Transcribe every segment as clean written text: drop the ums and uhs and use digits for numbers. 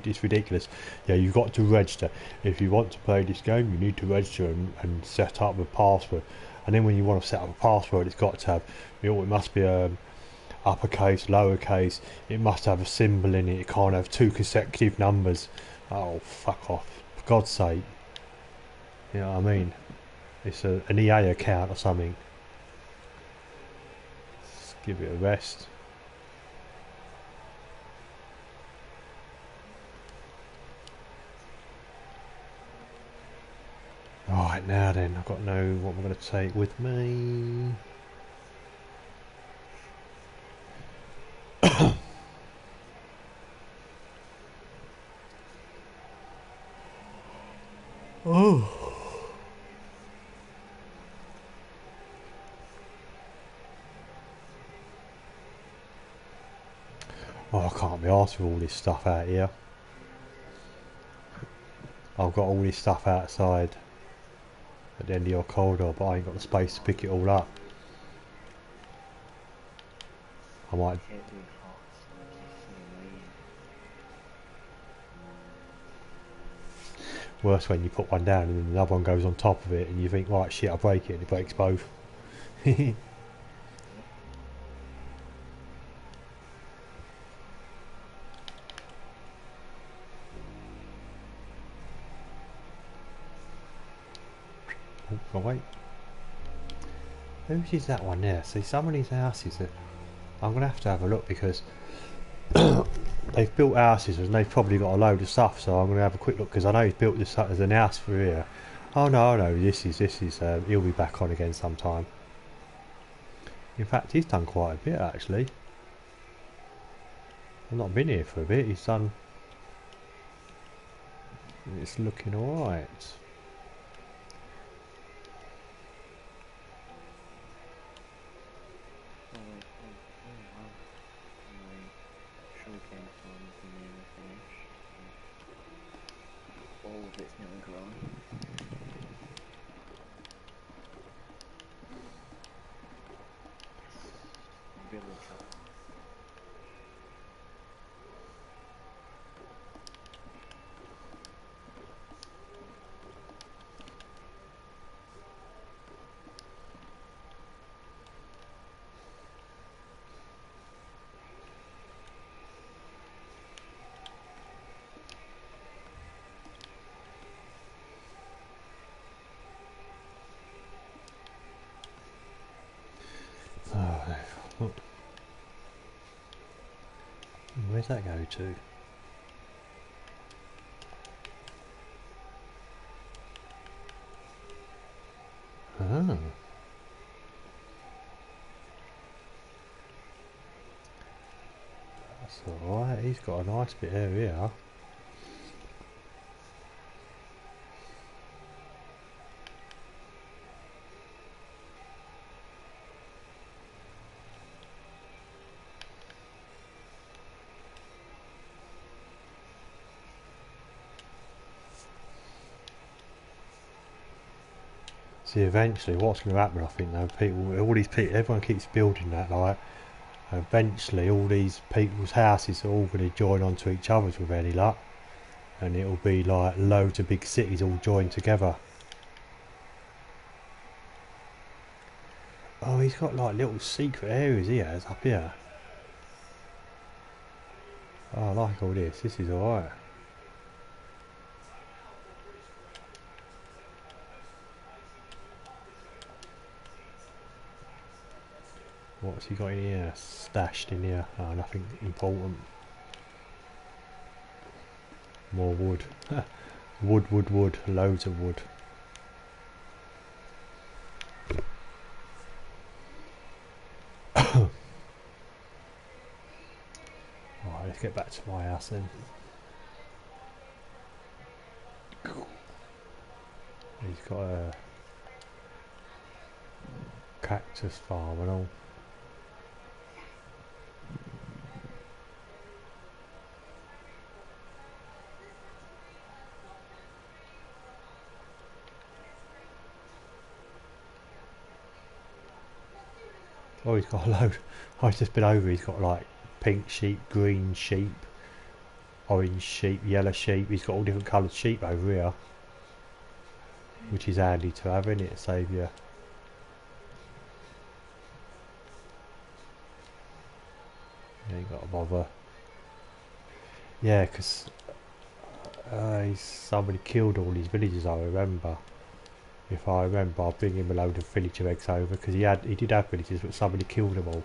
it's ridiculous. Yeah, you've got to register. If you want to play this game, you need to register and set up a password. And then when you want to set up a password, it's got to have, you know, it must be uppercase, lowercase. It must have a symbol in it. It can't have two consecutive numbers. Oh, fuck off! For God's sake. You know what I mean? It's an EA account or something. Let's give it a rest. Right, now then, I've got to know what I'm going to take with me. Oh. Oh, I can't be arsed with all this stuff out here. I've got all this stuff outside at the end of your corridor, but I ain't got the space to pick it all up. I might. Worse when you put one down and then another one goes on top of it and you think, right, shit, I'll break it, and it breaks both. Oh, wait. Whose is that one there? See, some of these houses that I'm going to have a look, because they've built houses and they've probably got a load of stuff, so I'm going to have a quick look, because I know he's built this as an house for here. Oh no, no, this is, he'll be back on again sometime. In fact, he's done quite a bit actually. I've not been here for a bit, he's done, it's looking alright. Oh, where's that go to? Ah. That's alright, he's got a nice bit area. See, eventually what's going to happen, I think, though, people, all these people, everyone keeps building that, like, eventually all these people's houses are all going to join onto each other's with any luck, and it'll be like loads of big cities all joined together. Oh, he's got like little secret areas he has up here. Oh, I like all this, this is alright. What's he got in here? Stashed in here? Oh, nothing important. More wood. Wood, wood, wood. Loads of wood. Alright, let's get back to my house then. He's got a cactus farm and all. Oh, he's got a load. I've just been over, he's got like pink sheep, green sheep, orange sheep, yellow sheep. He's got all different coloured sheep over here, which is handy to have, isn't it? Save you. You ain't got to bother. Yeah, because somebody killed all his villagers, I remember. If I remember, I'll bring him a load of villager eggs over, because he did have villagers, but somebody killed them all.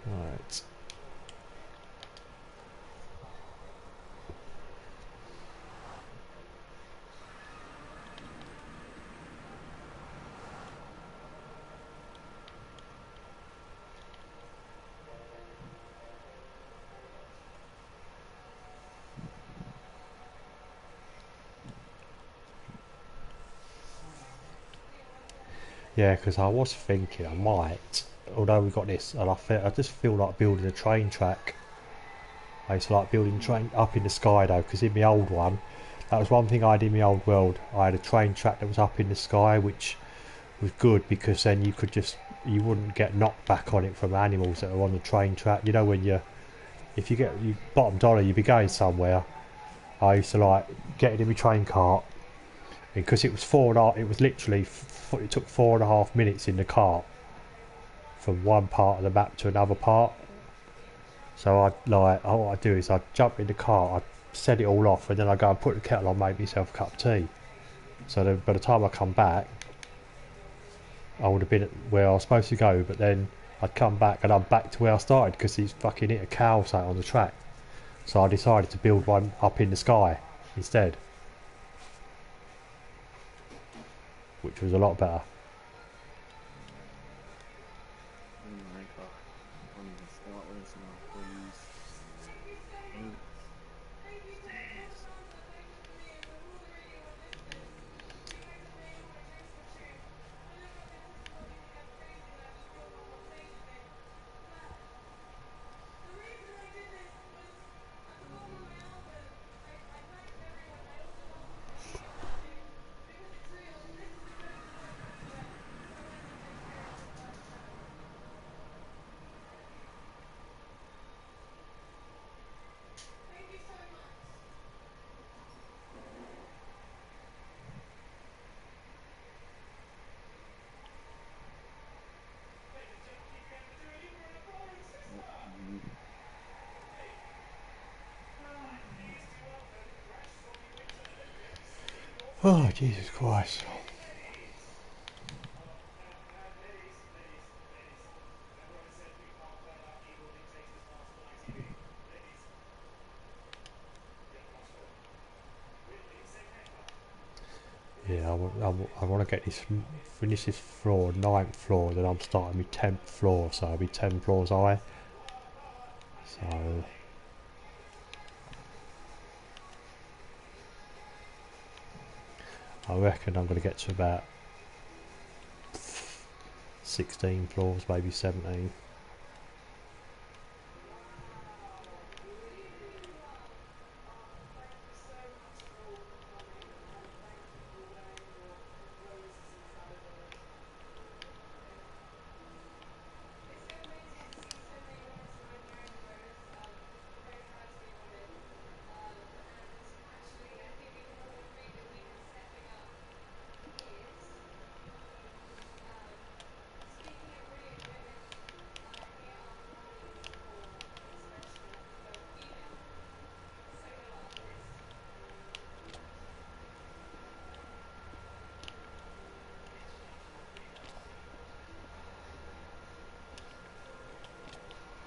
Right. Yeah, because I was thinking I might, although we got this, and I just feel like building a train track. I used to like building train up in the sky though, because in my old one, that was one thing I had in my old world. I had a train track that was up in the sky, which was good because then you wouldn't get knocked back on it from animals that are on the train track. You know, if you get you bottom dollar, you'd be going somewhere. I used to like getting in my train cart, because it was it was literally it took 4.5 minutes in the cart from one part of the map to another part. So what I'd do is I'd jump in the car, I'd set it all off, and then I'd go and put the kettle on, make myself a cup of tea. So then by the time I come back, I would have been at where I was supposed to go, but then I'd come back and I'm back to where I started because he's fucking hit a cow sat on the track. So I decided to build one up in the sky instead, which was a lot better. Oh my god. I can't even start this now, please. Oh, stairs. Oh, Oh, Jesus Christ. Yeah, I want to get finish this floor, ninth floor, then I'm starting my 10th floor, so I'll be 10 floors high. So I reckon I'm going to get to about 16 floors, maybe 17.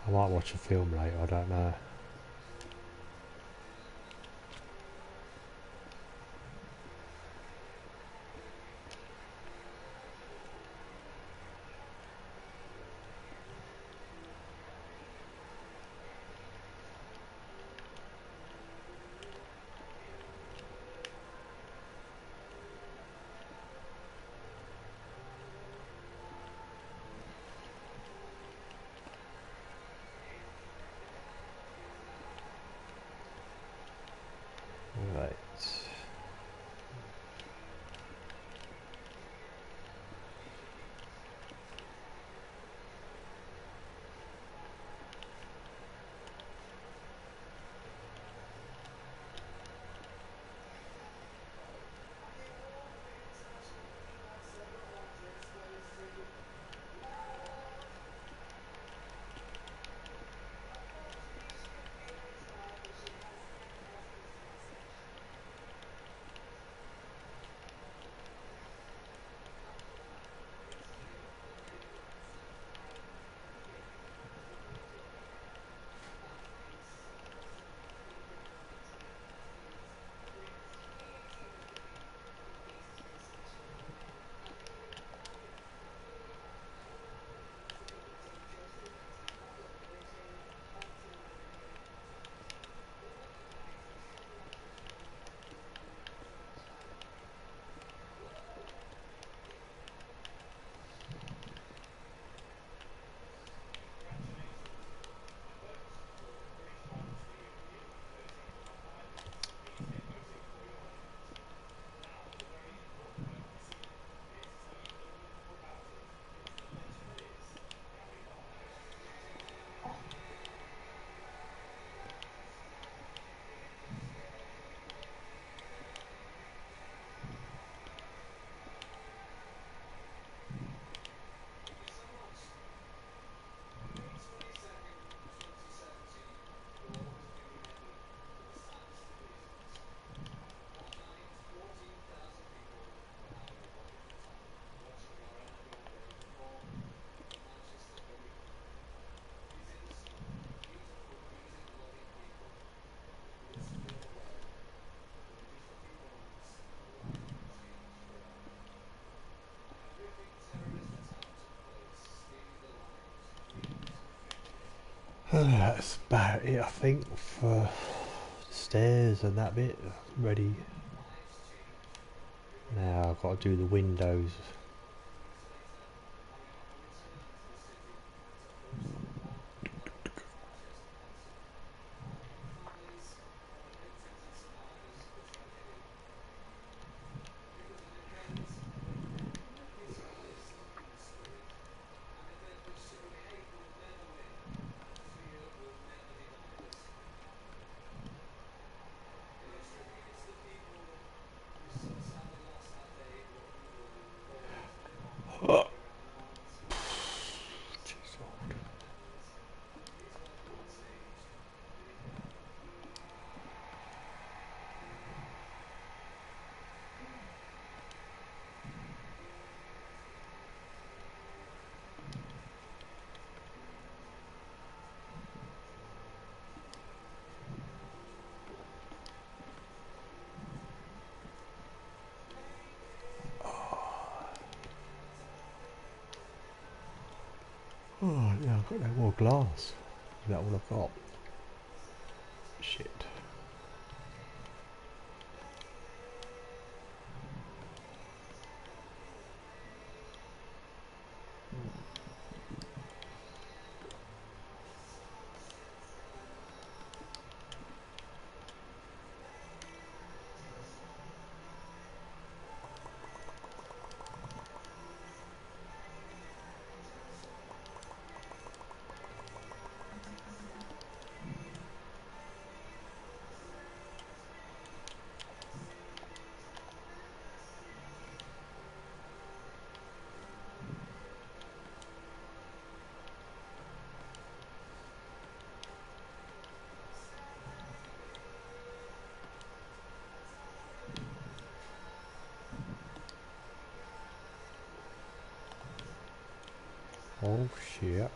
I might watch a film later, I don't know. That's about it, I think, for the stairs and that bit. Ready. Now I've got to do the windows. Oh, oh, yeah, I've got no more glass. Is that all I've got? Shit. Oh shit.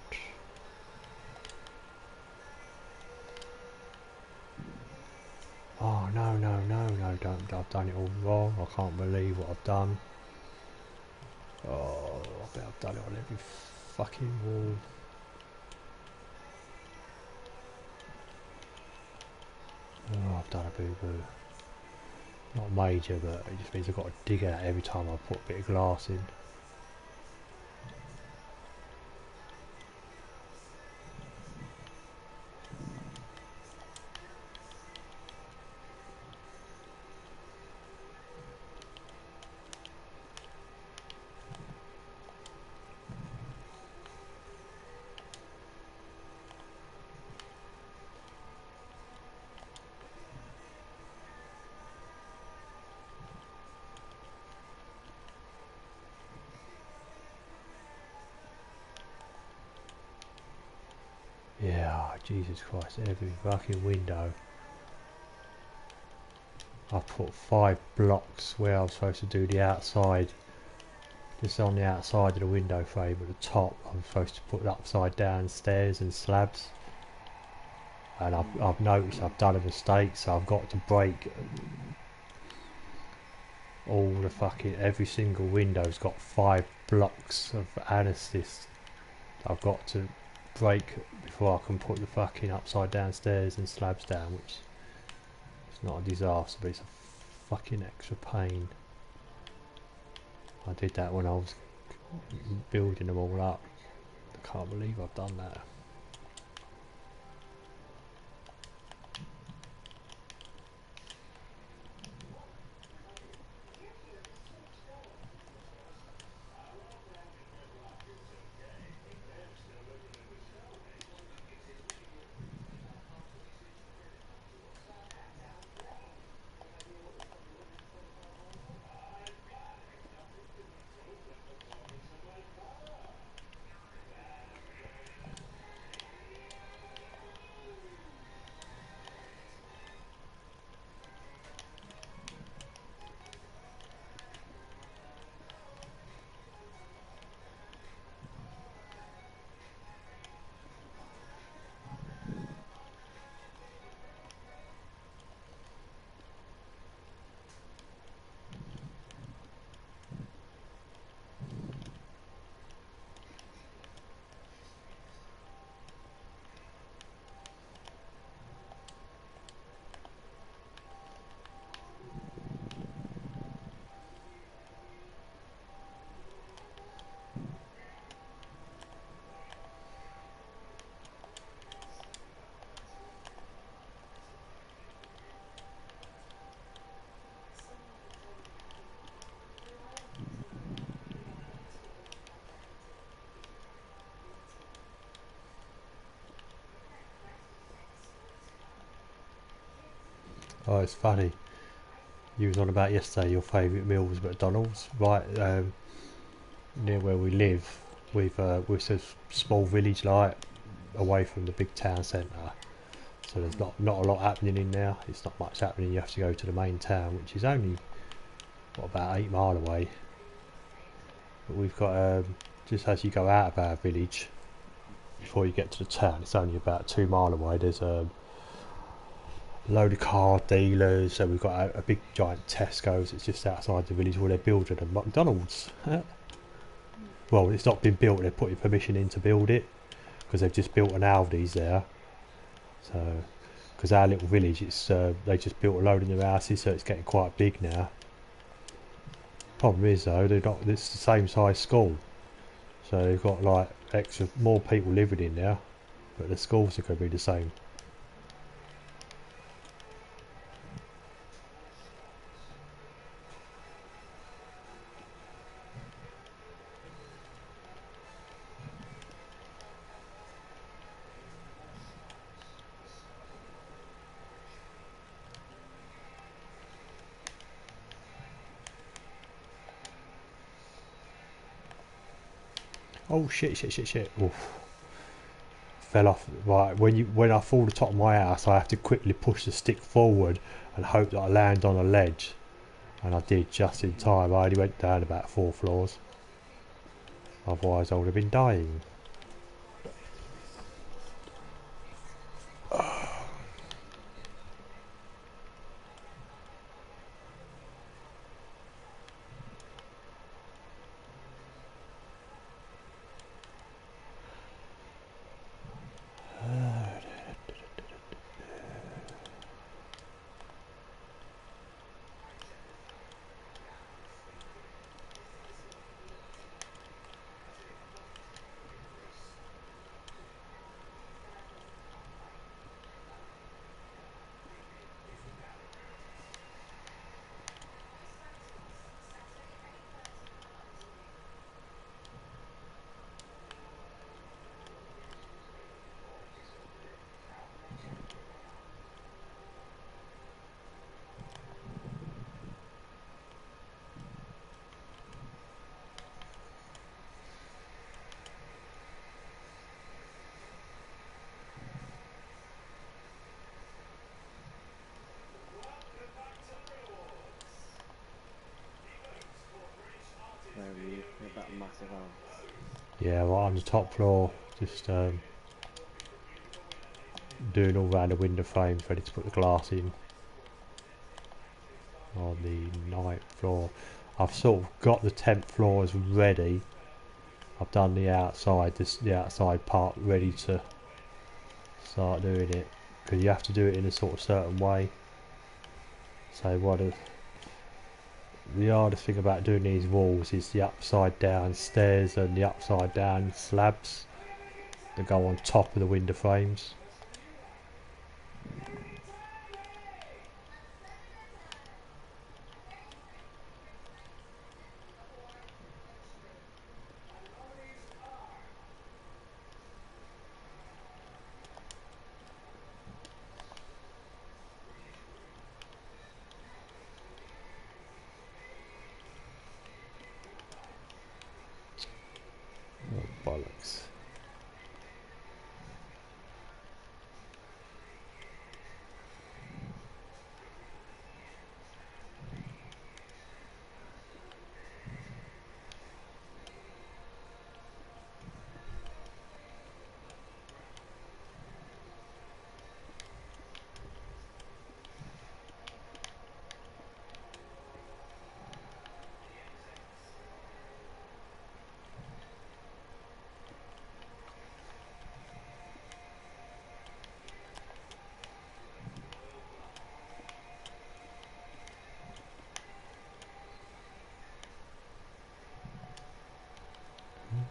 Oh no, no, no, no, don't, I've done it all wrong. I can't believe what I've done. Oh, I bet I've done it on every fucking wall. Oh, I've done a boo-boo. Not major, but it just means I've got to dig out every time I put a bit of glass in. Yeah, oh, Jesus Christ, every fucking window. I put 5 blocks where I was supposed to do the outside. Just on the outside of the window frame at the top, I'm supposed to put upside down stairs and slabs. And I've noticed I've done a mistake, so I've got to break all the fucking, every single window's got 5 blocks of anesthesia. I've got to break before I can put the fucking upside down stairs and slabs down, which is not a disaster, but it's a fucking extra pain. I did that when I was building them all up. I can't believe I've done that. Oh, it's funny. You was on about yesterday your favourite meal was McDonald's, right? Near where we live, we've a small village like away from the big town centre. So there's Mm. not a lot happening in there. It's not much happening. You have to go to the main town, which is only what, about 8 mile away. But we've got just as you go out of our village, before you get to the town, it's only about 2 mile away. There's a load of car dealers. So we've got a big giant Tesco's. It's just outside the village where they're building a McDonald's. Mm. Well, it's not been built. They're putting permission in to build it because they've just built an Aldi's there. So, because our little village, it's they just built a load of new houses, so it's getting quite big now. Problem is though, they're not. It's the same size school, so they've got like extra more people living in there, but the schools are going to be the same. Oh shit! Shit! Shit! Shit! Oof. Fell off. Right when I fall the top of my house, I have to quickly push the stick forward and hope that I land on a ledge. And I did just in time. I only went down about 4 floors. Otherwise, I would have been dying. Where were you? You had that massive house. Yeah, right on the top floor, just doing all round the window frames, ready to put the glass in on the 9th floor. I've sort of got the 10th floors ready. I've done the outside, the outside part ready to start doing it because you have to do it in a sort of certain way. So the hardest thing about doing these walls is the upside down stairs and the upside down slabs that go on top of the window frames. Oh, bollocks.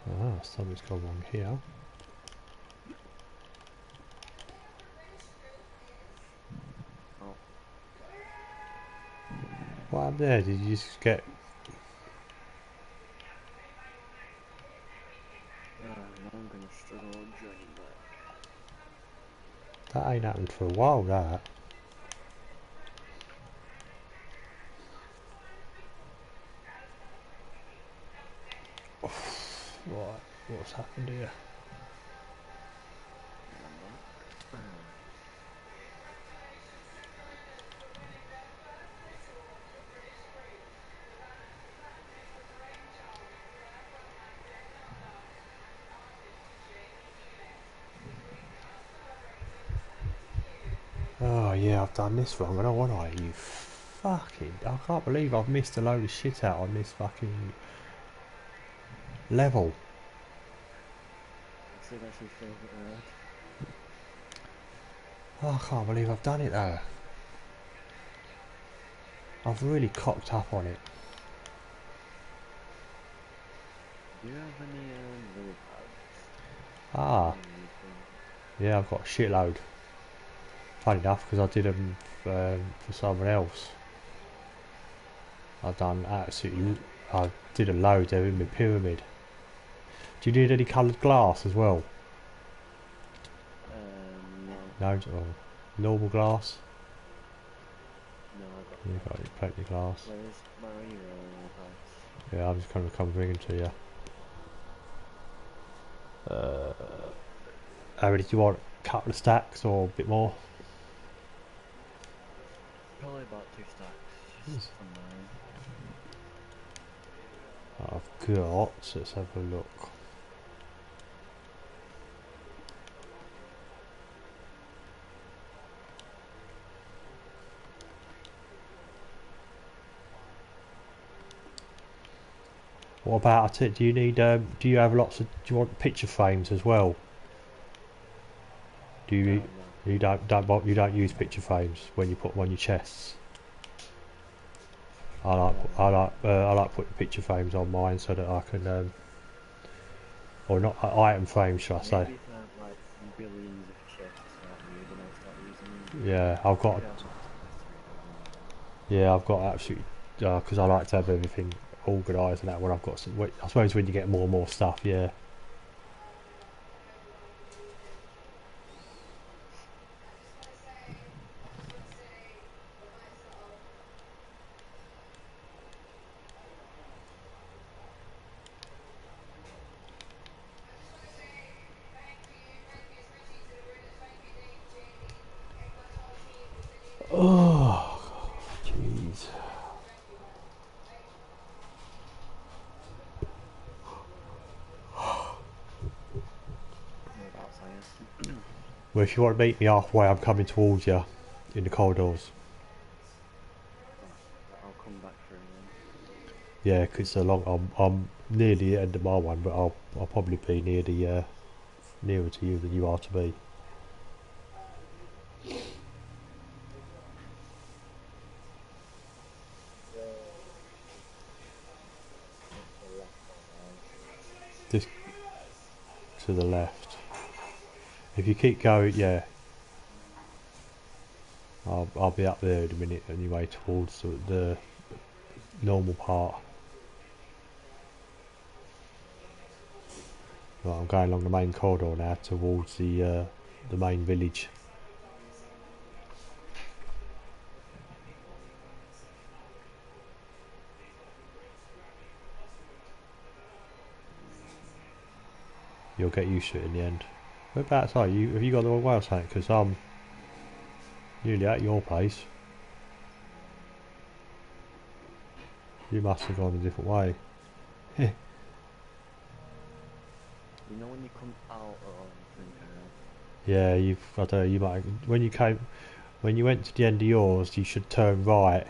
Ah, something's gone wrong here. Oh, What happened there? Did you just get... now I'm gonna struggle joining back. That ain't happened for a while, that. What's happened here? Yeah, I'm back. Oh yeah, I've done this wrong, and I want I you fucking. I can't believe I've missed a load of shit out on this fucking level. So that's your favourite word. Oh, I can't believe I've done it though. I've really cocked up on it. Do you have any lily pads? Ah, Any refill? yeah, I've got a shitload. Funny enough, because I did them for someone else. I've done absolutely. I did a load there in my pyramid. Do you need any coloured glass as well? No. No, or normal glass. No, I got You've got plenty of glass. where are you lily pads? Yeah, I'm just going to come bring them to you. How many do you want? A couple of stacks or a bit more? Probably about 2 stacks, just for mine. I've got. Let's have a look. What about it? Do you need? Do you have lots of? Do you want picture frames as well? Do you? No. You you don't use picture frames when you put them on your chests. No. I like putting picture frames on mine so that I can or not item frames, should I say? Maybe if I have like billions of chests like you, then I'll start using them. Yeah, But I've if got. you have lots of chests, then it doesn't matter. Yeah, I've got absolutely because I like to have everything organised and that. When I've got some, I suppose when you get more and more stuff, yeah. Oh, jeez. Whereabouts are you? Well, if you want to meet me halfway, I'm coming towards you in the corridors. Oh, I'll come back through then. Yeah, 'cause it's a long. I'm near the end of my one, but I'll probably be near the nearer to you than you are to me. What's the left or right? Just to the left. If you keep going, yeah, I'll be up there in a minute anyway towards the normal part. Right, I'm going along the main corridor now towards the main village. You'll get used to it in the end. Whereabouts are you? Have you got the wrong way or something? Because I'm nearly at your place. You must have gone a different way. You know when you come out of Finca, Yeah, I don't know, you might. When you went to the end of yours, you should turn right.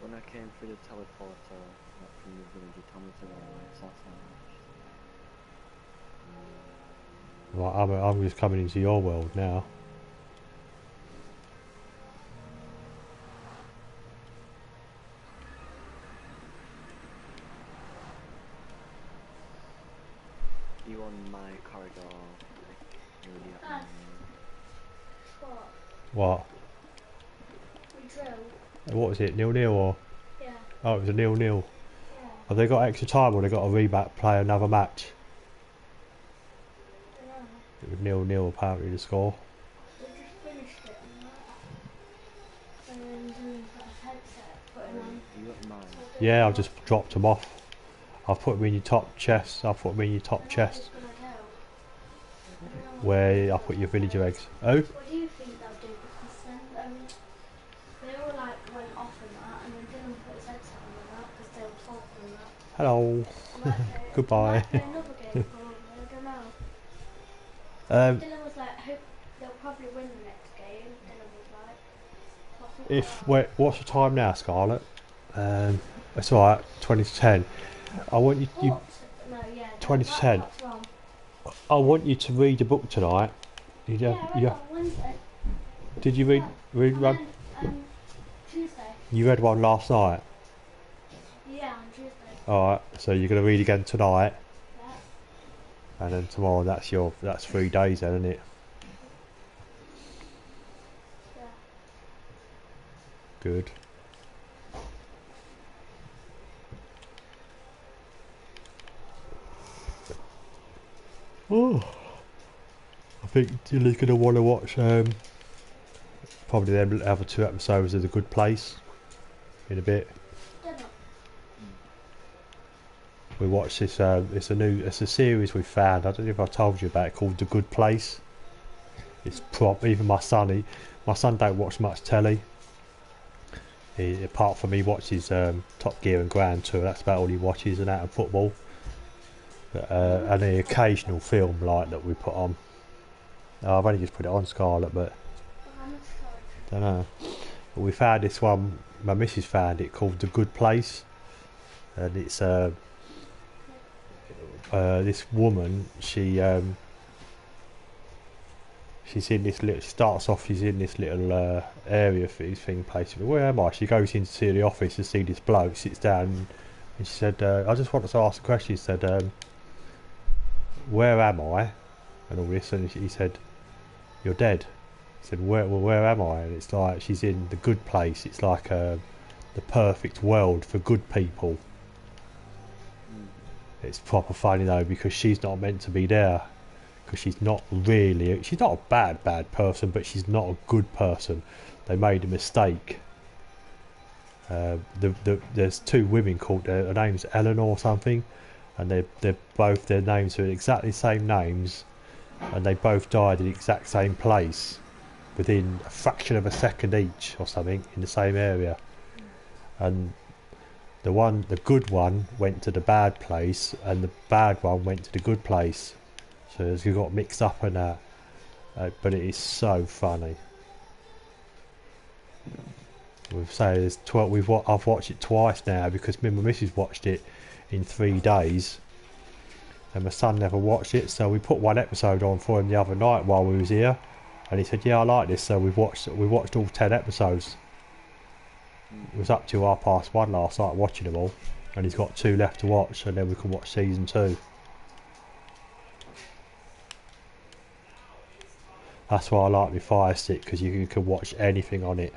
when I came through the teleporter, like from the village, you told me to go right, so that's how much. Right, I'm just coming into your world now. You on my corridor, like nearly at Dad, my what? What? We drill? What was it? 0-0 or? Yeah, Oh, it was a 0-0. yeah. Have they got extra time or they got to play another match? I know. It was 0-0 apparently the score. We just finished it and that. And then doing that headset, putting on you at mine. something Yeah, I like just dropped them off. I'll put them in your top chest. I'll put them in your top And I chest was gonna go. I don't know what where to I'll do. put your villager eggs. Oh, What do you think they'll do? Because then they all like went off and that, and then Dylan put his heads down and that because they were talking and that. hello. They Goodbye. might play another game probably. I don't know. Um, Dylan was like, hope they'll probably win the next game. Dylan was like, what's the time now, Scarlett? It's alright. 20 to 10. I want you. what? No, yeah. 20 to that 10. clock's wrong. I want you to read a book tonight. You Yeah, have, I you read have, on Wednesday. did you read And one? then Tuesday. You read one last night. Yeah, on Tuesday. Alright, so you're gonna read again tonight, Yeah. and then tomorrow. That's 3 days then, isn't it? Yeah. Good. Oh, I think Dilly's gonna want to watch probably them other 2 episodes of The Good Place in a bit. They're not. We watched this. It's a series we found. I don't know if I told you about it, called The Good Place. It's even my son don't watch much telly. Apart from he watches Top Gear and Grand Tour, that's about all he watches, and out of football. But, and the occasional film like that we put on. I've only just put it on, Scarlet, but How much charge? don't know. But we found this one. My missus found it called The Good Place, and it's this woman. She's in this little. Starts off. She's in this little area for this thing place. Where am I? She goes into the office to see this bloke. Sits down, and she said, "I just wanted to ask a question." She said, "Where am I?" And all this, and he said, "You're dead." He said, where am I?" And it's like she's in the good place. It's like the perfect world for good people. It's proper funny though because she's not meant to be there. Because she's not a bad person, but she's not a good person. They made a mistake. There's 2 women called, her name's Eleanor or something, and they're both, their names are exactly the same names, and they both died in the exact same place within a fraction of a second each or something in the same area. And the good one went to the bad place, and the bad one went to the good place. So you got mixed up in that, but it is so funny. I've watched it twice now because me and my missus watched it in 3 days, and my son never watched it. So we put one episode on for him the other night while we was here, and he said, "Yeah, I like this." So we watched all 10 episodes. It was up to 1:30 last night watching them all, and he's got 2 left to watch, and then we can watch season 2. That's why I like my Fire Stick, because you can watch anything on it.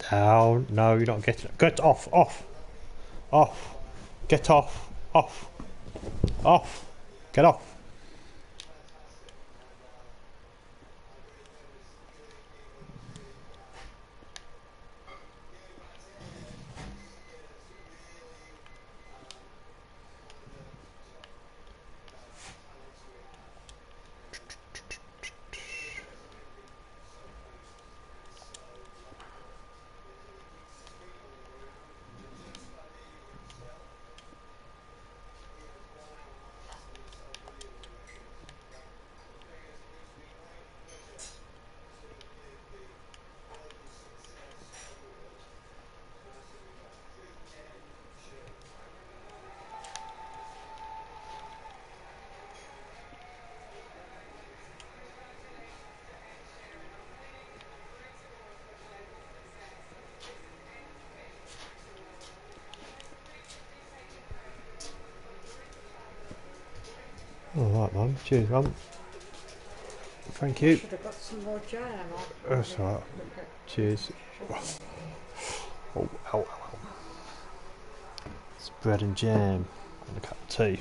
Down. No, you're not getting. Get off. Off. Off. Get off. Off. Off. Get off. All right, Mum. Cheers, Mum. Thank you. Should have got some more jam on. That's all right. Cheers. Oh, ow, ow, ow. It's bread and jam and a cup of tea.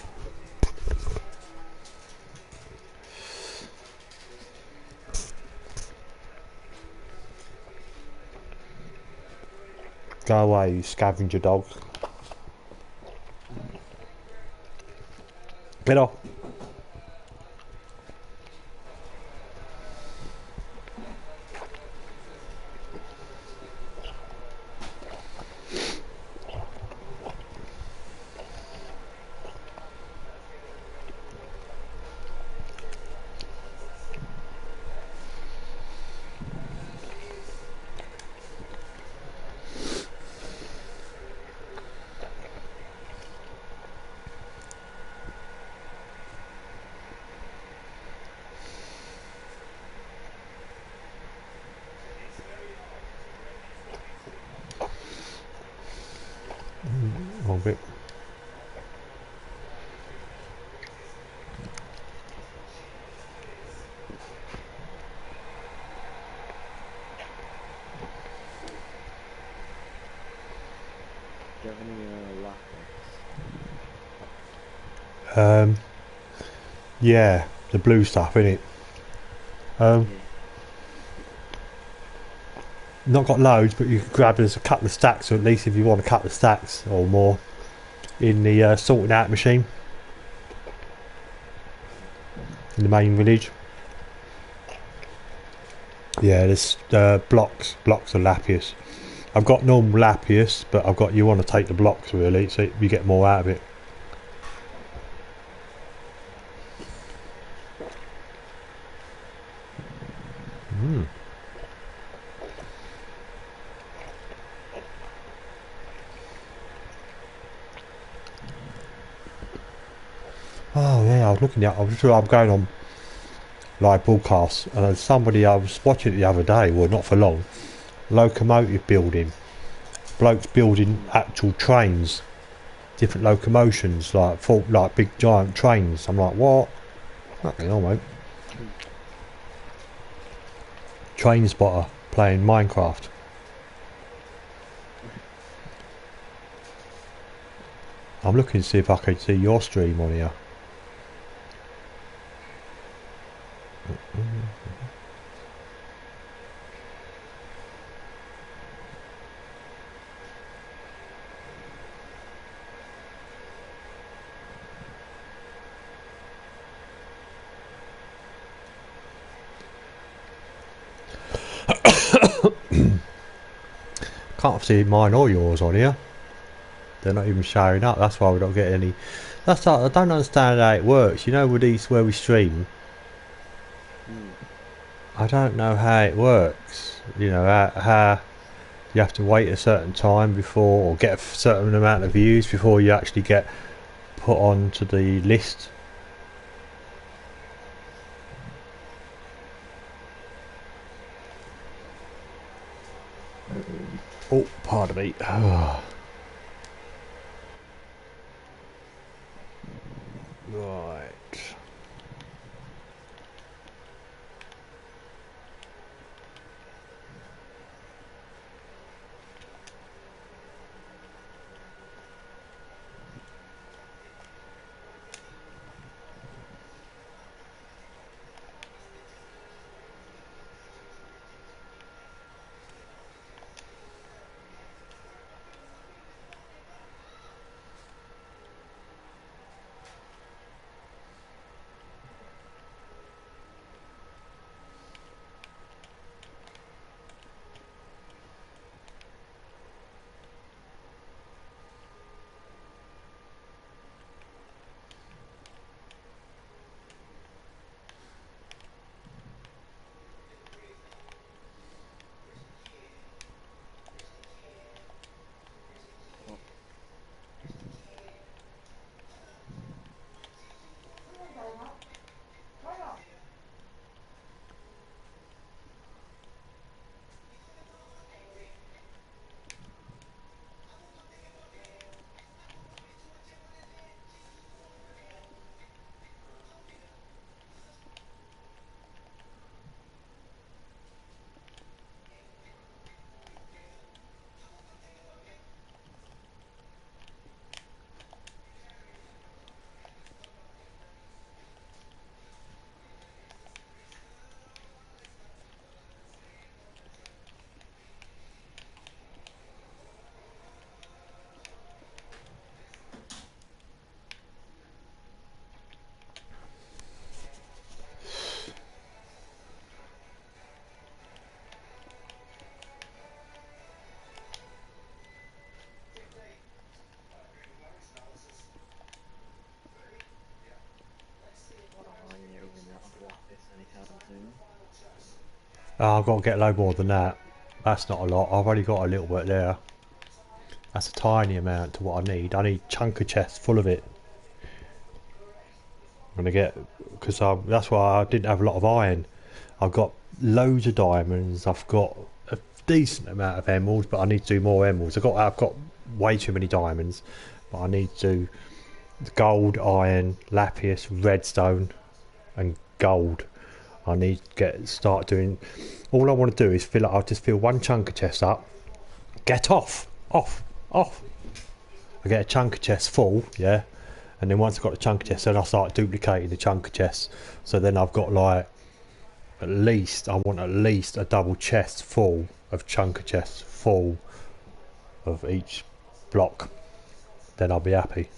Go away, you scavenger dog. Get off. One bit. Do you have any lattes? Yeah, the blue stuff in it. Yeah. Not got loads, but you can grab there's a couple of stacks, or at least if you want a couple of stacks or more, in the sorting out machine in the main village. Yeah, there's blocks of Lapis. I've got normal Lapis, but I've got, you want to take the blocks really, so you get more out of it. Oh yeah, I was looking at. I'm going on live broadcast, and there's somebody I was watching it the other day. Well, not for long. Locomotive building. Blokes building actual trains, different locomotions, like big giant trains. I'm like, what? Nothing on, mate. Train spotter playing Minecraft. I'm looking to see if I can see your stream on here. Can't see mine or yours on here. They're not even showing up. That's why we don't get any. That's like, I don't understand how it works. You know, with these where we stream, I don't know how it works. You know how you have to wait a certain time before, or get a certain amount of views before you actually get put onto the list. Oh, pardon me. Right. out of the office anytime soon. Oh, I've got to get a load more than that. That's not a lot. I've only got a little bit there. That's a tiny amount to what I need. I need chunker chests full of it. I'm gonna get, because that's why I didn't have a lot of iron. I've got loads of diamonds. I've got a decent amount of emeralds, but I need to do more emeralds. I've got way too many diamonds, but I need to do gold, iron, lapis, redstone, and gold. I need to start doing. All I want to do is I'll just fill one chunker chest up. Get off. I get a chunker chest full, yeah, and then once I've got the chunker chest, then I'll start duplicating the chunker chests. So then I've got like I want at least a double chest full of chunker chests full of each block. Then I'll be happy.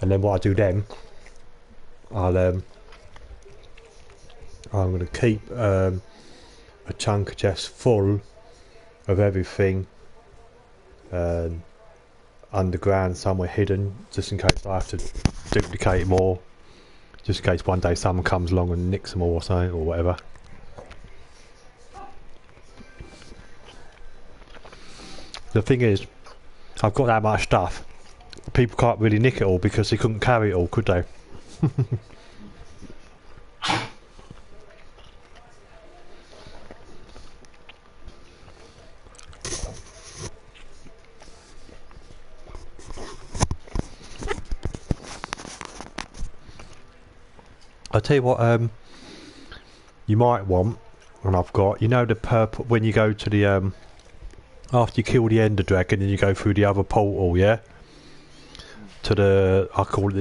And then what I do then, I'm going to keep a chunker chest full of everything underground somewhere hidden, just in case I have to duplicate more, just in case one day someone comes along and nicks them all or something or whatever. The thing is, I've got that much stuff, people can't really nick it all because they couldn't carry it all, could they? I'll tell you what you might want, and I've got, you know, the purple, when you go to the after you kill the Ender Dragon and you go through the other portal, yeah, to the, I call it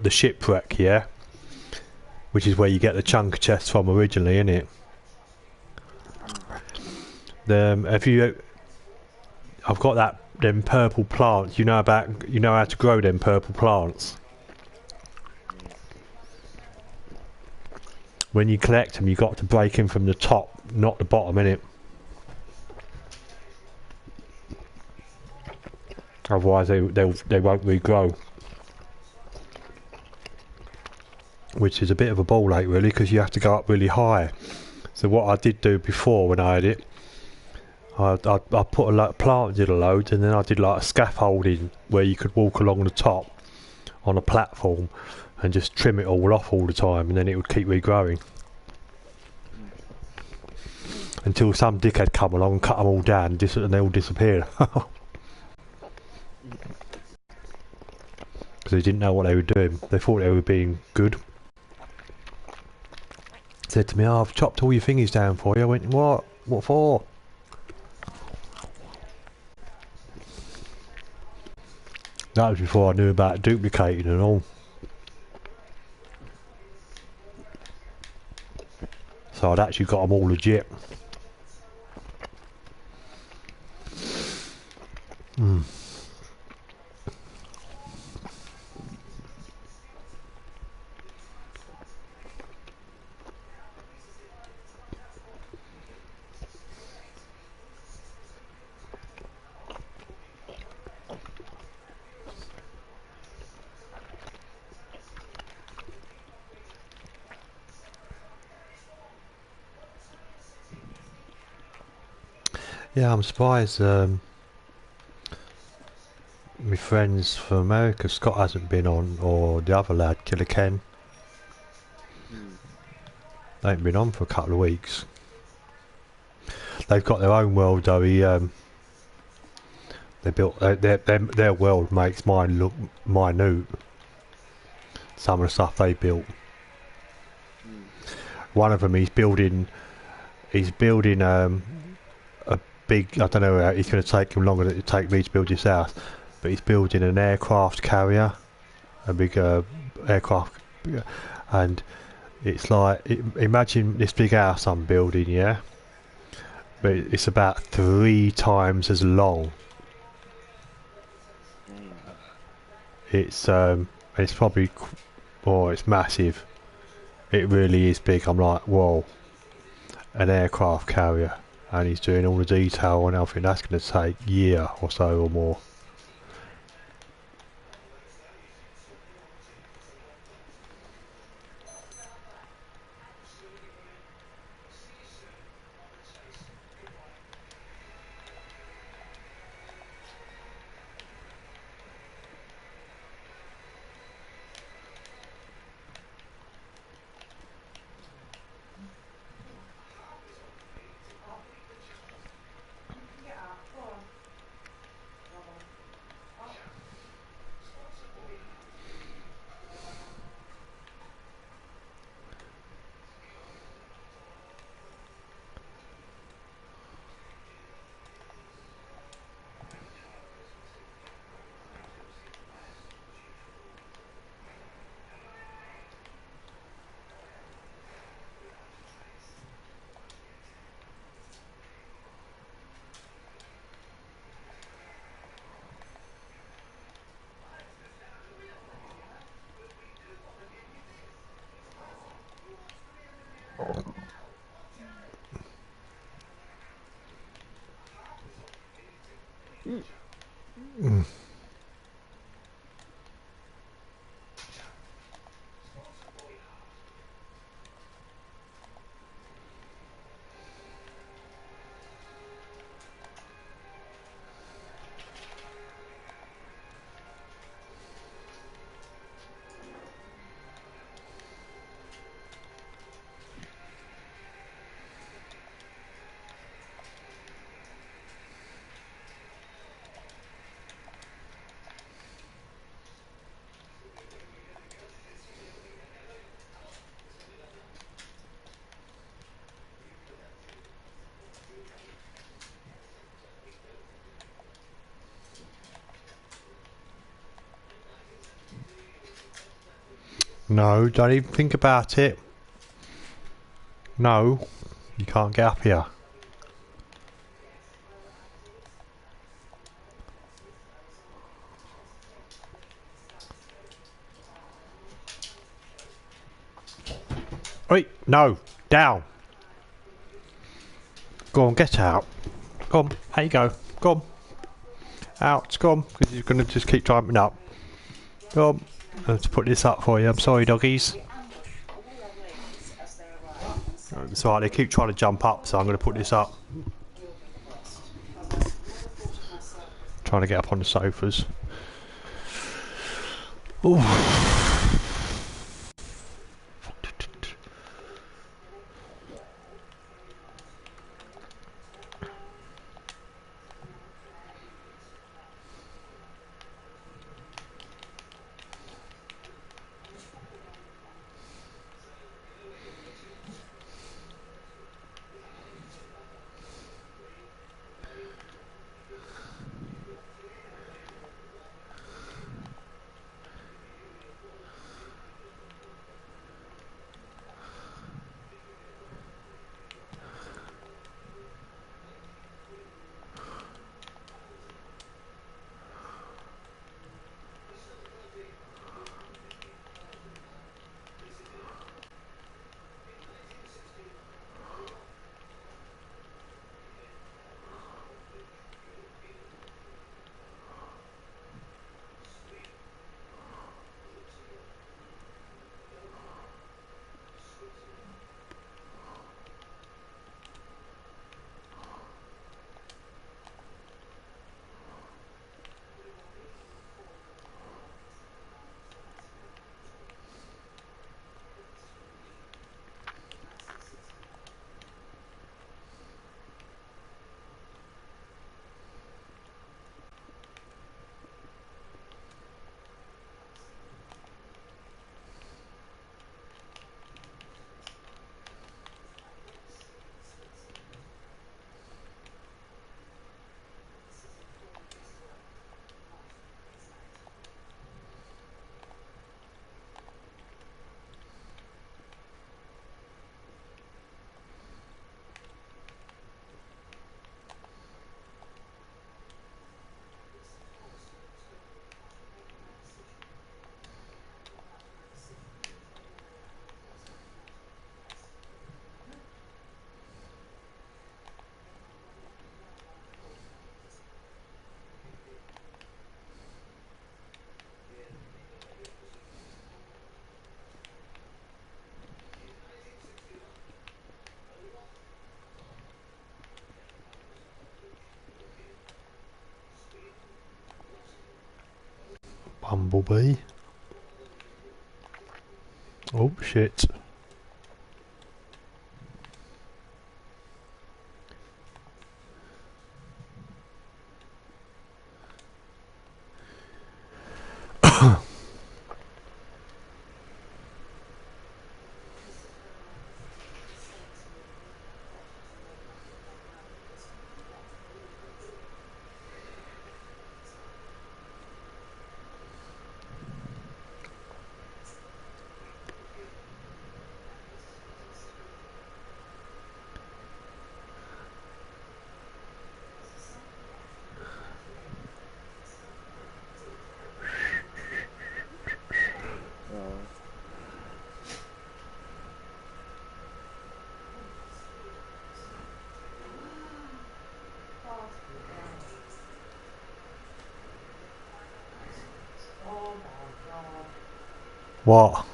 the shipwreck, yeah, which is where you get the chunk chest from originally, innit? I've got them purple plants. You know how to grow them purple plants. When you collect them, you got to break them from the top, not the bottom, innit? Otherwise, they won't regrow. Which is a bit of a ball ache, really, because you have to go up really high. So what I did do before, when I had it, I put planted a load, and then I did like a scaffolding where you could walk along the top on a platform and just trim it all off all the time, and then it would keep regrowing until some dickhead come along and cut them all down and they all disappeared. Because they didn't know what they were doing. They thought they were being good. Said to me, "Oh, I've chopped all your thingies down for you." I went, "What? What for?" That was before I knew about duplicating and all. So I'd actually got them all legit. Yeah, I'm surprised my friends from America, Scott hasn't been on, or the other lad, Killer Ken. They ain't been on for a couple of weeks. They've got their own world though. They built their world makes mine look minute. Some of the stuff they built. One of them, he's building a big, I don't know how it's going to take him longer than it take me to build this house, but he's building an aircraft carrier, a big aircraft, and it's like, imagine this big house I'm building, yeah, but it's about 3 times as long. It's probably, it's massive. It really is big. I'm like, whoa, an aircraft carrier. And he's doing all the detail and everything. That's going to take a year or so or more. No, don't even think about it. No, you can't get up here. Wait, no, down. Go on, get out. Go on, there you go. Go on. Out, go on, because you're going to just keep climbing up. Go on. Let's put this up for you. I'm sorry, doggies. It's alright, they keep trying to jump up, so I'm going to put this up. Trying to get up on the sofas. Ooh. Bumblebee. Oh shit. Oh. What?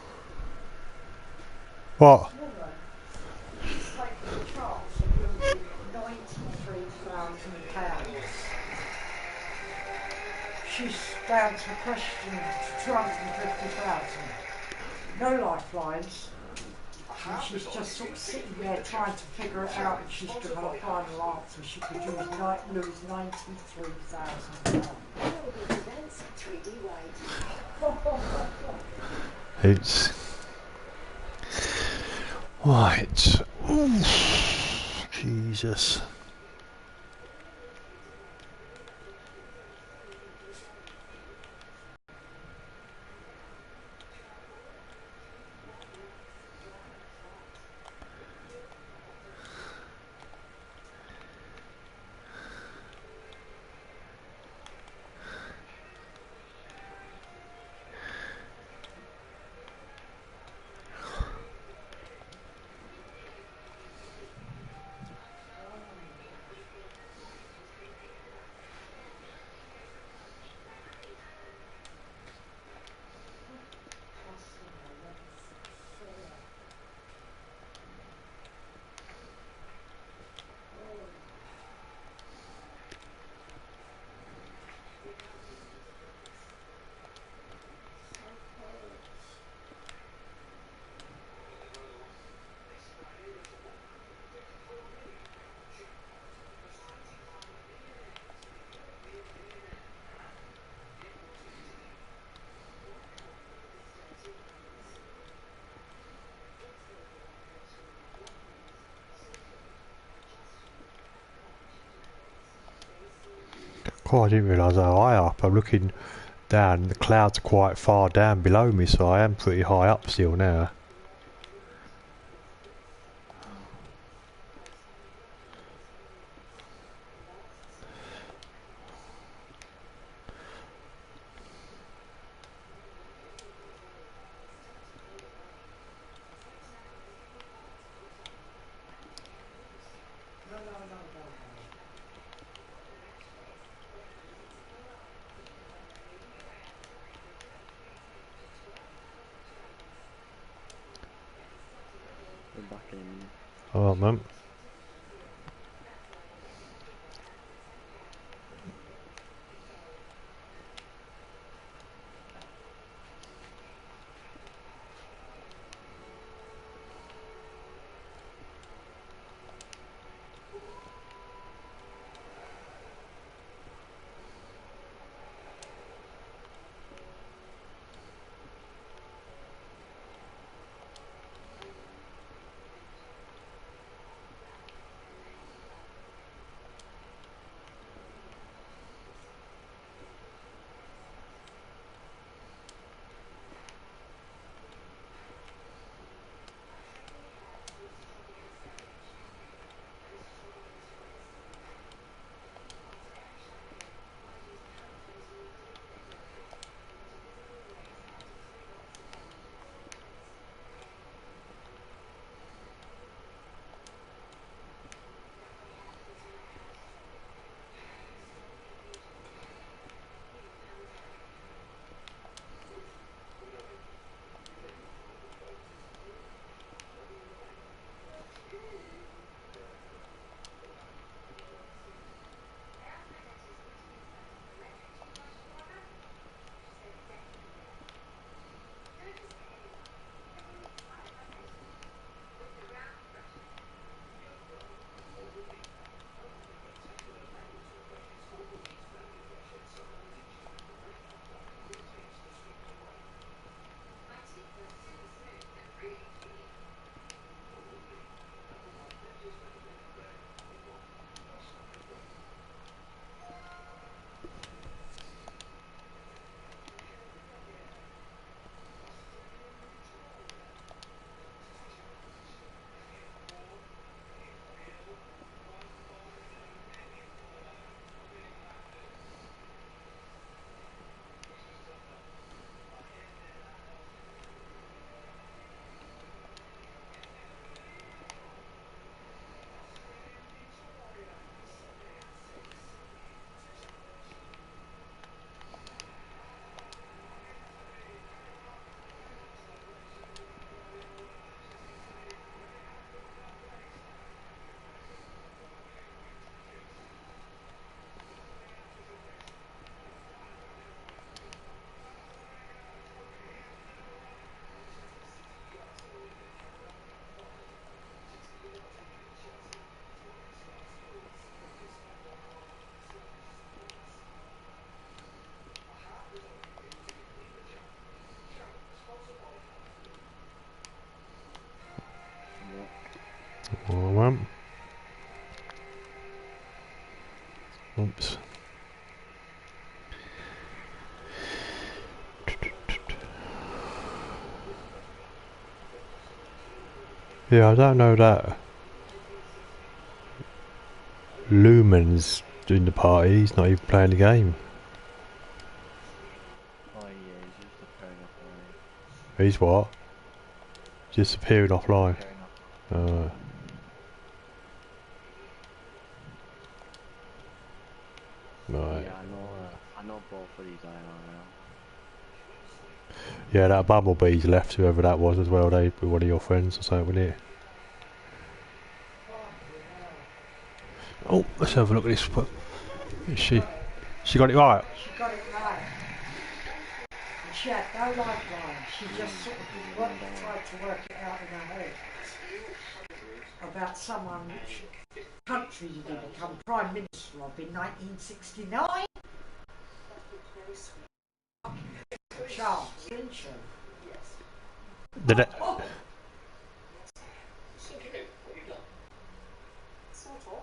What? She's taken the chance of losing £93,000. She's down to a question of 250,000. No lifelines. And she's just sort of sitting there trying to figure it out if she's given a final answer. She could lose £93,000. It's right. Ooh. Jesus. Oh, I didn't realise how high up. I'm looking down, the clouds are quite far down below me, so I am pretty high up still now. No, no, no, no, no. We're back in a minute. Oh, man. Yeah. Oh, man. Oops. Yeah, I don't know that Lumen's doing the party, he's not even playing the game. Oh yeah, he's just appearing offline. He's what? Just appearing offline. Appearing offline. Uh, right. Yeah, I know both of these IRL. Yeah, that Bumblebee's left, whoever that was as well. They were one of your friends or something, wasn't it? Oh, let's have a look at this. Is she got it right? She got it right. And she had no lifeline. She just sort of tried to work it out in her head about someone which country did he become Prime Minister of in 1969? Charles, didn't she? Did it? Sort of.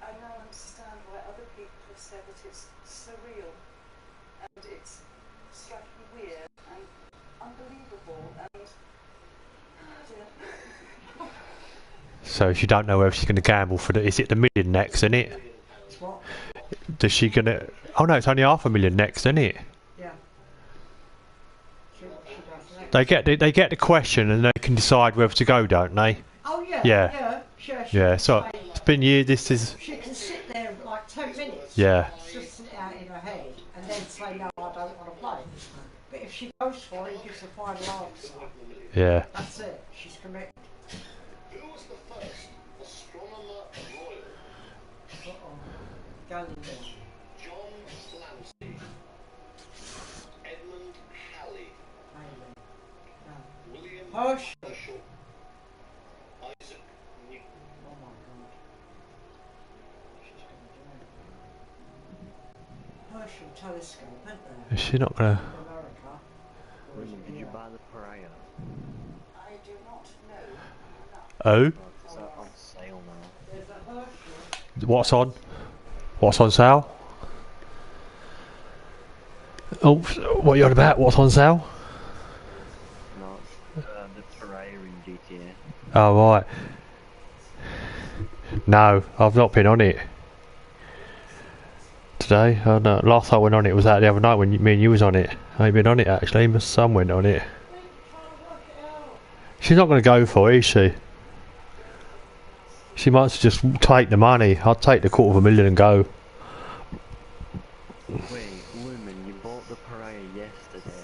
I now understand why other people it's surreal and it's slightly weird and unbelievable and So she don't know whether she's going to gamble for the. Is it the million next, isn't it? it's what? Does she gonna? Oh no, it's only $500,000 next, isn't it? Yeah. See what she does next. They get the question and they can decide whether to go, don't they? Oh yeah, Yeah. yeah, yeah. She Yeah. can So say, it's been years. This is. she can sit there like 10 minutes. Yeah. Just sit out in her head and then say no, I don't want to play. But if she goes for it and gives a final answer, Yeah. that's it. She's committed. Who was the first astronomer royal? Galileo. John Clancy, Edmund Halley, William Herschel. Herschel, Isaac Newton. Oh my god. She's going to do it. Herschel telescope, isn't there? Is she not gonna? In America. Or is Women, it did you here? buy the Pariah? I do not know. Oh. Oh, it's on sale now. There's a Herschel. What's on? What's on sale? Oh, what are you on about? What's on sale? No, it's the Pariah in GTA. Oh right. No, I've not been on it today. Oh no, last time I went on it was out the other night when me and you was on it. I ain't been on it actually. My son went on it. She's not going to go for it, is she? She might just take the money. I'd take the $250,000 and go. Wait, woman, you bought the Pariah yesterday.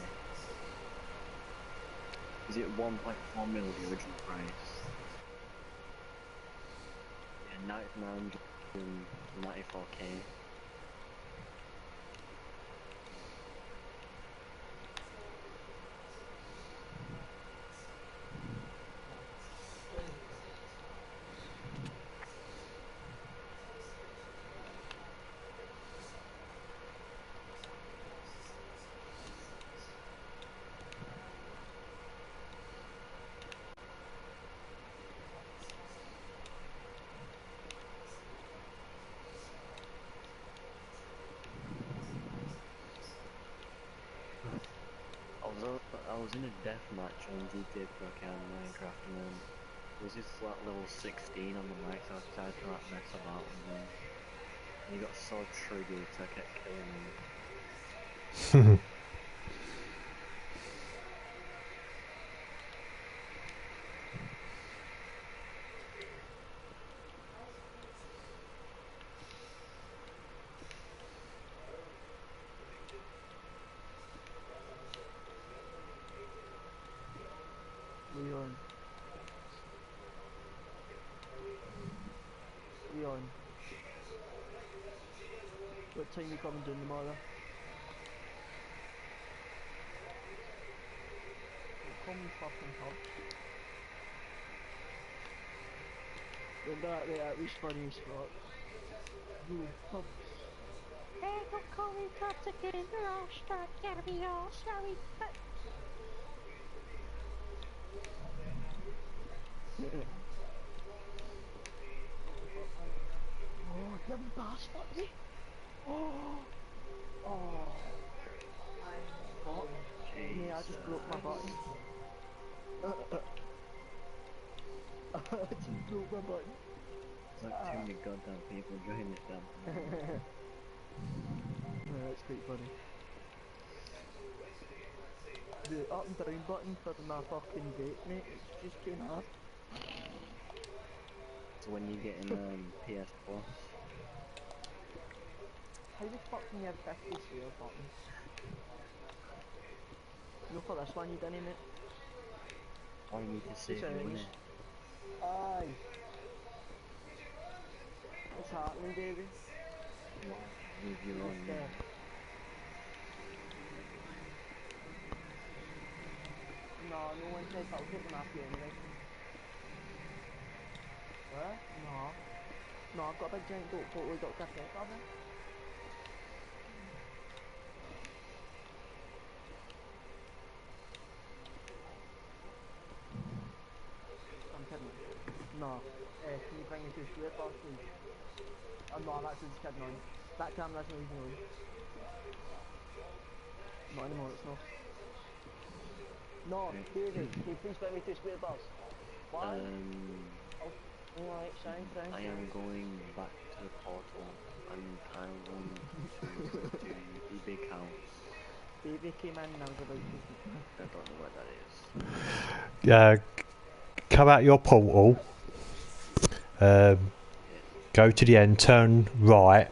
Is it 1.4 mil the original price? Yeah, 994k. I was in a death match on GTA Pro Can Minecraft and then there was this like level 16 on the mic, so I decided to like mess about with him. And he got so triggered so I kept killing him. Leon. Leon. What time you coming down tomorrow? Call me fucking hot. Then that was funny as fuck. You fuck. Hey, don't call me toxic again, or I'll start getting me all sorry, but Oh, you bastard! Oh! Oh! What? Yeah, I just broke my button. I just broke my button. There's like too many goddamn people joining this damn thing. Yeah, that's quite funny. The up and down button for my fucking vape, mate, it's just too hard. So when you get in PS Plus, How the fuck can you have 50 sale buttons? No, for this one you didn't, mate. all you need to save your money. Aye. What's happening, Davey? Move your own Just, money. No, no one says I'll take them off you anyway. What? No. No, I've got a big giant goat boat with Dr. Pepper on it. I'm kidding. No. Can you bring me to Sweet Boss, please? I'm not, I'm actually just kidding on. That camera's not even on. Not anymore, it's not. No, David, can you please let me to spare bus? Why? Alright, sound. I am going back to the portal and I want to go to the big house. Baby came in and I was about to... I don't know what that is. Come out your portal. Go to the end, turn right.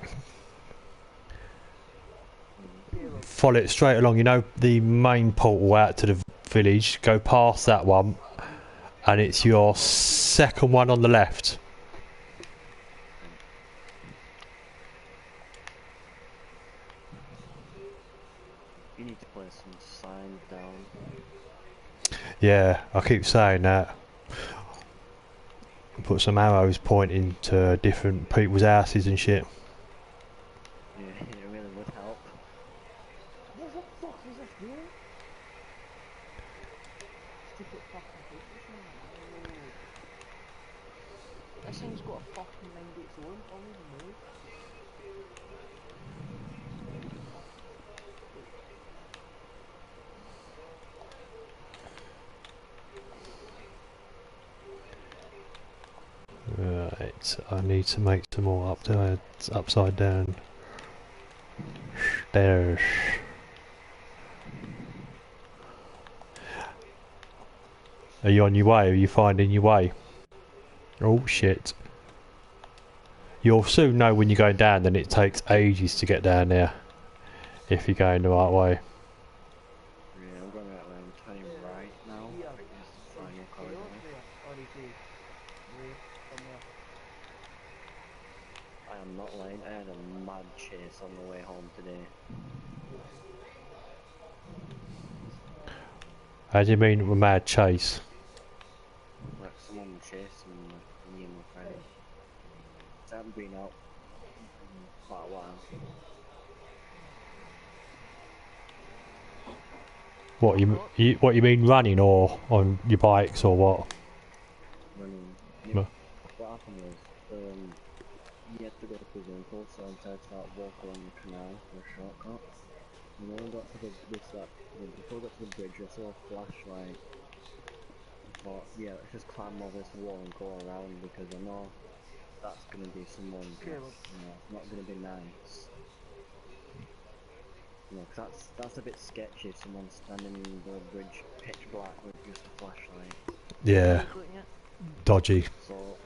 Follow it straight along. You know the main portal out to the village. Go past that one, and it's your second one on the left. You need to place some signs down. Yeah, I keep saying that. Put some arrows pointing to different people's houses and shit. Yeah, it really would help. What the fuck is this doing? Stupid fucking bitch. This thing's got a fucking mind of its own, I don't even know. Right, I need to make some more upside down stairs. Are you on your way? Are you finding your way? Oh shit. You'll soon know when you're going down, then it takes ages to get down there if you're going the right way. Yeah, I'm going out there and turning right now. Yeah. I think this is the final corridor. I am not lying, I had a mad chase on the way home today. How do you mean a mad chase? Like someone was chasing me and my friend. I haven't been out in quite a while. What you mean running or on your bikes or what? Running. No. Yeah. What happened was, you had to go to Presento, so I decided to walk along the canal for a shortcut. And when I got to before I got to the bridge, I saw a flashlight. I thought, yeah, let's just climb over this wall and go around because I know that's gonna be someone, it's not gonna be nice. You know, 'cause that's a bit sketchy if someone's standing in the bridge pitch black with just a flashlight. Yeah, dodgy. So,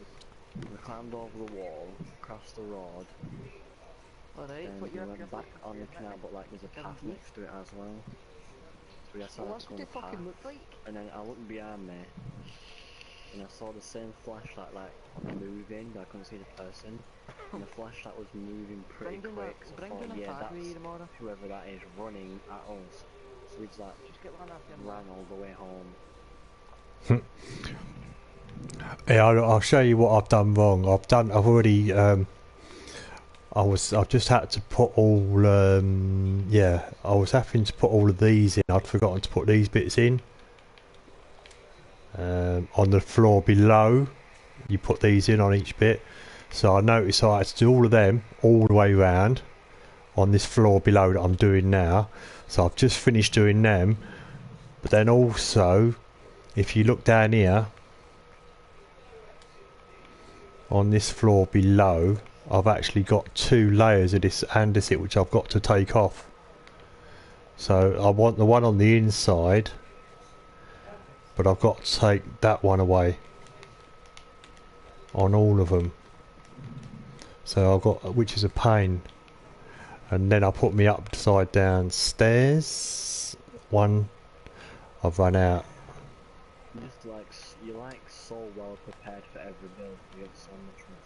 we climbed over the wall, crossed the road, Alright, and put we your went back on the canal, but like there's a path next to it as well. So we Well, decided that's to go what on they the path, fucking look like. and then I looked behind me, and I saw the same flashlight like moving, but I couldn't see the person. And the flashlight was moving pretty quick, so I Bring thought, down a yeah, battery that's tomorrow. whoever that is running at us. So we just like Just get one off your ran all the way home. Yeah, I'll show you what I've done wrong. I've already I've just had to put all I was having to put all of these in. I'd forgotten to put these bits in. On the floor below, you put these in on each bit. So I noticed I had to do all of them all the way round on this floor below that I'm doing now. So I've just finished doing them. But then also, if you look down here, on this floor below, I've actually got 2 layers of this andesite which I've got to take off. So I want the one on the inside, but I've got to take that one away on all of them. So I've got, which is a pain. And then I put me upside down stairs. One, I've run out. Just like you're like so well prepared for every build. You have so much more.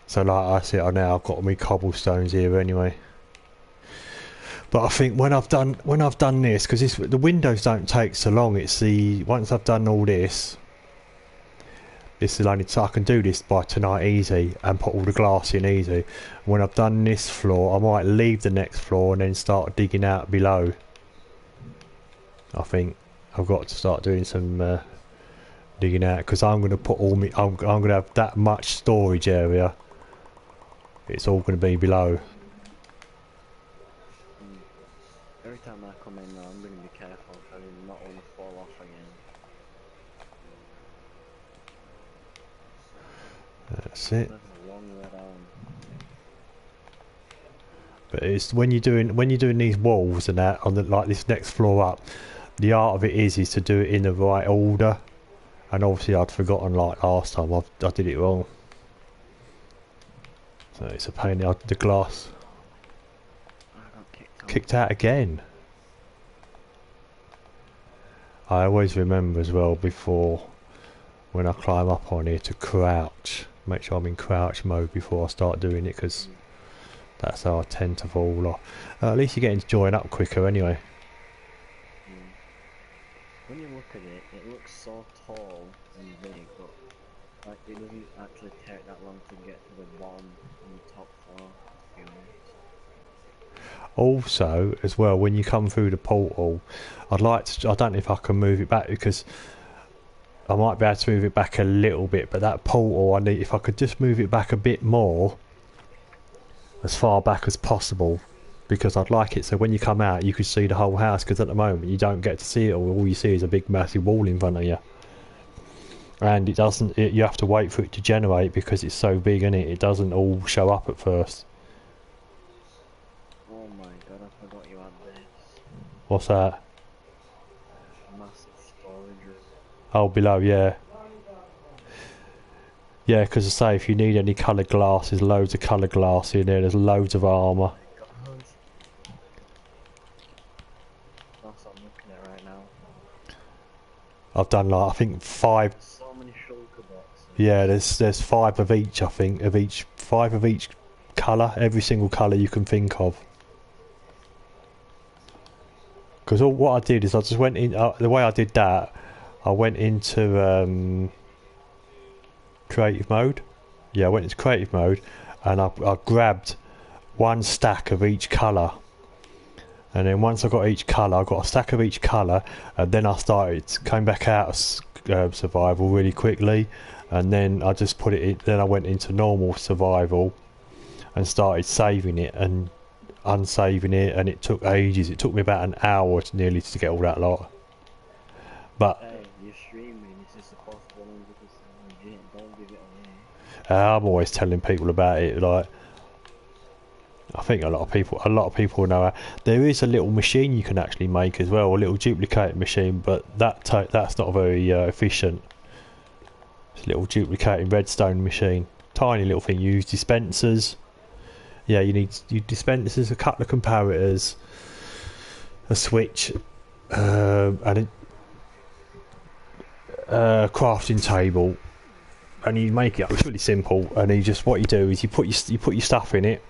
So like I see it now, I've got me cobblestones here anyway. But I think when I've done this, because the windows don't take so long. It's the once I've done all this. This is only so I can do this by tonight easy and put all the glass in easy. When I've done this floor, I might leave the next floor and then start digging out below. I think I've got to start doing some digging out because I'm going to put all I'm going to have that much storage area it's all going to be below. Every time I come in now, I'm going to be careful so I do not want to fall off again. That's it. That's a long red arm. But it's when you're doing these walls and that on the like this next floor up, the art of it is to do it in the right order. And obviously I'd forgotten like last time I did it wrong. So it's a pain. The glass I got kicked out again. I always remember as well before when I climb up on here to crouch. Make sure I'm in crouch mode before I start doing it, because that's how I tend to fall off. At least you're getting to join up quicker anyway. When you look at it, it looks so tall and big, but like it doesn't actually take that long to get to the bottom and the top floor, to be honest. Also, as well, when you come through the portal, I don't know if I can move it back, because I might be able to move it back a little bit, but that portal, if I could just move it back a bit more, as far back as possible, because I'd like it so when you come out you could see the whole house, because at the moment you don't get to see it all you see is a big massive wall in front of you. And it doesn't, you have to wait for it to generate because it's so big, and it doesn't all show up at first. Oh my god, I forgot you had this. What's that? Massive storage room. Oh, below, yeah. Yeah, because I say, if you need any coloured glass, there's loads of coloured glass in there, there's loads of armour. That's what I'm looking at right now. I've done like, I think 5. So many shulker boxes. Yeah, there's 5 of each, I think, 5 of each colour, every single colour you can think of. Because what I did is I just went in, the way I did that, I went into creative mode. Yeah, I went into creative mode and I grabbed one stack of each colour. And then once I got each colour, I got a stack of each colour, and then I came back out of survival really quickly, and then I just put it in, then I went into normal survival and started saving it and unsaving it, and it took ages. It took me about an hour nearly to get all that lot. But hey, you're streaming, this is supposed to be 100% legit, don't give it away. I'm always telling people about it, like I think a lot of people know how. There is a little machine you can actually make as well, a little duplicated machine, but that's not very efficient. It's a little duplicating redstone machine, tiny little thing. You use dispensers. Yeah, you need dispensers, a couple of comparators, a switch, and a crafting table, and you make it up. It's really simple. And what you do is you put your stuff in it.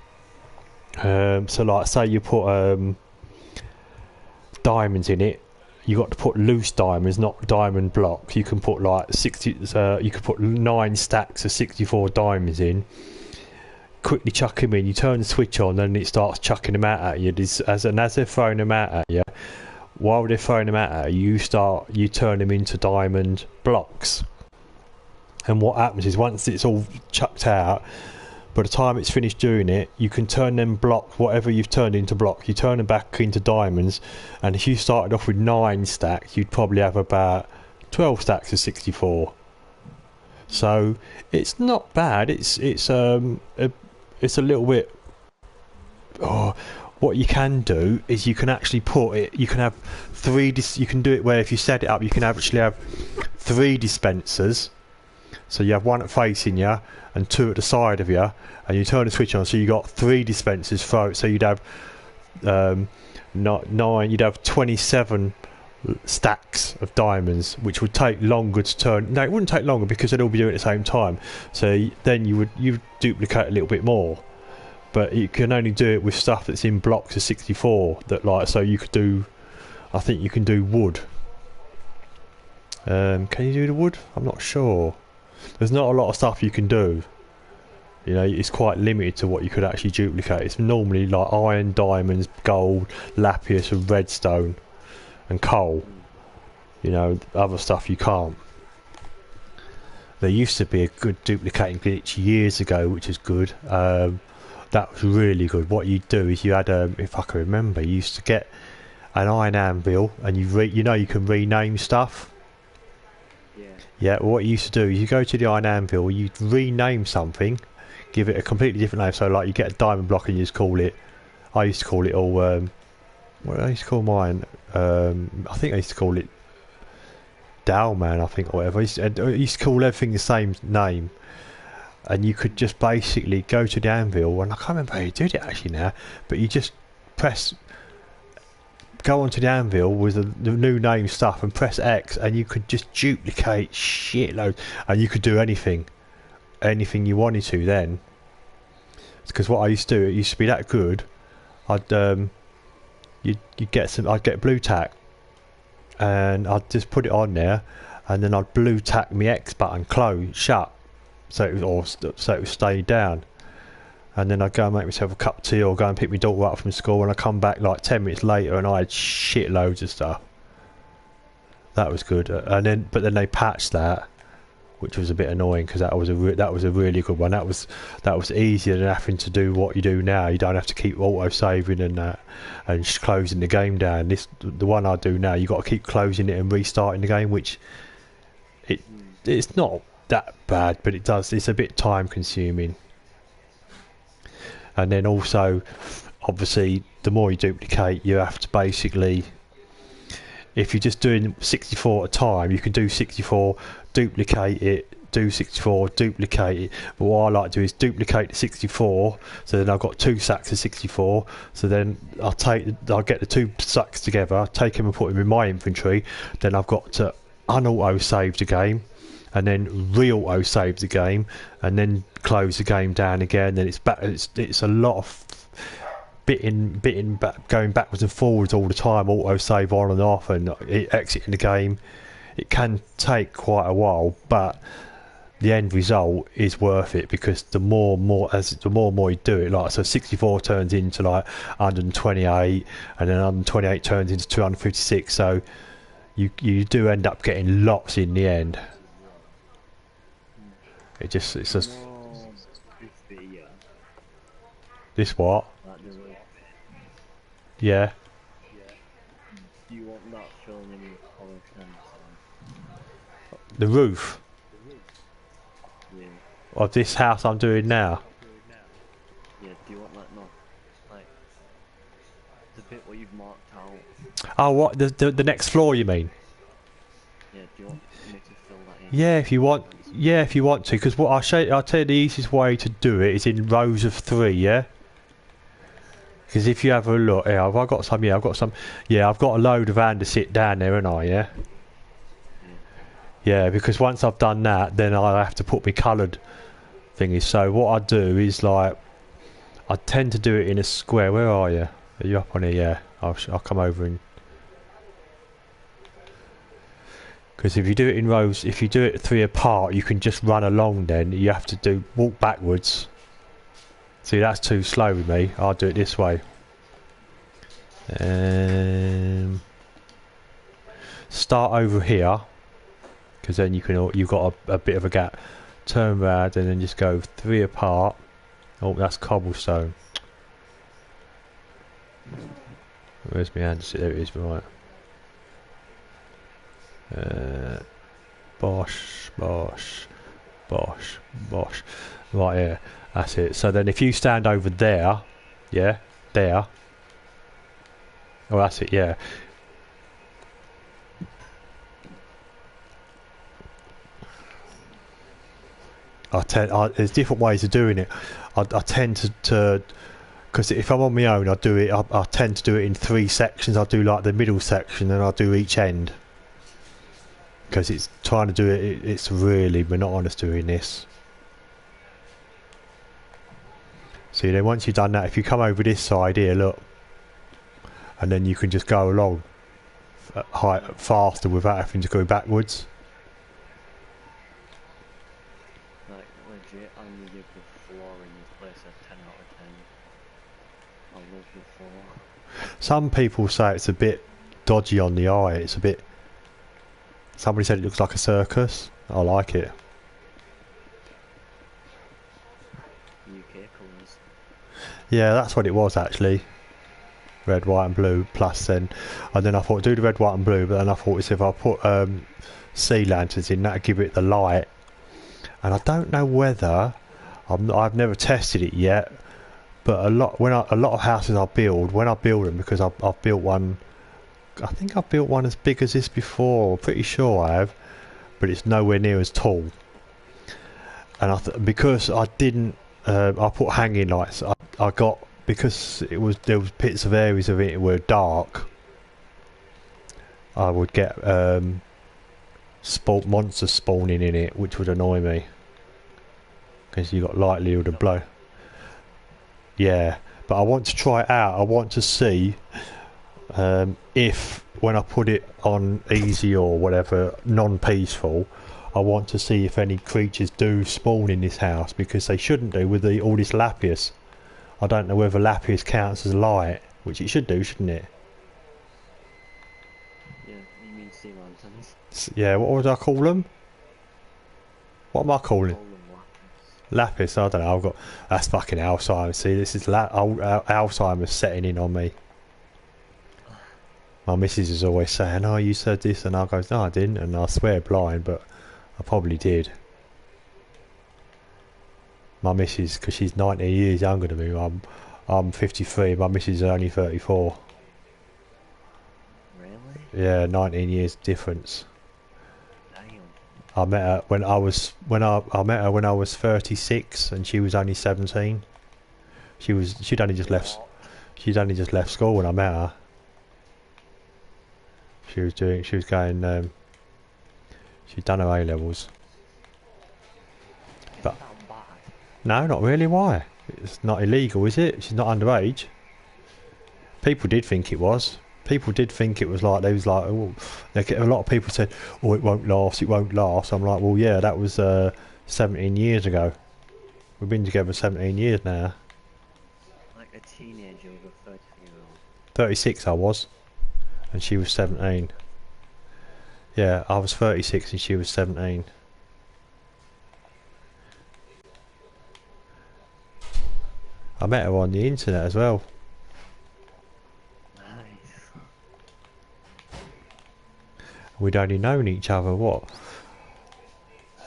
So like say you put diamonds in it, you got to put loose diamonds, not diamond blocks. You can put like 60 you could put 9 stacks of 64 diamonds in, quickly chuck them in, you turn the switch on and it starts chucking them out at you. As they're throwing them out at you, while they're throwing them out at you, you turn them into diamond blocks. And what happens is once it's all chucked out, by the time it's finished doing it, you can turn them blocks, whatever you've turned into blocks, you turn them back into diamonds. And if you started off with 9 stacks, you'd probably have about 12 stacks of 64. So it's not bad. It's a little bit. Oh, what you can do is you can actually put it. You can have 3. You can do it where if you set it up, you can actually have 3 dispensers. So you have 1 facing you and 2 at the side of you, and you turn the switch on, so you got 3 dispensers for it. So you'd have 9. You'd have 27 stacks of diamonds, which would take longer to turn. No, it wouldn't take longer because they'd all be doing it at the same time. So then you duplicate a little bit more, but you can only do it with stuff that's in blocks of 64. That like so you could do. I think you can do wood. Can you do the wood? I'm not sure. There's not a lot of stuff you can do. You know, it's quite limited to what you could actually duplicate. It's normally like iron, diamonds, gold, lapis and redstone and coal. You know, other stuff you can't. There used to be a good duplicating glitch years ago, which is good. That was really good. What you do is you had, if I can remember, you used to get an iron anvil, and you know you can rename stuff. Yeah. Yeah. Well, what you used to do is you go to the iron anvil, you rename something, give it a completely different name. So like you get a diamond block and you just call it. I used to call it all. What did I used to call mine? I think I used to call it Dowman, I think, or whatever. I used to call everything the same name. And you could just basically go to the anvil, and I can't remember how you did it actually now, but you just go onto the anvil with the new name stuff and press X, and you could just duplicate shitloads, and you could do anything you wanted to then. Because what I used to do, it used to be that good. I'd get blue tack, and I'd just put it on there, and then I'd blue tack my X button shut. So it would stay down, and then I'd go and make myself a cup of tea or go and pick my daughter up from school, and I'd come back like 10 minutes later and I had shitloads of stuff. That was good, but then they patched that, which was a bit annoying because that was a really good one. That was easier than having to do what you do now. You don't have to keep auto saving and just closing the game down. The one I do now, you got to keep closing it and restarting the game, which it's not that bad, but it's a bit time consuming. And then also, obviously, the more you duplicate, you have to basically, if you're just doing 64 at a time, you can do 64, duplicate it, do 64, duplicate it. But what I like to do is duplicate the 64, so then I've got 2 sacks of 64. So then I'll get the 2 sacks together, take them and put them in my inventory. Then I've got to unauto save the game, and then re-auto save the game, and then close the game down again. Then it's back. It's a lot of bitting back, going backwards and forwards all the time. Auto save on and off, and exiting the game. It can take quite a while, but the end result is worth it, because the more you do it, like, so 64 turns into like 128, and then 128 turns into 256. So you do end up getting lots in the end. It's just this what? Yeah. Do you want that filling in with colour The roof of this house I'm doing now. Yeah, do you want that like the bit where you've marked out? Oh, what, the next floor you mean? Yeah, do you want me to fill that in? Yeah, if you want. Yeah, if you want to, because what I'll tell you the easiest way to do it is in rows of 3. Yeah. Because if you have a look, yeah, I've got some. Yeah, I've got a load of andesite down there, haven't I? Yeah. Yeah, because once I've done that, then I have to put my coloured thingies. So what I do is, like, I tend to do it in a square. Where are you? Are you up on here? Yeah, I'll come over and. Because if you do it in rows, if you do it 3 apart, you can just run along. Then you have to walk backwards. See, that's too slow with me. I'll do it this way. Start over here, because then you've got a bit of a gap. Turn round and then just go 3 apart. Oh, that's cobblestone. Where's my hand? There it is. Right. Bosh. Right here. That's it. So then if you stand over there, yeah, there. Oh, that's it, yeah. There's different ways of doing it. I tend to because if I'm on my own, I tend to do it in 3 sections. I'll do like the middle section, and I'll do each end. Because it's trying to do it, it's really monotonous doing this. See, then once you've done that, if you come over this side here, look, and then you can just go along faster without having to go backwards. Like, legit, I'm gonna give the floor in this place a 10 out of 10. I love the floor. Some people say it's a bit dodgy on the eye. It's a bit. Somebody said it looks like a circus. I like it. UK colours. Yeah, that's what it was actually. Red, white and blue plus then. And then I thought do the red, white and blue, but then I thought if I put sea lanterns in, that'd give it the light. And I don't know whether I've never tested it yet, but a lot of houses I build, when I build them, because I've built one, I think I've built one as big as this before, pretty sure I have, but it's nowhere near as tall. And because I didn't, I put hanging lights. I got, because there was bits of areas of it were dark. I would get monsters spawning in it, which would annoy me because you got likelihood of blow. Yeah, but I want to try it out. I want to see if when I put it on easy or whatever, non-peaceful, I want to see if any creatures do spawn in this house, because they shouldn't do with all this lapis. I don't know whether lapis counts as light, which it should do, shouldn't it? Yeah, you mean sea lanterns? Yeah, what would I call them? What am I calling? Call them Lapis, I don't know, I've got... That's fucking Alzheimer's. See, this is Alzheimer's setting in on me. My missus is always saying, oh, you said this, and I go, no, I didn't, and I swear blind, but I probably did. My missus, because she's 19 years younger than me, I'm 53, my missus is only 34. Really? Yeah, 19 years difference. Damn. I met her when I was 36 and she was only 17. She'd only just left school when I met her. She'd done her A levels. But no, not really. Why? It's not illegal, is it? She's not underage. People did think it was. People did think it was like, they was like, oh, a lot of people said, oh, it won't last, it won't last. I'm like, well, yeah, that was 17 years ago. We've been together 17 years now. Like a teenager with a 30-year-old. 36 I was, and she was 17. Yeah, I was 36 and she was 17. I met her on the internet as well. We'd only known each other, what?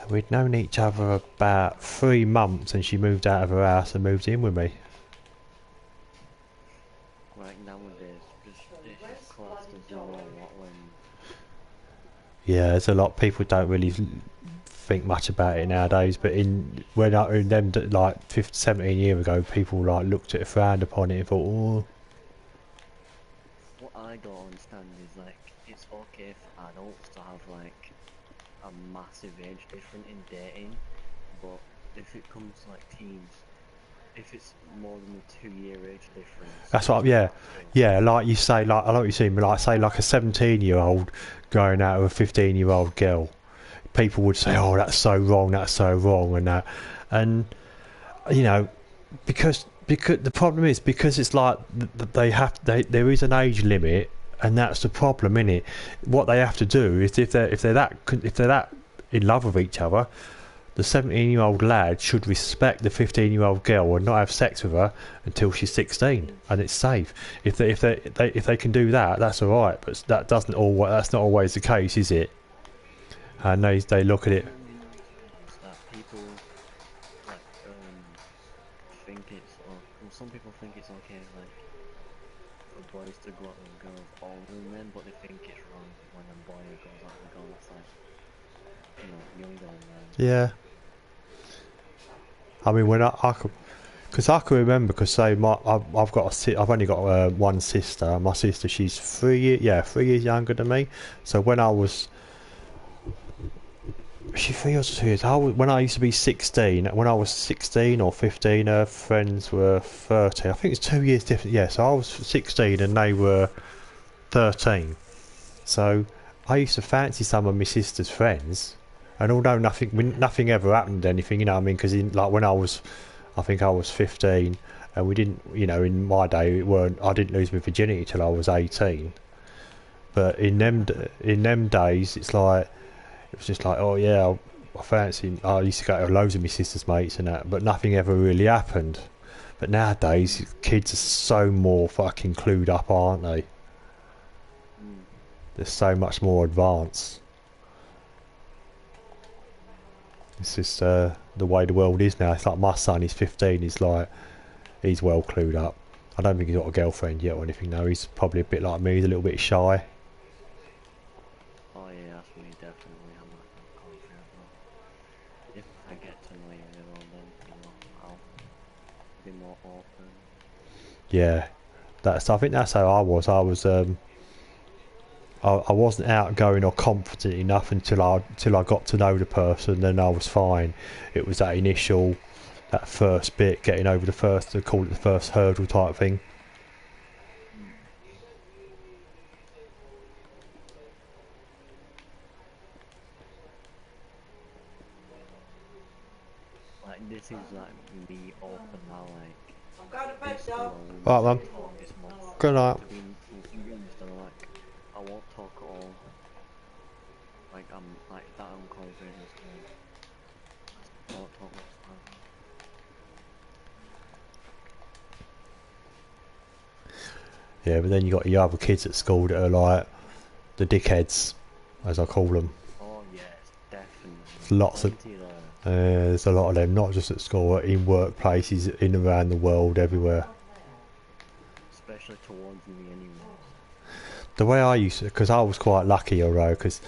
We'd known each other about 3 months and she moved out of her house and moved in with me. Like nowadays, it's just classed as your what when... Yeah, there's a lot of people don't really think much about it nowadays, but when them like 17 years ago, people like looked at it, frowned upon it and thought, oh. What I don't understand is like, it's okay for adults to have like a massive age difference in dating, but if it comes to like teens, if it's more than a 2-year age difference. That's what, yeah, like you say, like I know what you see, like say like a 17-year-old going out with a 15-year-old girl. People would say, oh, that's so wrong, and that, and you know, because the problem is, because it's like there is an age limit, and that's the problem, innit? What they have to do is if they're that in love with each other, the 17-year-old lad should respect the 15-year-old girl and not have sex with her until she's 16, and it's safe. If they can do that, that's all right. But that's not always the case, is it? And they look at it. That people like think it's some people think it's okay like for boys to go out with girls older than them, but they think it's wrong when a boy goes out with a girl that's like, you know, younger than them. Yeah. I mean, when I can remember, because say I've only got one sister. My sister, she's 3 years younger than me. So when I was, she 3 years or 2 years. When I used to be 16, when I was 16 or 15, her friends were 13. I think it's 2 years different. Yeah, so I was 16 and they were 13. So I used to fancy some of my sister's friends. And although nothing ever happened, anything, you know what I mean? Because like when I think I was 15, and we didn't, you know, in my day, I didn't lose my virginity till I was 18. But in them days, it's like, it was just like, oh yeah, I used to go to loads of my sister's mates and that, but nothing ever really happened. But nowadays, kids are so more fucking clued up, aren't they? They're so much more advanced. It's just the way the world is now. It's like my son, he's 15, he's well clued up. I don't think he's got a girlfriend yet or anything, no. He's probably a bit like me, he's a little bit shy. Oh yeah, that's me, definitely. I'm not confident, but if I get to know you, then, I'll be more open. Yeah, I think that's how I was. I wasn't outgoing or confident enough until I got to know the person, then I was fine. It was that first bit, getting over they call it the first hurdle type thing. Like, this is like me open now, like. I'm going to bed, though. Right, man. Good night. Like, I won't talk at all. Like, I'm like that unconfident as well. I won't talk much time. Yeah, but then you got your other kids at school that are like the dickheads, as I call them. Oh yes, definitely. There's a lot of them, not just at school, in workplaces, in around the world, everywhere. Especially towards me anyway. The way I used to, because I was quite lucky, because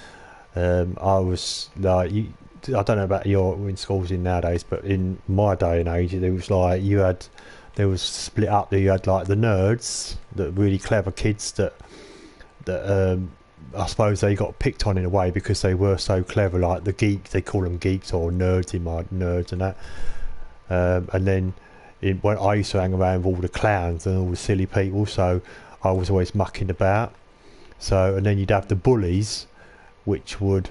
I was like, I don't know about your in schools in nowadays, but in my day and age, there was like there was split up. You had like the nerds, the really clever kids that I suppose they got picked on in a way because they were so clever, like the geeks, they call them geeks or nerds and that. And then when I used to hang around with all the clowns and all the silly people, so I was always mucking about. So, and then you'd have the bullies, which would,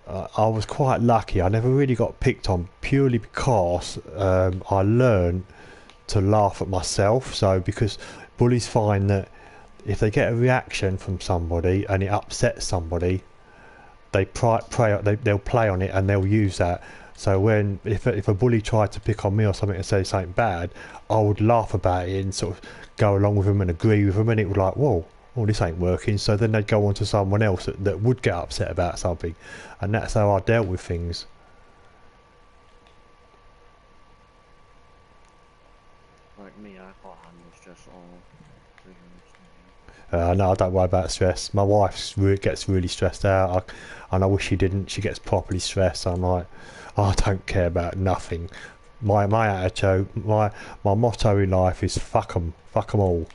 I was quite lucky. I never really got picked on purely because I learned to laugh at myself. So, because bullies find that if they get a reaction from somebody and it upsets somebody, they'll play on it and they'll use that. So if a bully tried to pick on me or something and say something bad, I would laugh about it and sort of go along with them and agree with them, and it would like, whoa, this ain't working. So then they'd go on to someone else that would get upset about something, and that's how I dealt with things. Like me, I can't handle stress at all. No, I don't worry about stress. My wife gets really stressed out, and I wish she didn't. She gets properly stressed. I'm like, I don't care about nothing. My attitude, my motto in life is fuck 'em all,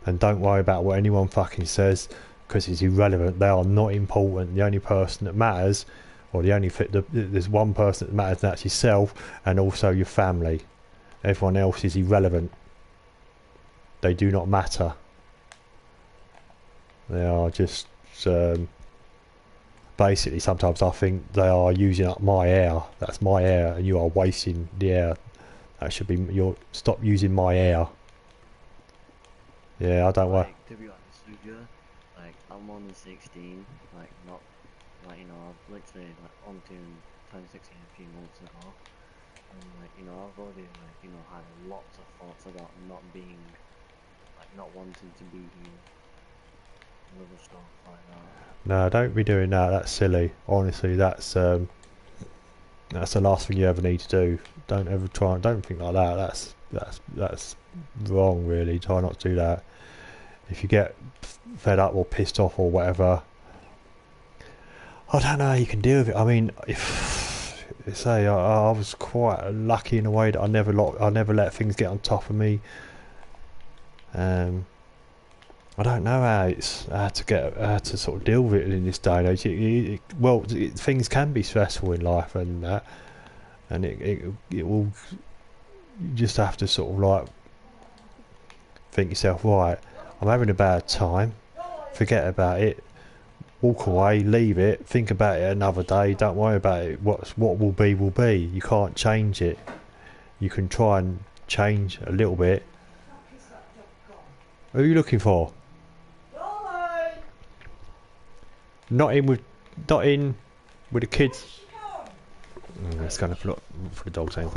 and don't worry about what anyone fucking says, because it's irrelevant. They are not important. The only person that matters, or there's one person that matters, and that's yourself, and also your family. Everyone else is irrelevant. They do not matter. They are just basically, sometimes I think they are using up my air. That's my air, and you are wasting the air. That should be stop using my air. Yeah, I don't want. To be honest with you, like I'm only 16. Like not, like I've literally onto 16 a few months ago, and I've already had lots of thoughts about not being, not wanting to be here. Other stuff like that. No, don't be doing that. That's silly. Honestly, that's the last thing you ever need to do. Don't ever try. Don't think like that. That's wrong. Really, try not to do that. If you get fed up or pissed off or whatever, I don't know how you can deal with it. I mean, I was quite lucky in a way that I never let things get on top of me. I don't know how to sort of deal with it in this day and age. Things can be stressful in life and that, and it will. You just have to sort of like think yourself, right, I'm having a bad time. Forget about it. Walk away. Leave it. Think about it another day. Don't worry about it. What will be will be. You can't change it. You can try and change a little bit. Who are you looking for? Not in with the kids. Let's go and look for the dog's name.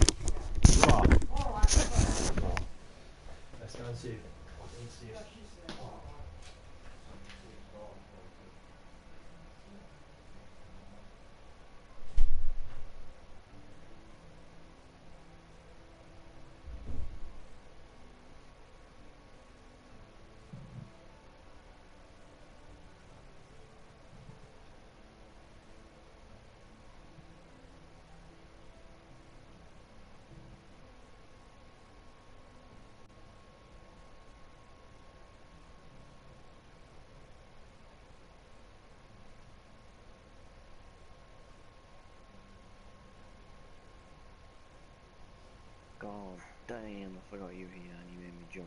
God damn, I forgot you were here and you made me jump.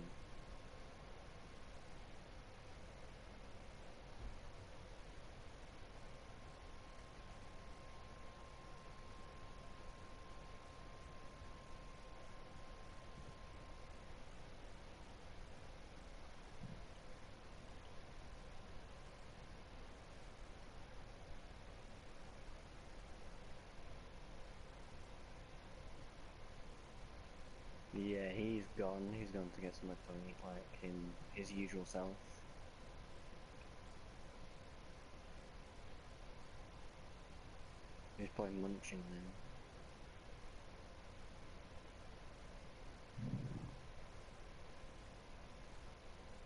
Yeah, he's gone. He's gone to get something to eat, like his usual self. He's probably munching then.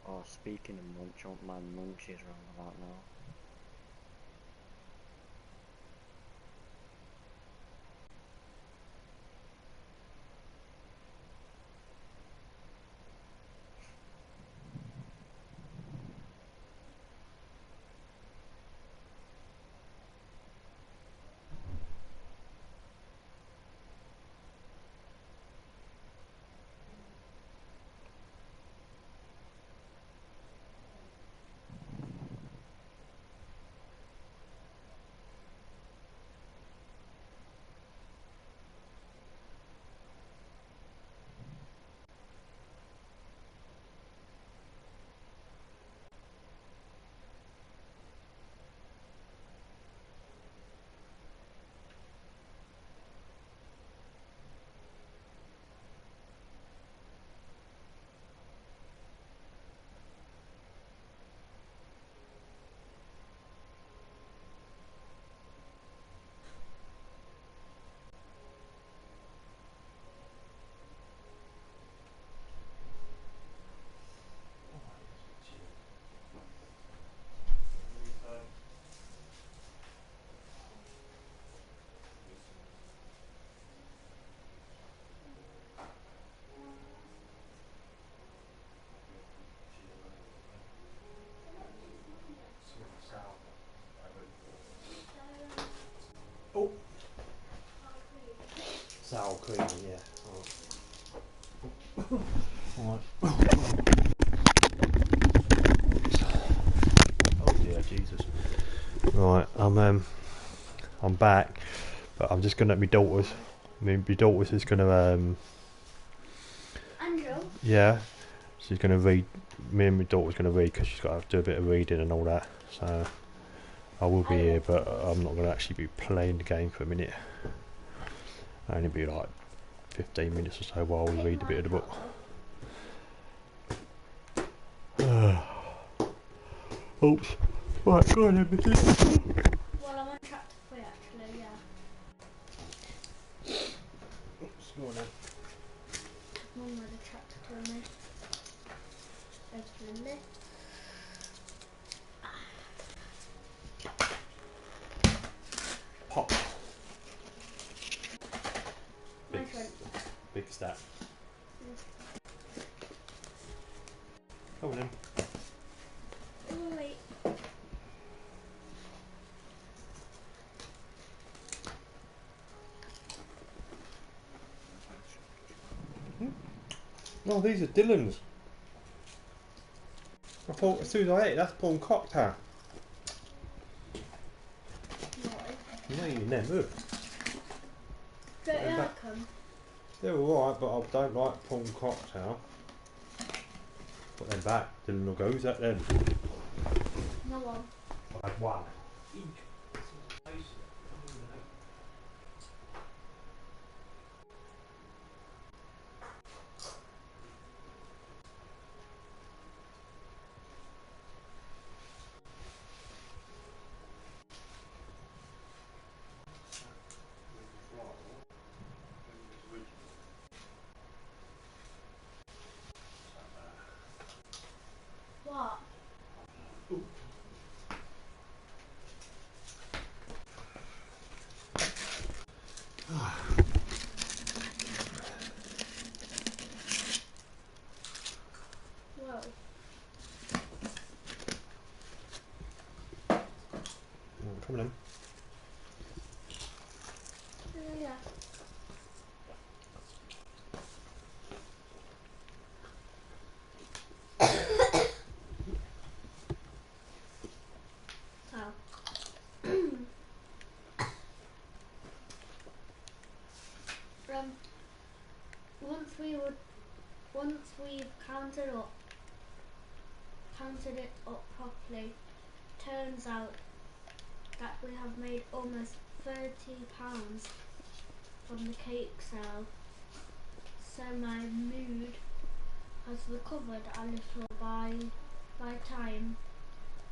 Oh, speaking of munch, what my munch is wrong about now. Oh, sour cream, yeah. Alright. Oh dear, Jesus. Right, I'm back, but I'm just gonna let my daughter's. My daughter's is gonna Andrew? yeah, she's gonna read. Me and my daughter's gonna read because she's got to do a bit of reading and all that. So I will be here, but I'm not gonna actually be playing the game for a minute. Only be like 15 minutes or so while we read a bit of the book. Oops. Right, go on then, Missy. Well, I'm on chapter 3 actually, yeah. Oops, go on then. Mum read a chapter to me. Over to the list. Pop. My friend. Big stack. Come on then. Oh, wait. Oh, these are Dylan's. I thought as soon as I ate it, that's prawn cocktail. Why? No, you never. Don't you like them? They're alright, but I don't like prawn cocktail. Put them back. Dylan will go, who's that then? No one. I had one. Whoa. Coming in. Yeah. So, once we've counted it up properly, turns out that we have made almost £30 from the cake sale. So my mood has recovered a little by time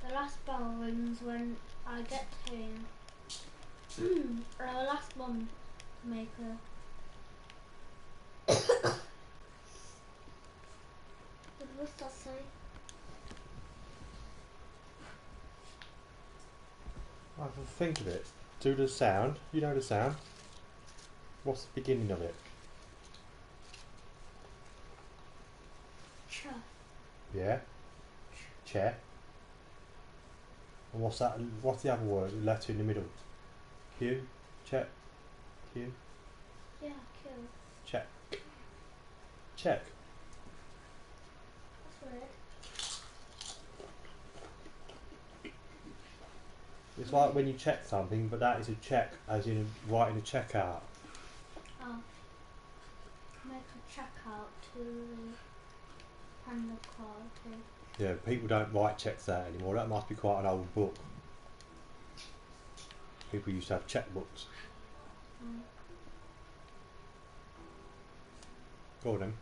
the last bell rings when I get home. I will ask Mum to make a what does that say? Right, well, think of it. Do the sound. You know the sound. What's the beginning of it? Ch. Yeah. Chair. And what's that? What's the other word? The letter in the middle. Q. Check. Q. Yeah, Q. Check. Check. That's weird. It's like when you check something, but that is a check, as in writing a check out. Oh. Make a check out to Panda Card too. Yeah, people don't write checks out anymore. That must be quite an old book. People used to have checkbooks. Go on then.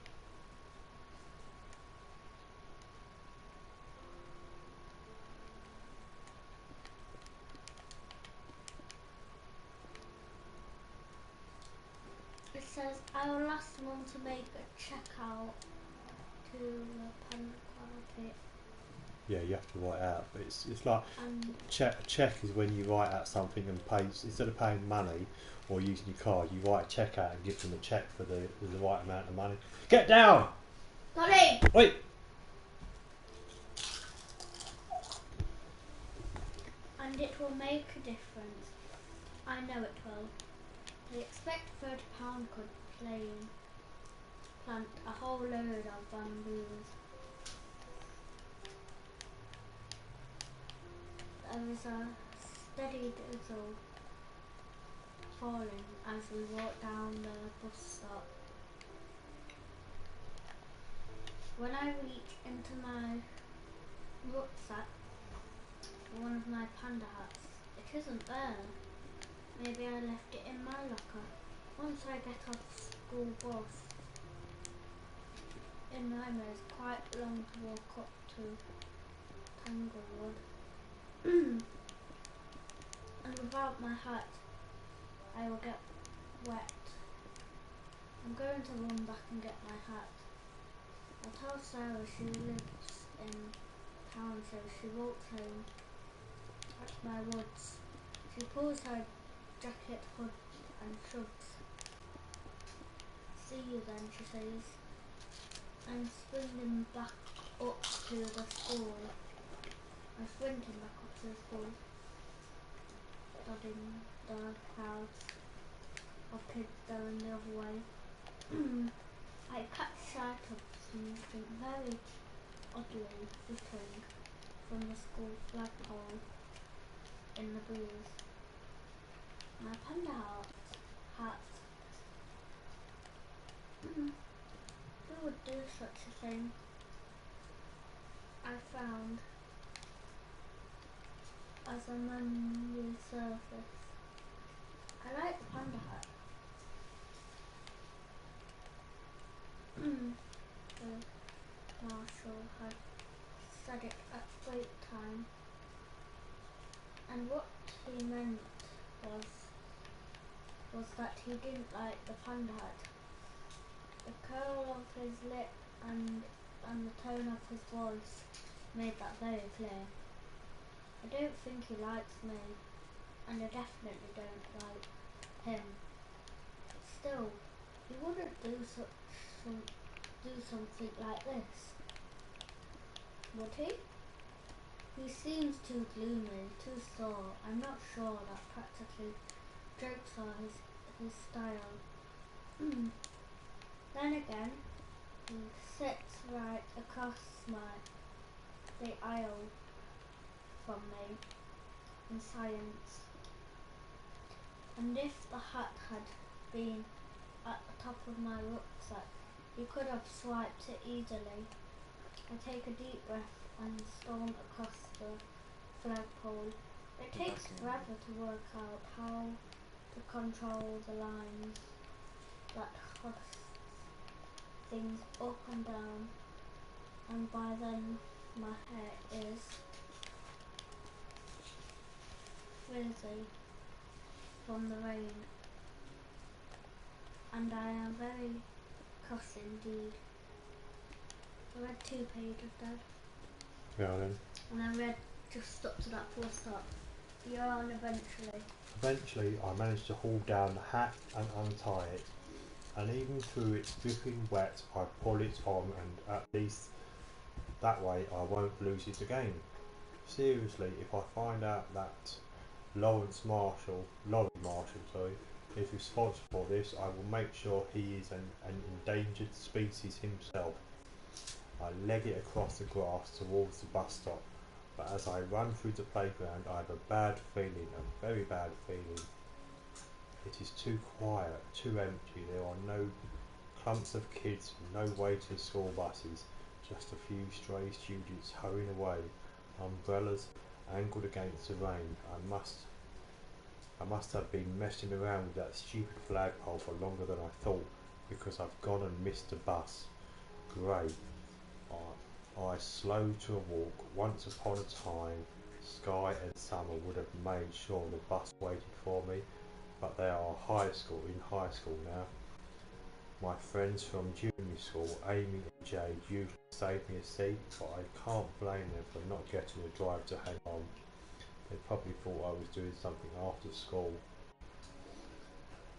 It says, I will ask Mum to make a check out to the Panda Card. Yeah, you have to write out, but it's like And check is when you write out something and pay, instead of paying money or using your card, you write a check out and give them a check for the right amount of money. Get down! Sorry! Wait! And it will make a difference. I know it will. They expect £30 could plant a whole load of bamboos. There was a steady drizzle falling as we walked down the bus stop. When I reach into my rucksack for one of my panda hats, it isn't there. Maybe I left it in my locker. Once I get off the school bus, in Nima it's quite long to walk up to Tanglewood. And without my hat, I will get wet. I'm going to run back and get my hat. I'll tell Sarah she lives in town, so she walks home at my woods. She pulls her jacket hood and shrugs. See you then, she says. I'm sprinting back up to the school. I'm sprinting back up to the school, dodging the crowds of kids going the other way. I catch sight of something very oddly flickering from the school flagpole in the breeze. My panda hat. Who would do such a thing? I found as a manual surface. I like the panda hat. The marshal had said it at break time, and what he meant was that he didn't like the panda hat. The curl of his lip and the tone of his voice made that very clear. I don't think he likes me, and I definitely don't like him. But still, he wouldn't do something like this, would he? He seems too gloomy, too sore. I'm not sure that practically jokes are his style. Then again, he sits right across the aisle from me in science. And if the hat had been at the top of my rucksack, he could have swiped it easily. I take a deep breath and storm across the flagpole. It takes forever to work out how to control the lines that hoist things up and down, and by then my hair is frizzy from the rain, and I am very cross indeed. I read 2 pages, Dad, Yeah, then. and I read just up to that full stop. You're on eventually. Eventually, I managed to haul down the hat and untie it, and even through its dripping wet, I pull it on, and at least that way I won't lose it again. Seriously, if I find out that Laurie Marshall, is responsible for this, I will make sure he is an endangered species himself. I leg it across the grass towards the bus stop, but as I run through the playground I have a bad feeling, a very bad feeling. It is too quiet, too empty. There are no clumps of kids, no waiting school buses, just a few stray students hurrying away, umbrellas angled against the rain. I must have been messing around with that stupid flagpole for longer than I thought, because I've gone and missed the bus. Great. I slowed to a walk. Once upon a time, Sky and Summer would have made sure the bus waited for me, but they are in high school now. My friends from junior school, Amy and Jade, usually save me a seat, but I can't blame them for not getting a drive to hang on. They probably thought I was doing something after school.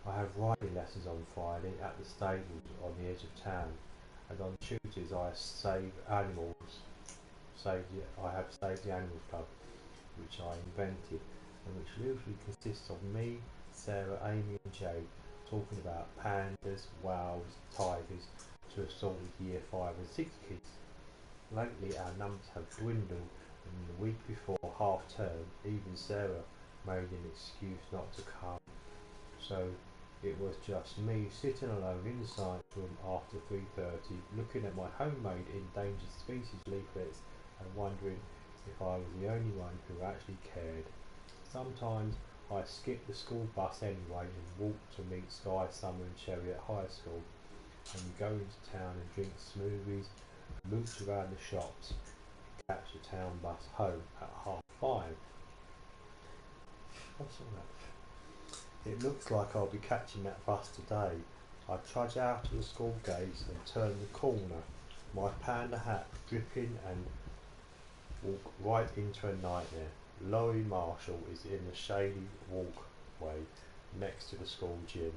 I have riding lessons on Friday at the stables on the edge of town, and on Tuesdays I have saved the Animals Club, which I invented, and which usually consists of me, Sarah, Amy and Jade talking about pandas, whales, tigers to assorted year 5 and 6 kids. Lately our numbers have dwindled, and the week before half term even Sarah made an excuse not to come. So it was just me sitting alone in the science room after 3:30, looking at my homemade endangered species leaflets and wondering if I was the only one who actually cared. Sometimes I skip the school bus anyway and walk to meet Sky, Summer and Cherry at high school, and we go into town and drink smoothies, mooch around the shops, and catch the town bus home at 5:30. What's all that? It looks like I'll be catching that bus today. I trudge out of the school gates and turn the corner, my panda hat dripping, and walk right into a nightmare. Laurie Marshall is in the shady walkway next to the school gym.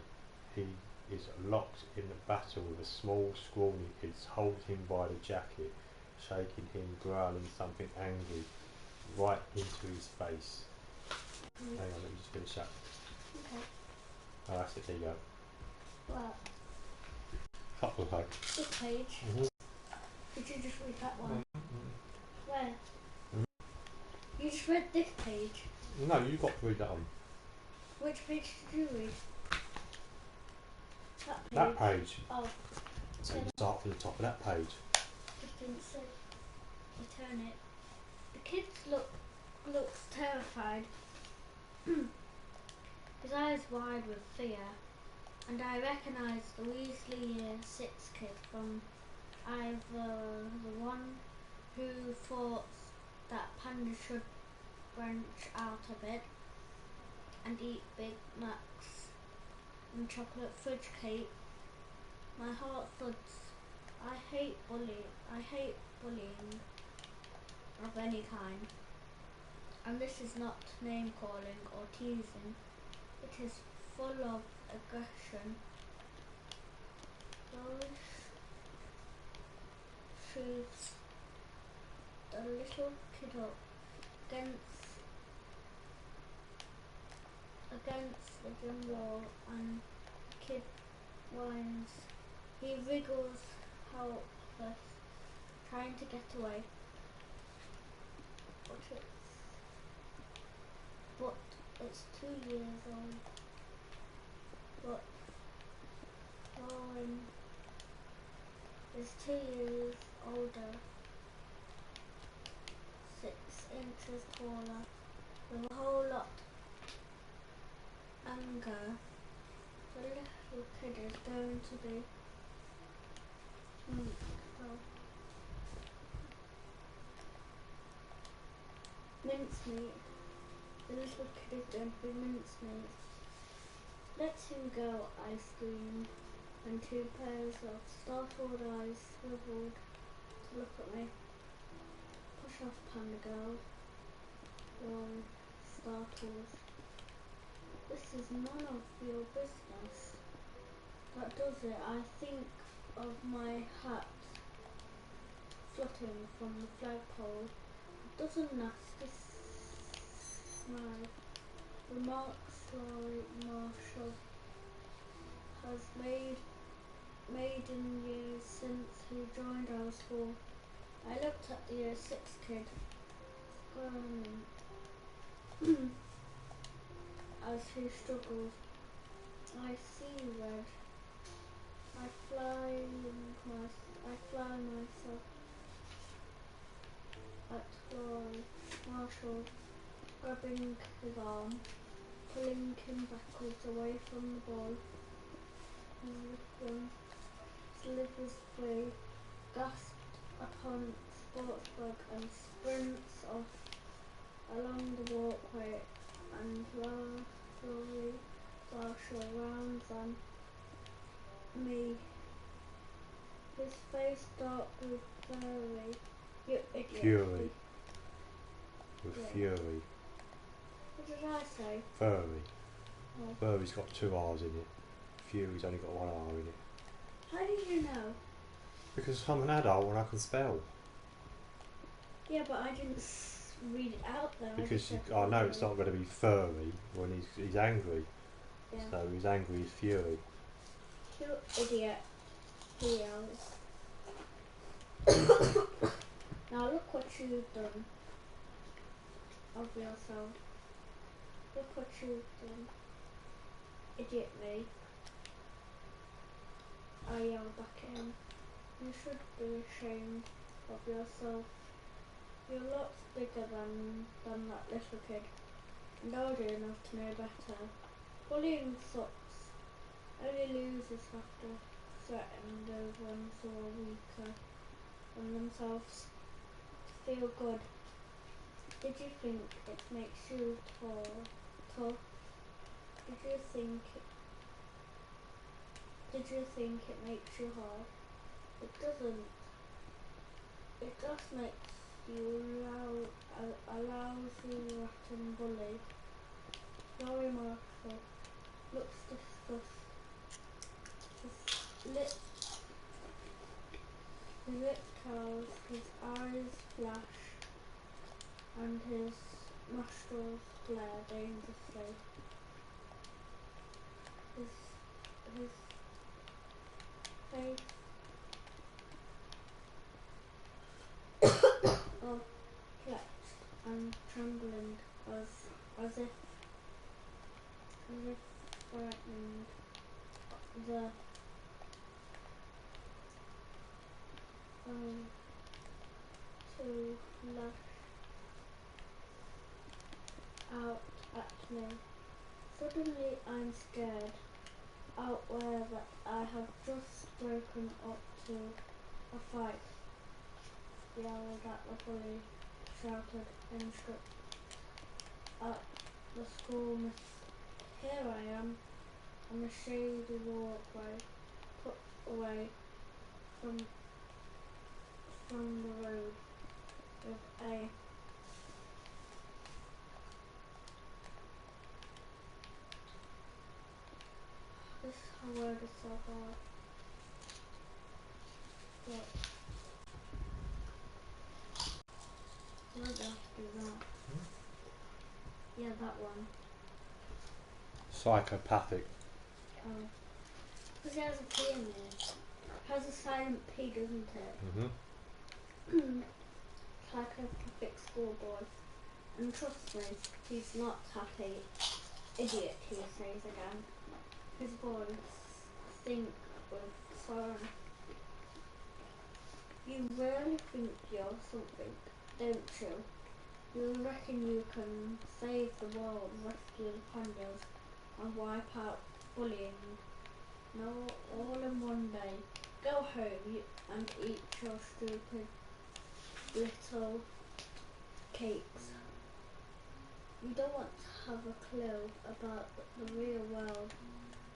He is locked in a battle with a small, scrawny kid holding him by the jacket, shaking him, growling something angry right into his face. Hang on, let me just finish up. Okay. Oh, that's it, there you go. Well, Couple of pages. this page. Did you just read that one? Where? You just read this page. No, you've got to read that one. Which page did you read? That page. That page. Oh, So you start from the top of that page. just didn't say. Return it. The kid looks terrified. His eyes wide with fear, and I recognise the Weasley Year 6 kid from either the one who thought that pandas should branch out a bit and eat Big Macs and chocolate fudge cake. My heart thuds. I hate bullying of any kind. and this is not name calling or teasing, it is full of aggression. Lois shoots the little kid up against the gym wall, and the kid whines. He wriggles helpless, trying to get away. But it's 2 years old. But Lauren is 2 years older, 6 inches taller, with a whole lot anger. The little kid is going to be mincemeat. The little kid is going to be mincemeat. Let him go, I screamed, and 2 pairs of startled eyes swiveled to look at me. Push off, Panda Girl, Lauren startles. This is none of your business. That does it. I think of my hat fluttering from the flagpole. A dozen nasty smile. Remarks Laurie Marshall has made in years since he joined our school. I looked at the year 6 kid as he struggled. I see red. I fly myself at Laurie Marshall, grabbing his arm, pulling him backwards away from the ball. His slithers free, gasped upon Sportsbug, and sprints off along the walkway, and Laurie Marshall rounds on me, his face dark with fury. You idiot. Fury. With Yeah. fury. What did I say? Furry. Oh. Furry's got 2 R's in it. Fury's only got 1 R in it. How did you know? Because I'm an adult and I can spell. Yeah, but I didn't read it out though. Because I know it's not going to be furry when he's angry. Yeah. So he's angry is fury. You idiot. He yells. Now look what you've done of yourself. Look what you've done. Idiot me. I yelled back at him. You should be ashamed of yourself. You're lots bigger than that little kid, and older enough to know better. Bullying sucks. Only losers have to threaten those ones who are weaker than themselves to feel good. Did you think it makes you tough? Did you think it makes you hard? It doesn't. It just makes you allows you rat and bully. Laurie Marshall looks disgusted. His lip curls, his eyes flash, and his nostrils glare dangerously. His face flexed and trembling as if frightened. The to lash out at me. Suddenly I'm scared, aware that I have just broken up to a fight. Yelled at the bully, shouted instruct at the school miss. Here I am, on the shady walkway, put away from the road with a The word is so hard. But I won't be able to do that. Yeah, that one. Psychopathic. Oh. Because it has a P in it. It has a silent P, doesn't it? Psychopathic schoolboy. And trust me, he's not happy. Idiot, he says again. His voice think with sorrow. You really think you're something, don't you? You reckon you can save the world, rescue the pandas, and wipe out bullying? No, all in one day. Go home and eat your stupid little cakes. You don't want to have a clue about the real world.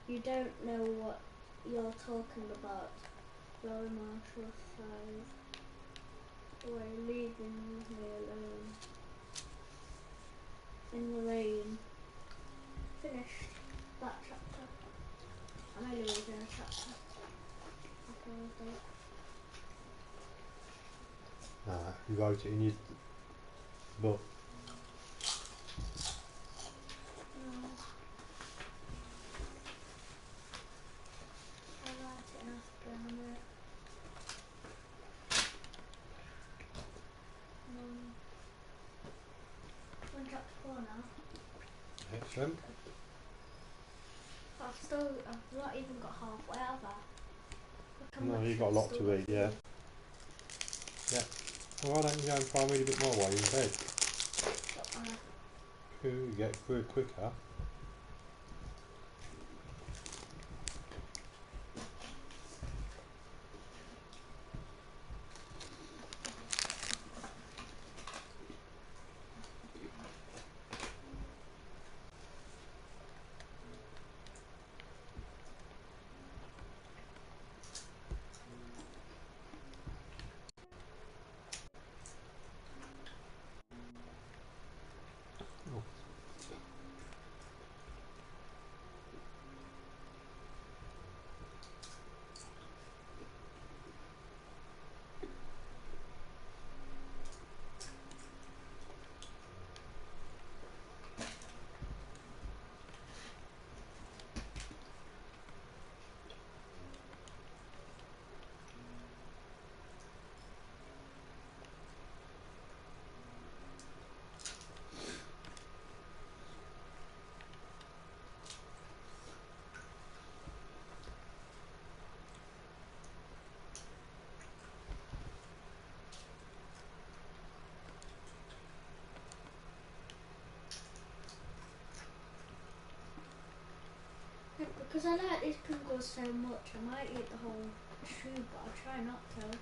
You don't know what you're talking about. Larry Marshall sighs away, leaving me alone in the rain. Finished that chapter. I'm only reading a chapter. You wrote it in your book. No. I'll write it after in a minute. We're on chapter 4 now. Excellent. I've not even got halfway, have I? No, you've got a lot to read, yeah. Yeah. Well, why don't you go and try and read a bit more while you're in bed? You get through it quicker. Yeah, because I like these Pringles so much, I might eat the whole tube, but I'll try not to.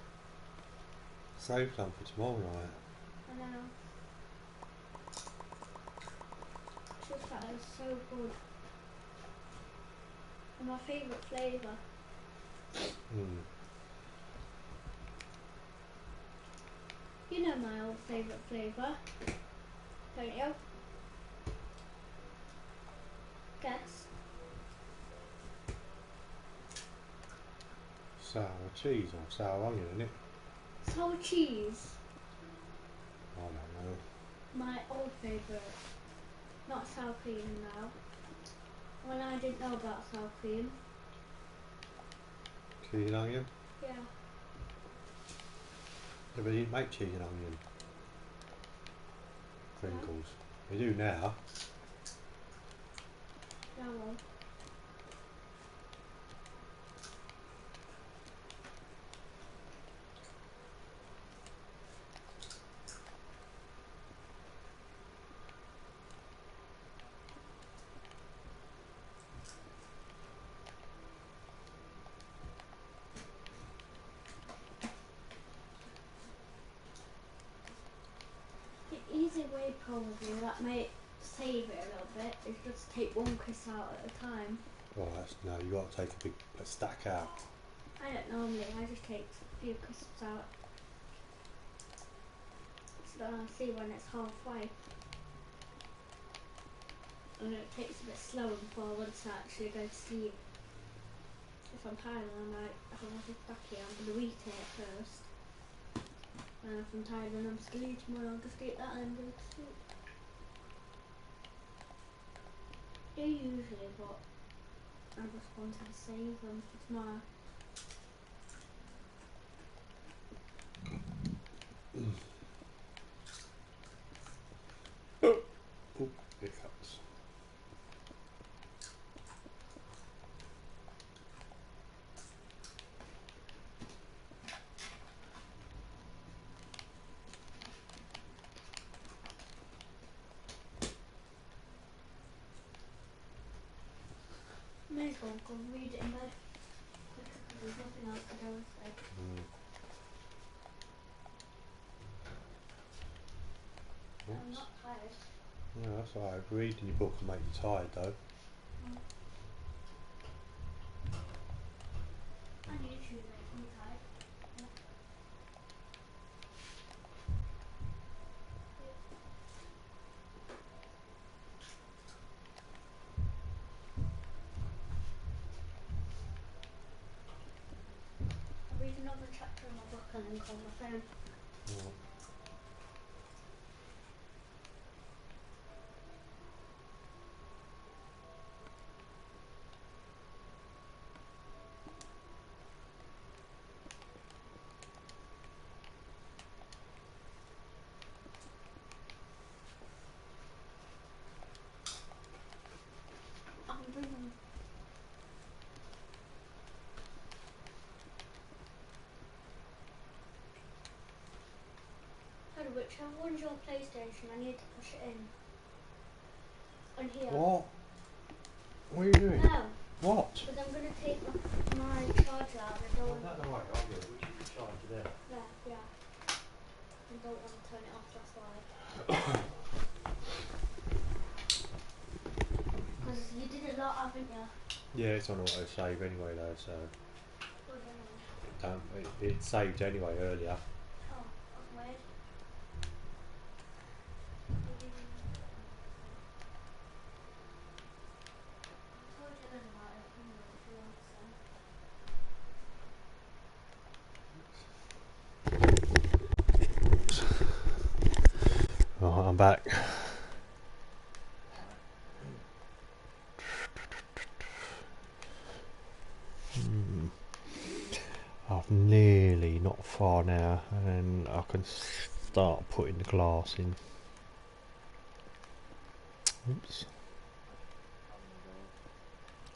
Save some for tomorrow night. I know. Just that is so good. And my favourite flavour. You know my old favourite flavour, don't you? Guess. Sour cheese or sour onion, isn't it? Sour cheese. I don't know. My old favourite. Not sour cream now. When I didn't know about sour cream. Cheese and onion? Yeah. Yeah, but they didn't make cheese and onion. Pringles. They do now. Yeah, well. The easy way probably that might save it a little bit is just take one crisp out at a time. Well, that's, no, you got to take a stack out. I don't normally, I just take a few crisps out. So then I'll see when it's halfway. And it takes a bit slower before I want to actually go to sleep. if I'm tired and I'm like, if I'm like a ducky, I'm going to eat it first. And if I'm tired and I'm still eating more, I'll just eat that and go to sleep. Yeah, usually, but I just wanted to save them for tomorrow. Oh, hiccups. May as well go read it in bed. Because there's nothing else to do instead. I'm not tired. No, that's alright. Reading your book can make you tired though. And YouTube makes me tired. I'll read another chapter in my book and then call my phone. I'm reading. So whichever one's your PlayStation, I need to push it in. And here. What? What are you doing? No, What? because I'm going to take my charger out and I don't want the right argue. We should be charged there. yeah. I don't want to turn it off, that's why. Because you did a lot, haven't you? Yeah, it's on auto save anyway though, so Oh, yeah. it saved anyway earlier. Oh, that's weird. I told you then about it, if you want Right, I'm back. I've nearly, not far now, and I can start putting the glass in. Oops.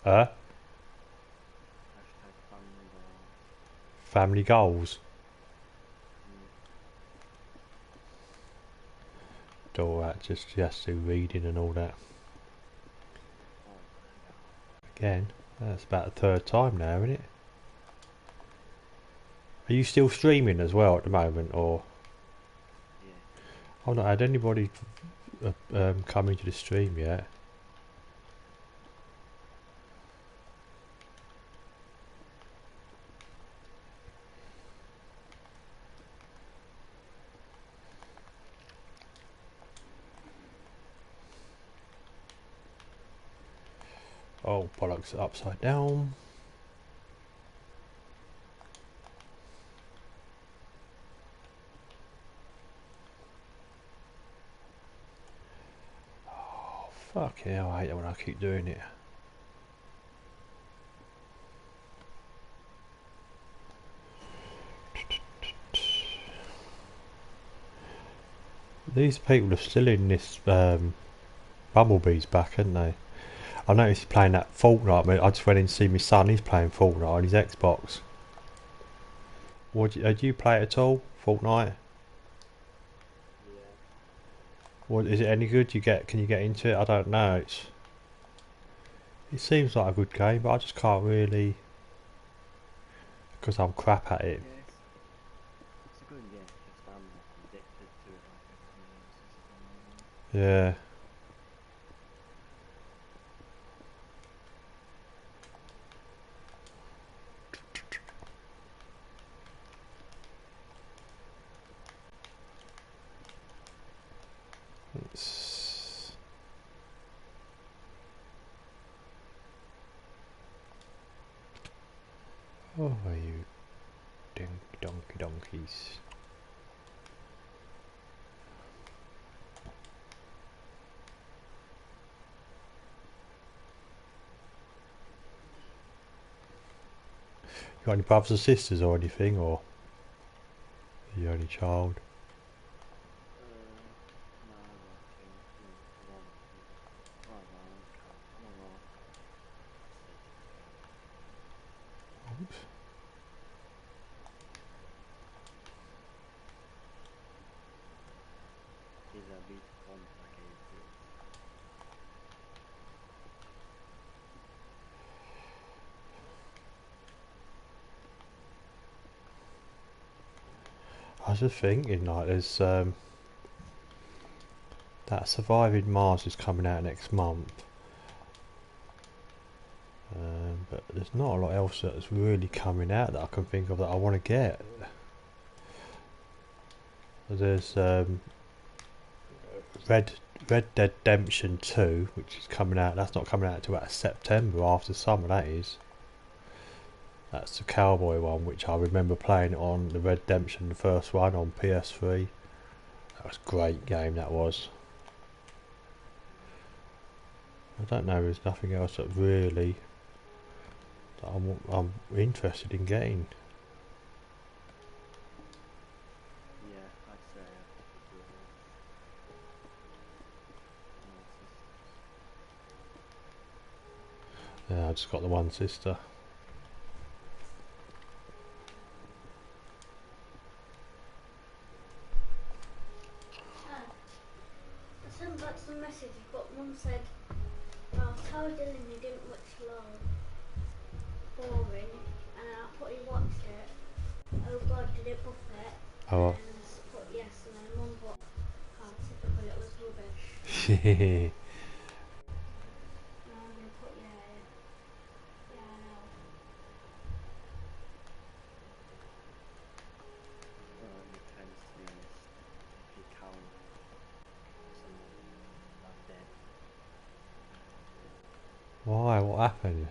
Hashtag Family goals. All that, just do reading and all that. Again, that's about the third time now, isn't it? Are you still streaming as well at the moment, or? Yeah. I've not had anybody come into the stream yet. Oh, bollocks, upside down. Oh, fuck hell, I hate it when I keep doing it. These people are still in this Bumblebee's back, aren't they? I noticed he's playing that Fortnite. I just went in to see my son. He's playing Fortnite on his Xbox. Do you play it at all, Fortnite? Yeah. What is it any good? Can you get into it? I don't know. It seems like a good game, but I just can't really, because I'm crap at it. Yeah, it's a good game, just I'm addicted to it like everything else is at the moment. Yeah. It's... Oh, you donkeys. You got any brothers or sisters or anything, or are you only child? No, one, oh no, I don't know. Oops. He's a bit complicated. I was just thinking, like, there's that Surviving Mars is coming out next month, but there's not a lot else that's really coming out that I can think of that I want to get. There's Red Dead Redemption 2, which is coming out. That's not coming out until about September, after summer. That is. That's the cowboy one, which I remember playing on the Red Redemption, the first one on PS3. That was a great game. That was. I don't know. There's nothing else that really that I'm interested in getting. Yeah, I'd say I could do it. No sisters. Yeah, I just got the one sister. I sent back some messages, but Mum said, "Well, tell Dylan you didn't watch Love. Boring." And I thought he watched it. Oh God, did it buff it? Oh. And I put yes, and then Mum put, "How typical, it was rubbish." Well. And I'm gonna put yeah, I know. It depends, to be honest. If you count someone that dead. Why? What happened?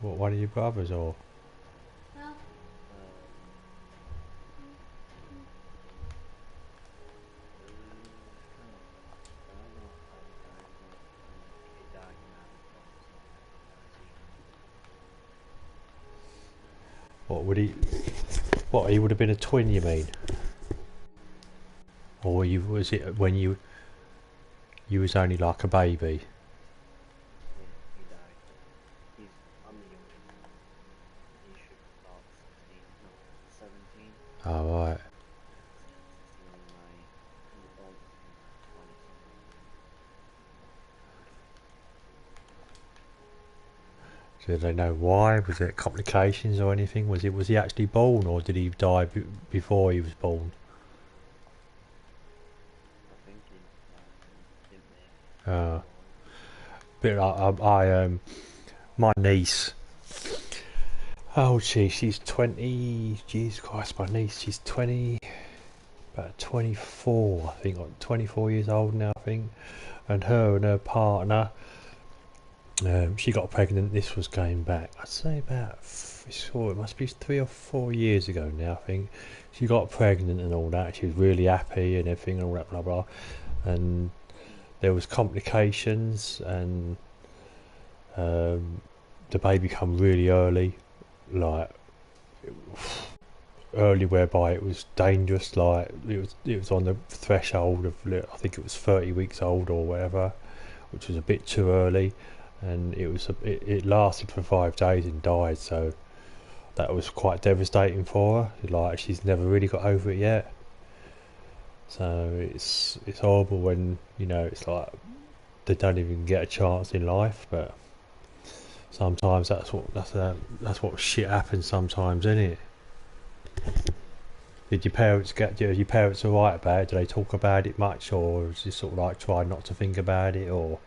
What? One of your brothers or? No, I don't know how he died, but he died now, What would he? What, he would have been a twin, you mean? Or you was it when you was only like a baby? yeah, he died. I'm the youngest. He should be about 16, no, 17. Oh right. And then my oldest is like 20 something. Did they know why? Was it complications or anything? Was he actually born, or did he die before he was born? I think he died and didn't make it. Uh, Bit like my niece. How old is she? She's 20. Jesus Christ, my niece. She's 20. About 24, I think. Like 24 years old now, I think. And her partner. She got pregnant. This was going back, I'd say about, it must be 3 or 4 years ago now, I think. She got pregnant and all that. She was really happy and everything and all that, blah blah. And there was complications, and the baby come really early, like early whereby it was dangerous. Like it was on the threshold of, I think it was 30 weeks old or whatever, which was a bit too early. And it lasted for 5 days and died, so that was quite devastating for her. Like, she's never really got over it yet. So it's horrible when, you know, it's like they don't even get a chance in life. But sometimes that's what shit happens sometimes, isn't it? Did your parents alright about it? Do they talk about it much, or is it sort of like try not to think about it, or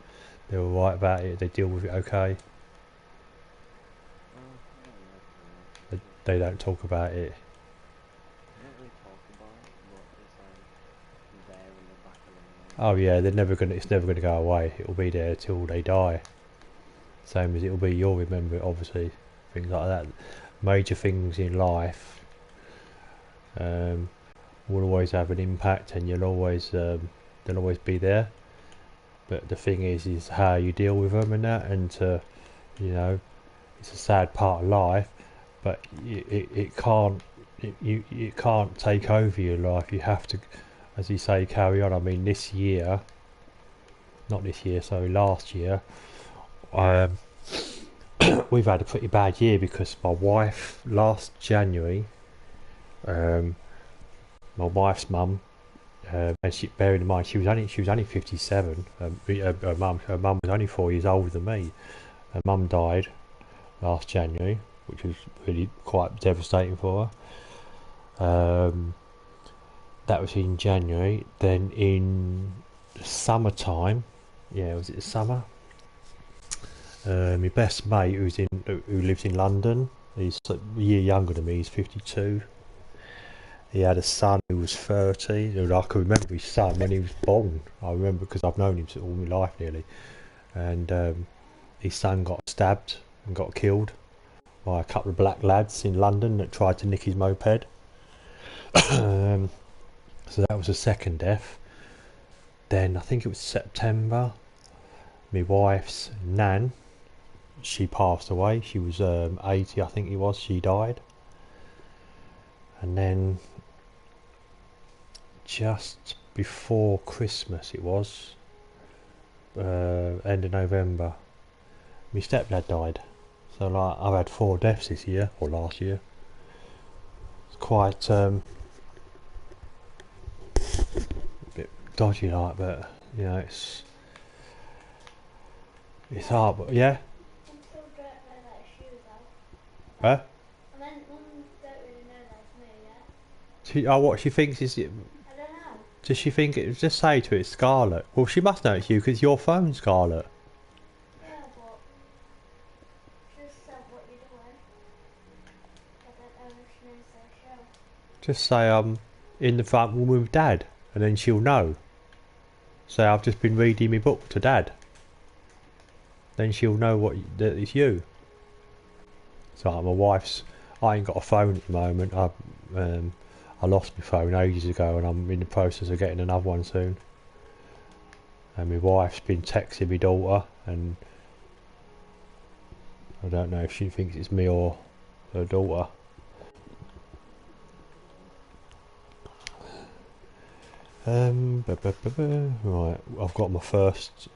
they're alright about it, they deal with it okay? They don't talk about it. I don't really talk about it, but it's like there in the back of the mind. Oh yeah, it's never gonna go away. It'll be there till they die. Same as it'll be, you'll remember it, obviously, things like that. major things in life will always have an impact, and you'll always they'll always be there. But the thing is how you deal with them and that, and you know, it's a sad part of life, but it can't it can't take over your life. You have to, as you say, carry on. I mean, this year, not this year, sorry, last year, we've had a pretty bad year because my wife last January, my wife's mum, and she, bearing in mind she was only 57. Her mum was only 4 years older than me. Her mum died last January, which was really quite devastating for her. That was in January. Then in the summertime, yeah, was it the summer? My best mate, who lives in London, he's a year younger than me. He's 52. He had a son who was 30. I can remember his son when he was born. I remember because I've known him all my life nearly. And his son got stabbed and got killed by a couple of black lads in London that tried to nick his moped. So that was the second death. Then I think it was September, my wife's nan, she passed away. She was 80, I think it was. She died. And then just before Christmas, it was end of November, my stepdad died. So like I've had 4 deaths this year, or last year. It's quite a bit dodgy, like, but you know, it's hard. But yeah. Mum still don't know that it's you though. Huh? I meant Mum don't really know that it's me, yeah? What she thinks is it. I don't know. Does she think it? Just say to it, it's Scarlett. Well, she must know it's you because your phone's Scarlett. Yeah, but just said what you're doing. I don't know if she knows that show. Just say I'm in the front room with Dad, and then she'll know. Say I've just been reading my book to Dad. Then she'll know that it's you. So my wife's. I ain't got a phone at the moment. I lost my phone ages ago, and I'm in the process of getting another one soon. And my wife's been texting my daughter, and I don't know if she thinks it's me or her daughter. Right, I've got my first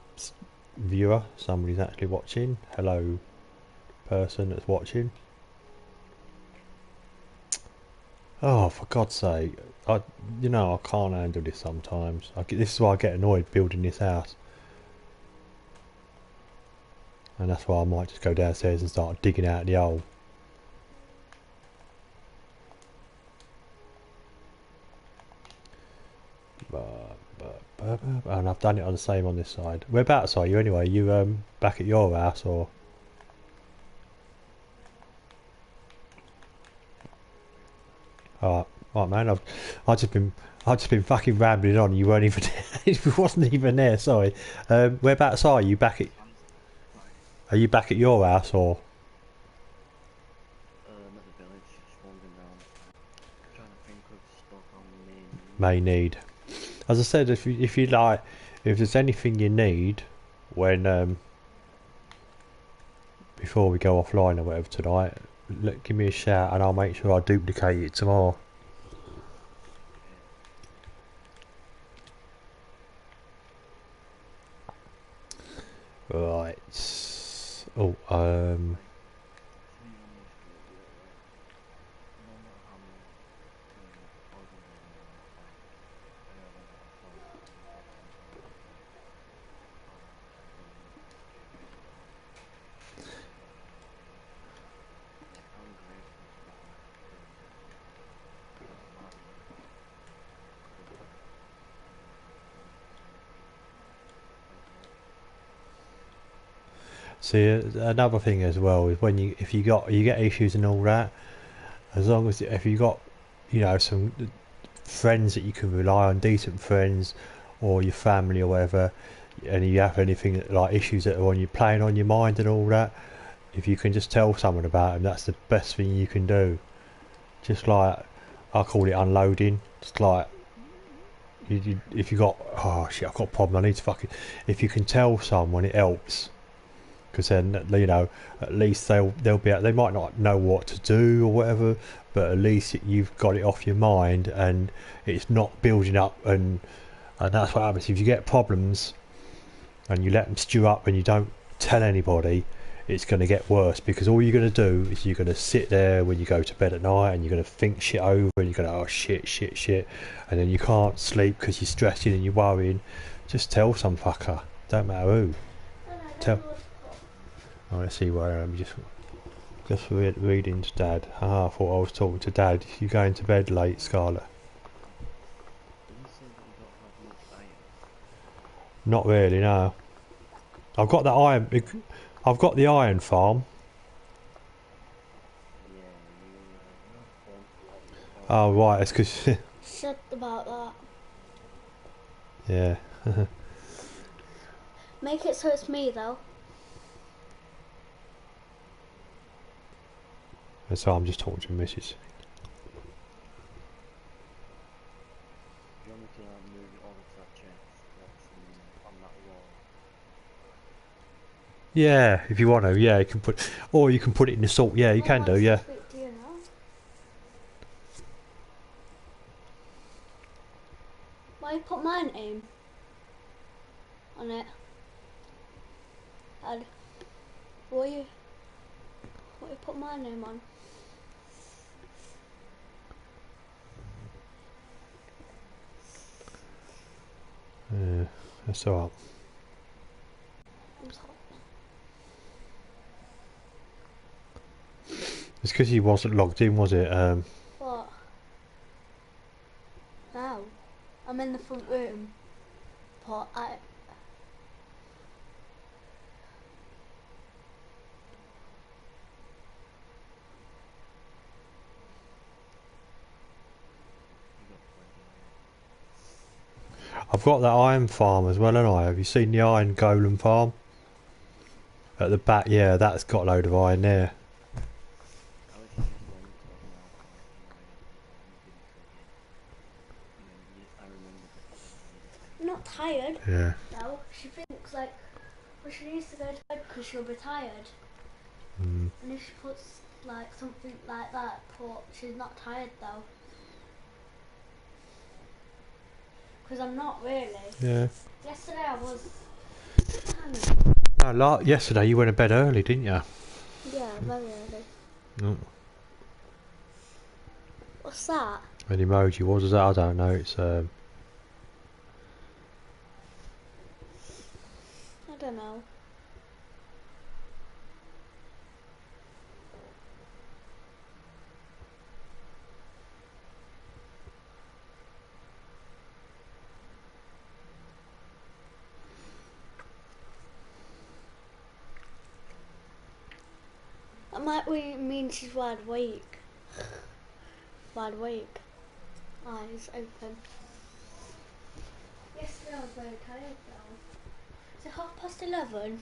viewer. Somebody's actually watching. Hello, person that's watching. Oh, for God's sake! I can't handle this sometimes. This is why I get annoyed building this house, and that's why I might just go downstairs and start digging out the hole. And I've done it on the same on this side. Whereabouts are you anyway? You back at your house or? Alright, man. I've just been fucking rambling on. You weren't even it wasn't even there. Sorry. Whereabouts are you? Are you back at your house or? I'm at the village, just wandering around, trying to think of stuff I may need. As I said, if you like, if there's anything you need when before we go offline or whatever tonight, give me a shout and I'll make sure I duplicate it tomorrow. Right. Oh, see, another thing as well is when you get issues and all that, as long as if you got some friends that you can rely on, decent friends, or your family or whatever, and you have anything like issues that are playing on your mind and all that, if you can just tell someone about them, that's the best thing you can do. Just like, I call it unloading. It's like, if you got, oh shit, I've got a problem, I need to fucking, if you can tell someone, it helps. Because then, you know, at least they'll be out, they might not know what to do or whatever, but at least you've got it off your mind and it's not building up, and that's what happens if you get problems and you let them stew up and you don't tell anybody. It's going to get worse, because all you're going to do is you're going to sit there when you go to bed at night and you're going to think shit over and you're going to, oh shit, and then you can't sleep because you're stressing and you're worrying. Just tell some fucker, don't matter who. Tell. Oh, let's see where I'm just reading to Dad. Ah, I thought I was talking to Dad. You going to bed late, Scarlett? You said that you don't have much iron. Not really, no. I've got the iron. I've got the iron farm. Yeah, you Oh right, it's because Shut about that. yeah. Make it so it's me though. So I'm just talking to Mrs. Do you want me to move it over to that chest that's on that wall? Yeah, if you want to, yeah, you can put, or you can put it in the salt. Yeah, you can do, yeah. Do you know? Why you put my name on it? And what you put my name on? Yeah, that's alright. I'm sorry. It's because he wasn't logged in, was it? What? No. I'm in the front room. But I've got that iron farm as well, haven't I? Have you seen the iron golem farm? At the back, yeah, that's got a load of iron there. I was just went to I remember that I'm not tired. Yeah. No. She thinks like, well, she needs to go to bed because she'll be tired. Mm. And if she puts like something like that, but she's not tired though. Because I'm not really. Yeah. Yesterday I was. No, yesterday you went to bed early, didn't you? Yeah, very early. Mm. What's that? An emoji, what was that? I don't know. It's I don't know. That might mean she's wide awake. Wide awake. Eyes open. Yesterday I was very tired though. Is it 11:30?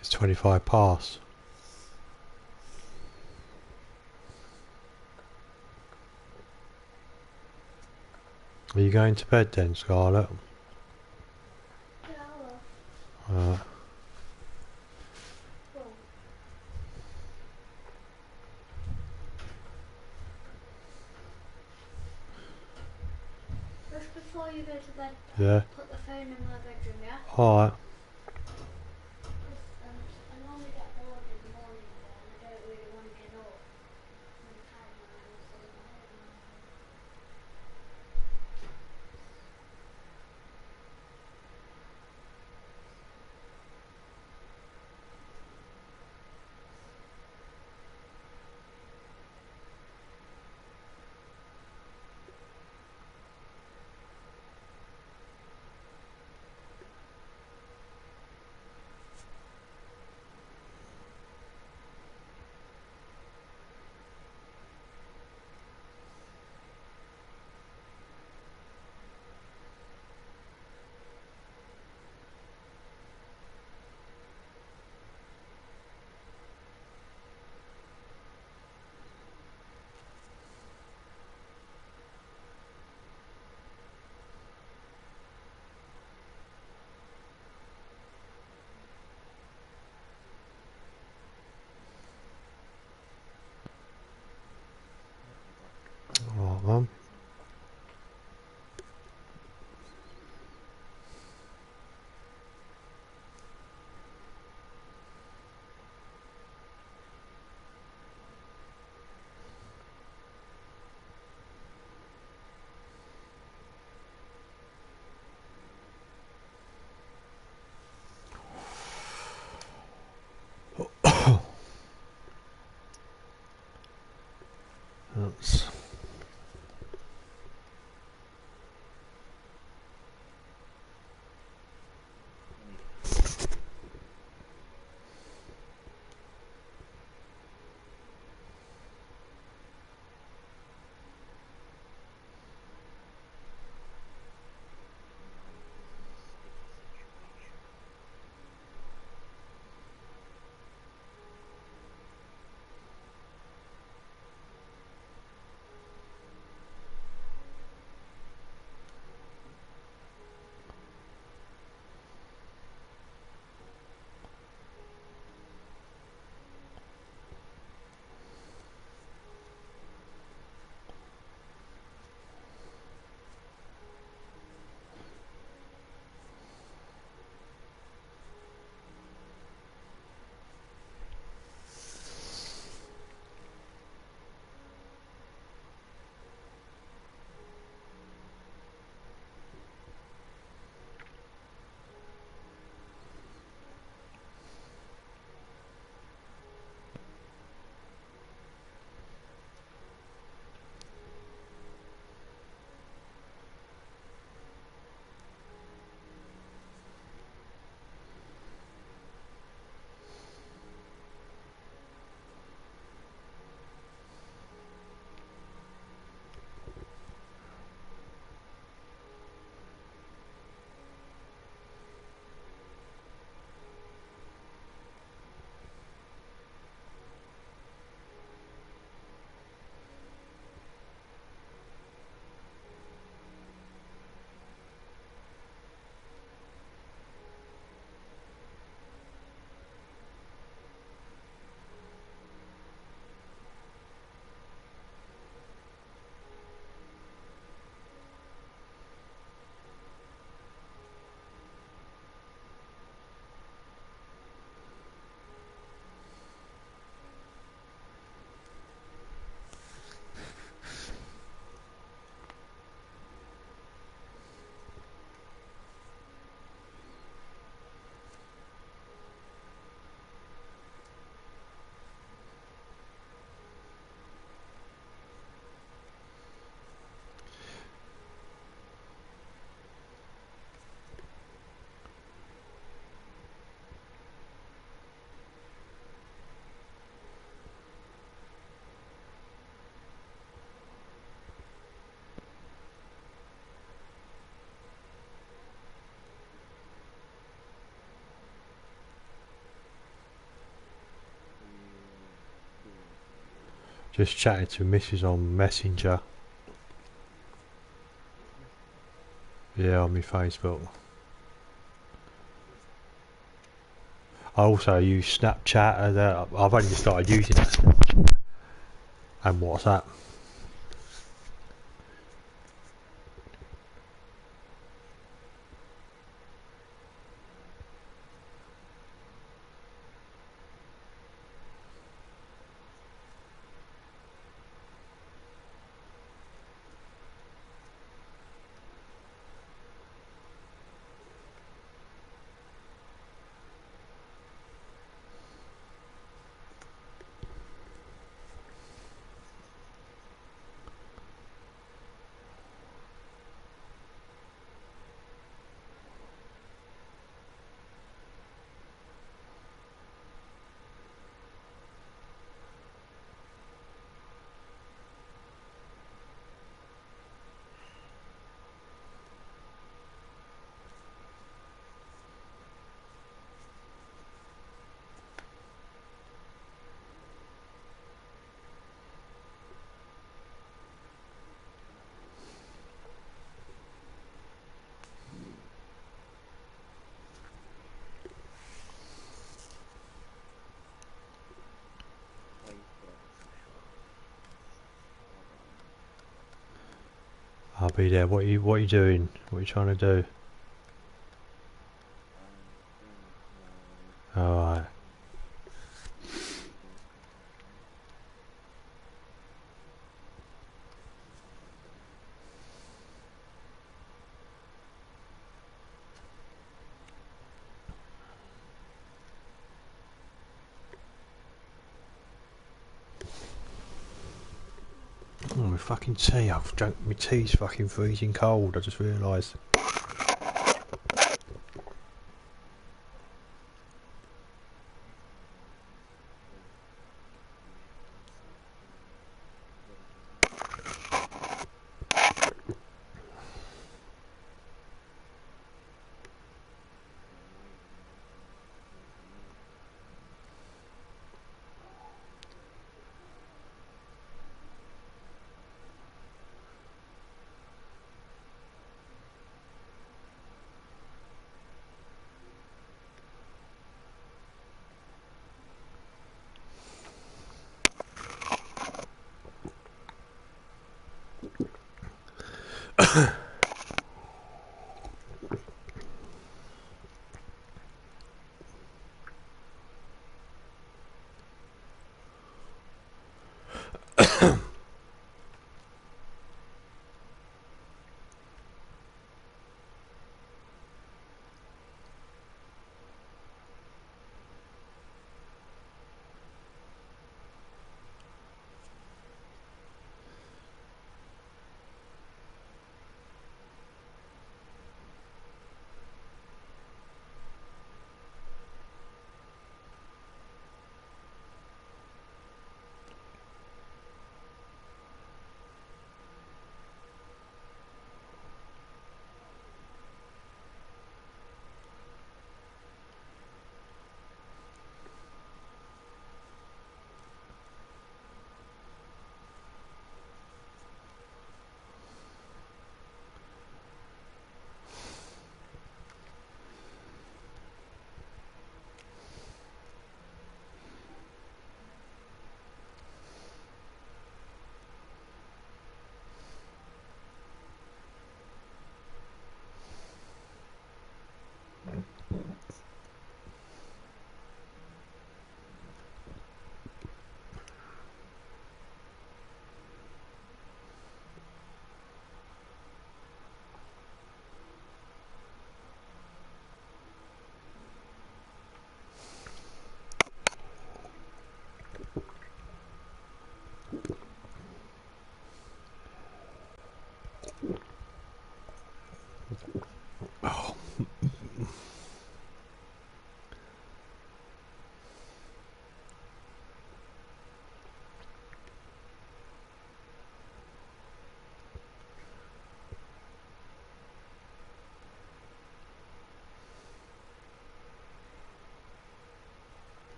It's 25 past. Are you going to bed then, Scarlett? Yeah. Just before you go to bed, Yeah. put the phone in my bedroom, yeah? Alright. I normally get bored in the morning and I don't really want to get up. I'm tired when I was in my head. Just chatting to Mrs. on Messenger. Yeah, on my Facebook. I also use Snapchat. I've only just started using that. And WhatsApp. I'll be there. What are you doing? What are you trying to do? Alright. Oh, my fucking tea. I've drunk my tea's fucking freezing cold. I just realised.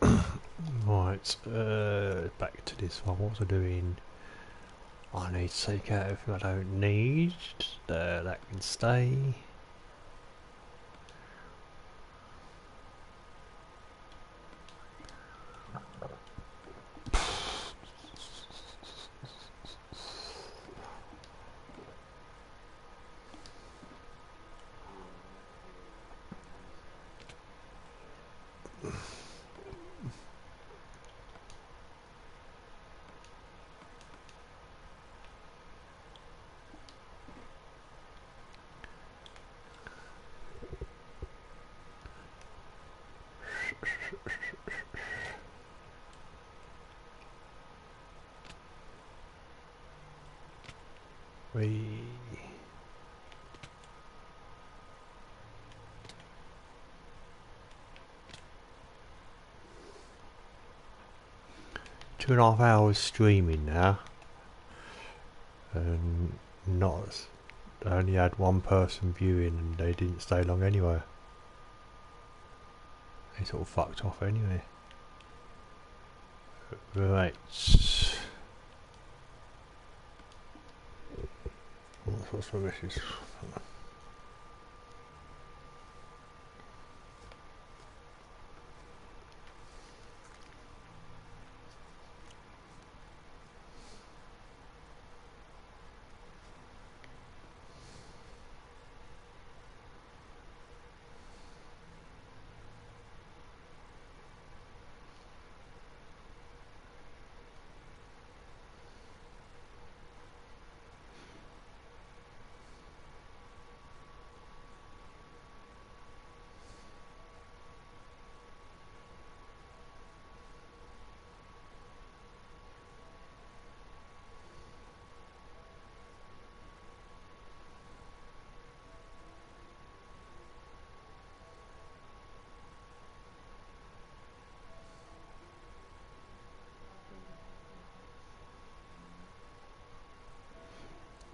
Right. Right. Back to this one. What was I doing? I need to take out everything I don't need. That can stay. We 2.5 hours streaming now, and not I only had one person viewing, and they didn't stay long anyway. They sort of fucked off anyway. Right. What's my message?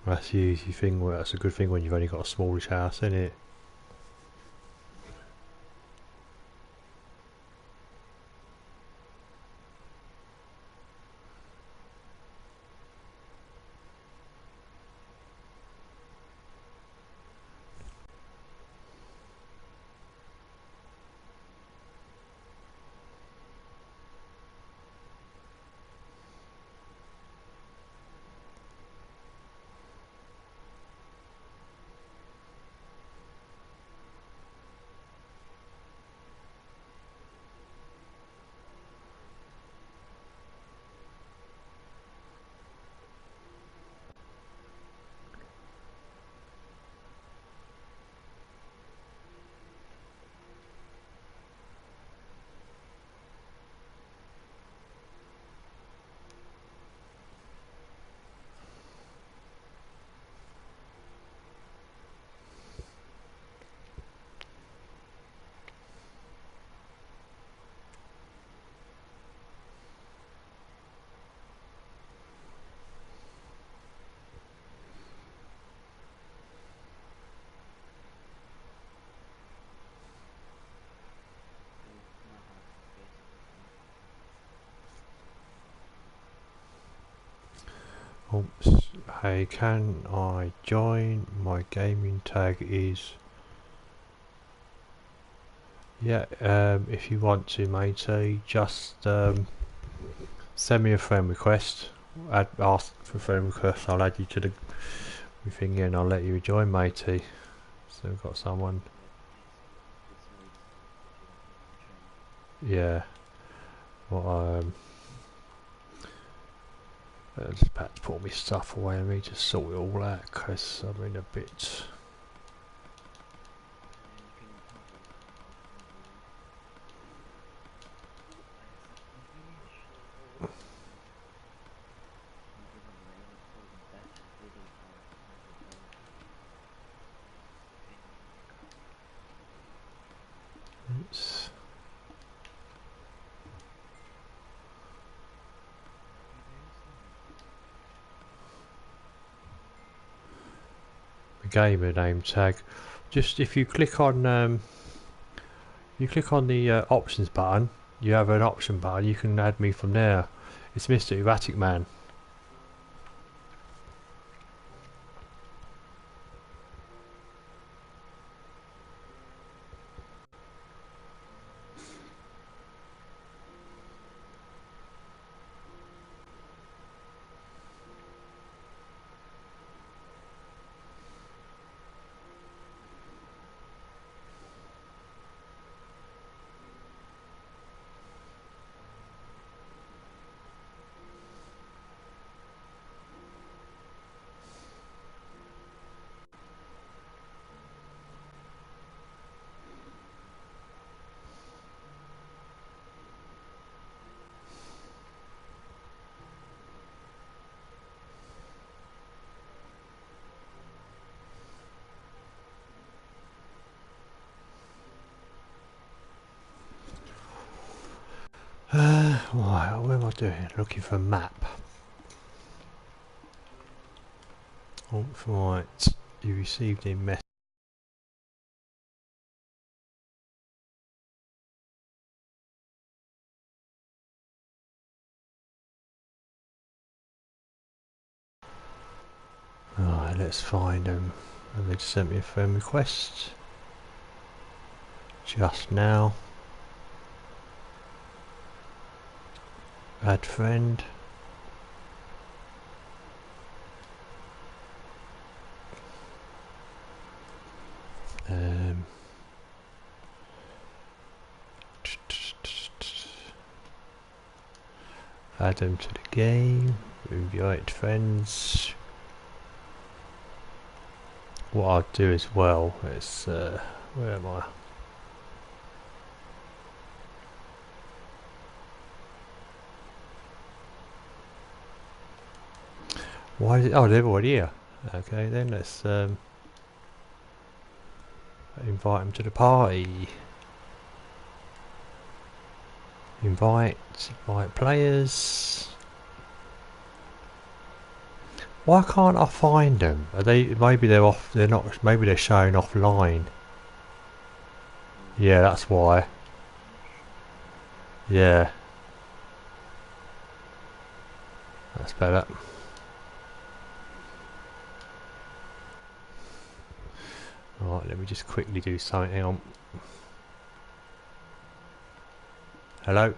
That's the easy thing. That's a good thing when you've only got a smallish house, isn't it? Oops. Hey, can I join? My gaming tag is... Yeah, if you want to, matey, just send me a friend request. Ask for a friend request, I'll add you to the thing and I'll let you join, matey. So we've got someone. Yeah. Well, I'm just about to put all my stuff away and me just sort it all out because I'm in a bit. Oops. The gamer name tag. Just if you click on the options button you have an option bar. You can add me from there. It's Mr. Erratic Man. Right, what am I doing? Looking for a map. Oh, right. You received a message. Alright, let's find them. And they just sent me a friend request. Just now. Add friend. Add them to the game. Invite friends. What I'll do as well is, where am I? Why is it? Oh, they're already here. Okay, then let's invite them to the party. Invite players. Why can't I find them? Are they? Maybe they're off. They're not. Maybe they're showing offline. Yeah, that's why. Yeah, that's better. Alright, let me just quickly do something. Hang on. Hello?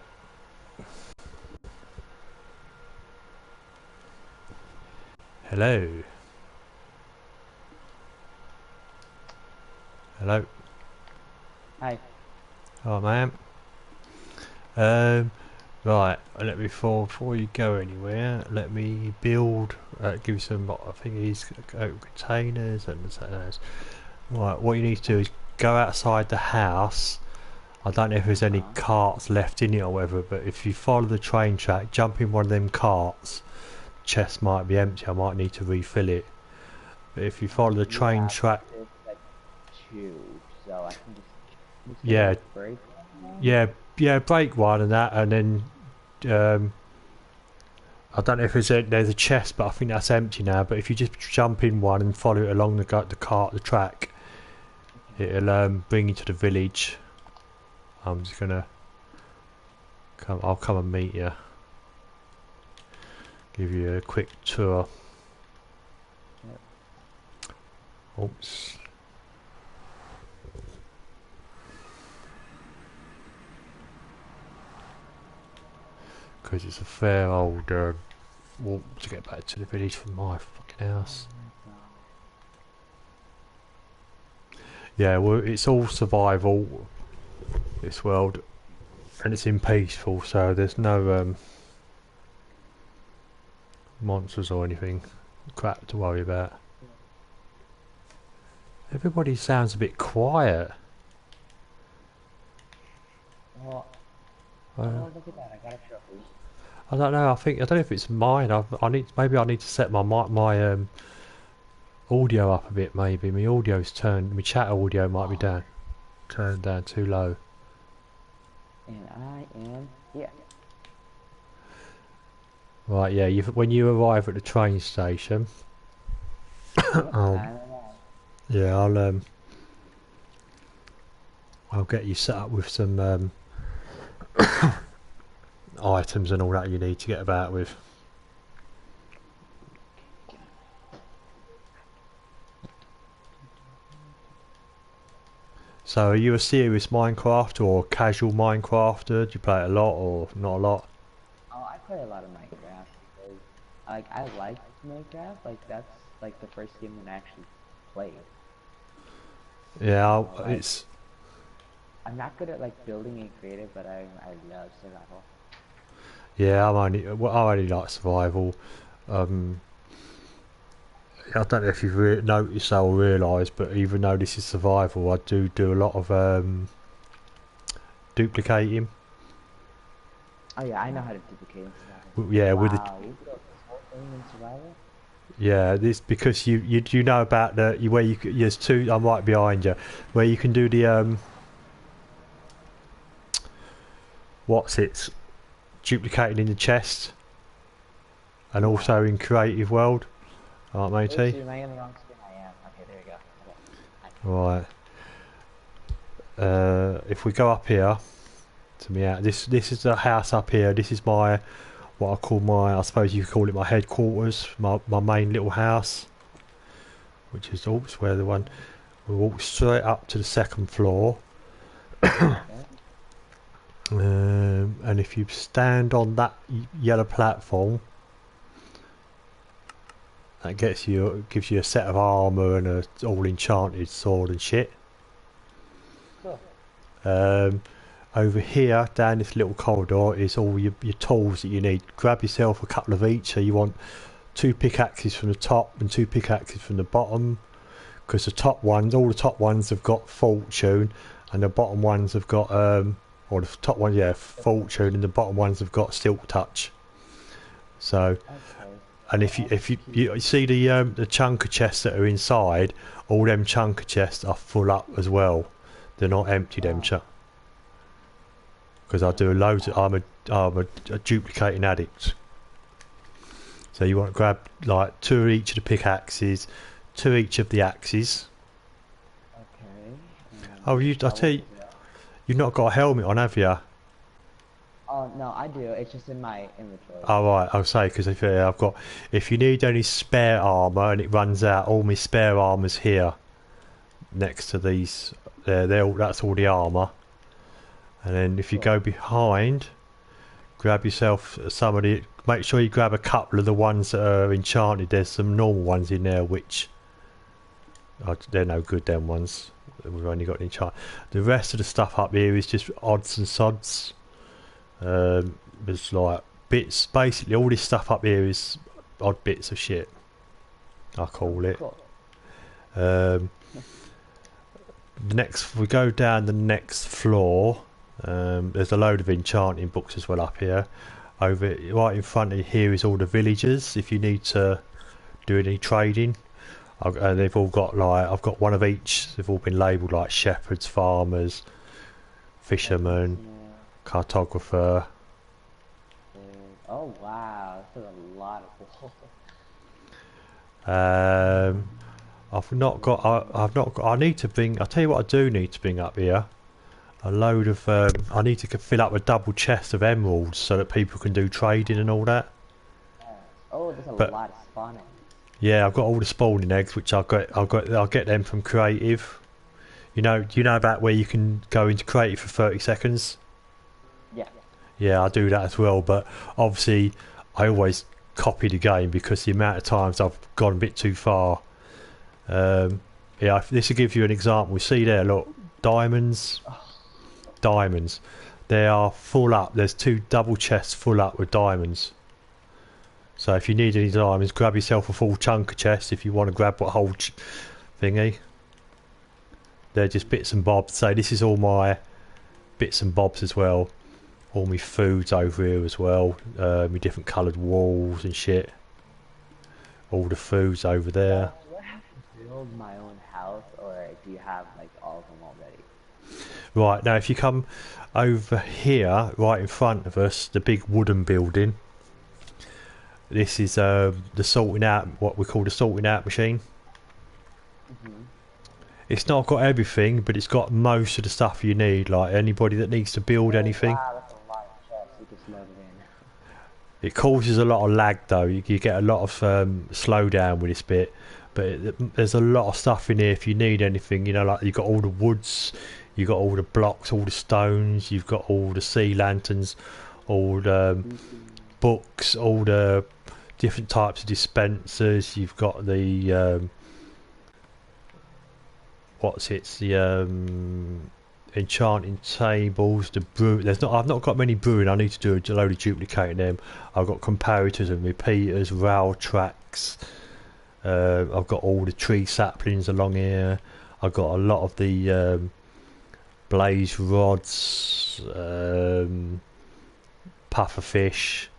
Hello? Hello? Hi. Oh, man. Right, before you go anywhere, let me build, give you some, I think these containers and containers. Right, what you need to do is go outside the house. I don't know if there's any carts left in it or whatever, but if you follow the train track, jump in one of them carts. Chest might be empty, I might need to refill it. But if you follow the train track... Like two, so I can just Yeah, break. yeah, break one and that, and then I don't know if there's a chest, but I think that's empty now. But if you just jump in one and follow it along the track, it'll bring you to the village. I'm just gonna come. I'll come and meet you. Give you a quick tour. Oops. Because it's a fair old walk to get back to the village from my fucking house. Yeah, well, it's all survival, this world, and it's in peaceful, so there's no monsters or anything crap to worry about. Everybody sounds a bit quiet. Well, look at that, I got a trophy. I don't know. I don't know if it's mine. Maybe I need to set my audio up a bit. Maybe my audio's turned. My chat audio might be turned down too low. And I am here. Right. Yeah. When you arrive at the train station. Yeah. I'll get you set up with some items and all that you need to get about with. So are you a serious Minecrafter or casual Minecrafter? Do you play it a lot or not a lot? Oh, I play a lot of Minecraft. Because, like, I like Minecraft. Like, that's like the first game that I actually played. Yeah, Like, it's... I'm not good at like building and creative, but I love survival. Yeah, I only like survival. I don't know if you've noticed or realised, but even though this is survival, I do a lot of duplicating. Oh yeah, I know how to duplicate in survival. Yeah, Wow, with the you built this whole thing in survival? yeah, this because you know about where there's two. I'm right behind you, where you can do the duplicating in the chest, and also in creative world. Alright, Oops, matey. am I in the wrong screen? I am. Okay, there you go. Okay. Right. If we go up here to me out, this is the house up here. This is my what I call I suppose you could call it my headquarters, my main little house, which is oops, where the one we walk straight up to the second floor. And if you stand on that yellow platform, that gives you a set of armour and a all enchanted sword and shit. Cool. Over here, down this little corridor, is all your tools that you need. Grab yourself a couple of each. So you want 2 pickaxes from the top and 2 pickaxes from the bottom, because all the top ones have got fortune, and the bottom ones have got or the top ones, yeah, fortune, and the bottom ones have got silk touch. So, Okay. and if you see the chunker chests that are inside, all them chunker chests are full up as well. They're not empty, them because I do loads of, I'm a duplicating addict. So you want to grab like 2 of each of the pickaxes, 2 each of the axes. Okay. Oh, I tell you, you've not got a helmet on, have you? Oh no, I do. It's just in my inventory. Oh right, I'll say, because if you need any spare armour and it runs out, all my spare armour's here, next to these. That's all the armour. And then if you go behind, grab yourself some of the. Make sure you grab a couple of the ones that are enchanted. There's some normal ones in there which they're no good. Them ones we've only got enchant. The rest of the stuff up here is just odds and sods. There's like bits. Basically, all this stuff up here is odd bits of shit, I call it. Cool. We go down the next floor. There's a load of enchanting books as well up here. Right in front of here is all the villagers. If you need to do any trading, they've all got I've got one of each. They've all been labelled like shepherds, farmers, fishermen, cartographer. Oh wow, that's a lot of wool. I've not got. I need to bring. I'll tell you what I do need to bring up here. A load of. I need to fill up a double chest of emeralds so that people can do trading and all that. Oh, there's a lot of spawning. Yeah, I've got all the spawning eggs, which I'll get them from creative. Do you know about where you can go into creative for 30 seconds? Yeah. Yeah, I do that as well, but obviously I always copy the game because the amount of times I've gone a bit too far. This will give you an example. We see there, look, diamonds. They are full up. There's 2 double chests full up with diamonds. So if you need any diamonds, grab yourself a full chunk of chest if you want to grab a whole thingy. They're just bits and bobs. So this is all my bits and bobs as well. All my food's over here as well. My different coloured walls and shit. All the food's over there. Do I have to build my own house, or do you have like all of them already? Right, now if you come over here, right in front of us, the big wooden building. This is what we call the sorting out machine. It's not got everything, but it's got most of the stuff you need. Like anybody that needs to build anything. Wow, that's a lot of It causes a lot of lag though. You get a lot of slowdown with this bit, but there's a lot of stuff in here if you need anything. You know, like you've got all the woods, you've got all the blocks, all the stones, you've got all the sea lanterns, all the books, all the different types of dispensers. You've got the enchanting tables, the brew. I've not got many brewing. I need to do a load of duplicating them. I've got comparators and repeaters, rail tracks. I've got all the tree saplings along here. I've got a lot of the blaze rods, puffer fish,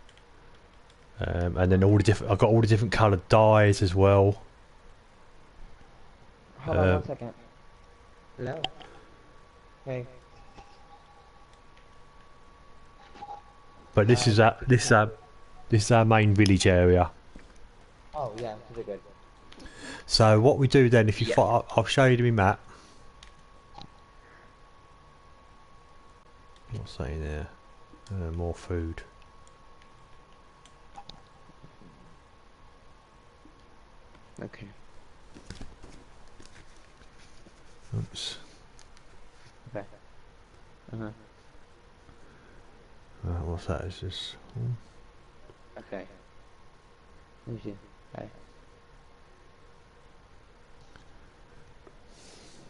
and then all the different. I've got all the different coloured dyes as well. Hold on 1 second. Hello. Hey. But this is our main village area. Oh yeah, these are good. So what we do then, if you I'll show you my map. What's that in there? More food. Okay. Oops. Okay. What's that? Is this? Okay. Let me see. Okay.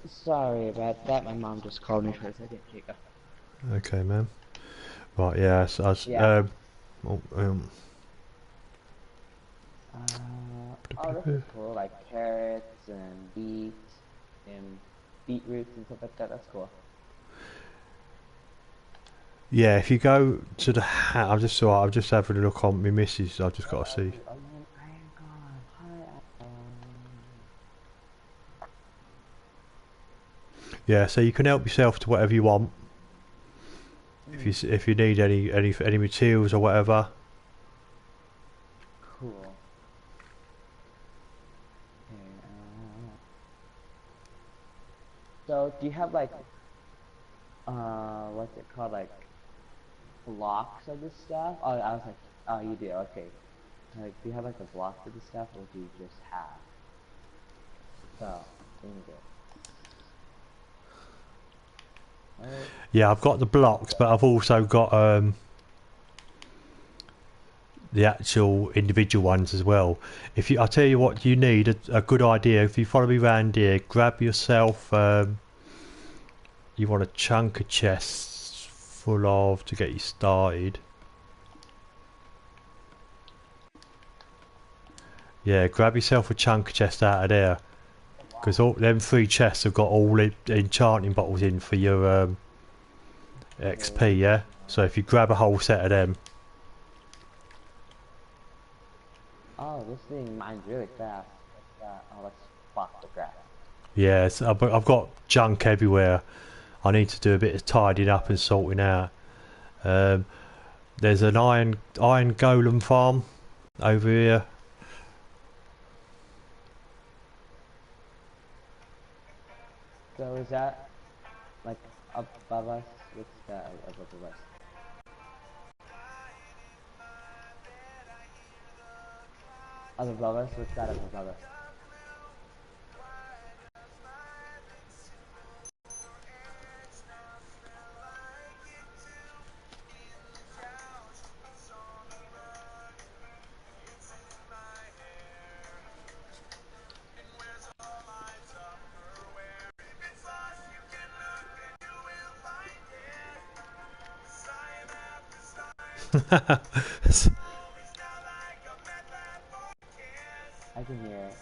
Sorry about that. My mom just called me for a second. Here you go. Okay, man. Right, yeah. So Yeah. Oh, this is cool. Like carrots and beets and beetroots and stuff like that. That's cool. yeah, if you go to the I'm just having a look on my missus. I've just got to see. Yeah, so you can help yourself to whatever you want. If you need any materials or whatever. Cool. So do you have like what's it called, like blocks of this stuff? Oh, I was like, oh, you do. Okay. Like, do you have like a block of this stuff, or do you just have? So, Yeah, I've got the blocks, but I've also got the actual individual ones as well. I'll tell you what you need, a good idea. If you follow me around here, grab yourself. You want a chunk of chests full of to get you started. Yeah, grab yourself a chunk of chest out of there, because all them 3 chests have got all the enchanting bottles in for your XP. Yeah, so if you grab a whole set of them. oh, this thing mines really fast. Oh, let's spot the grass. Yeah, I've got junk everywhere. I need to do a bit of tidying up and sorting out. There's an iron golem farm over here. So is that like up above us? What's that above us? Up above us? What's that up above us? I can hear it.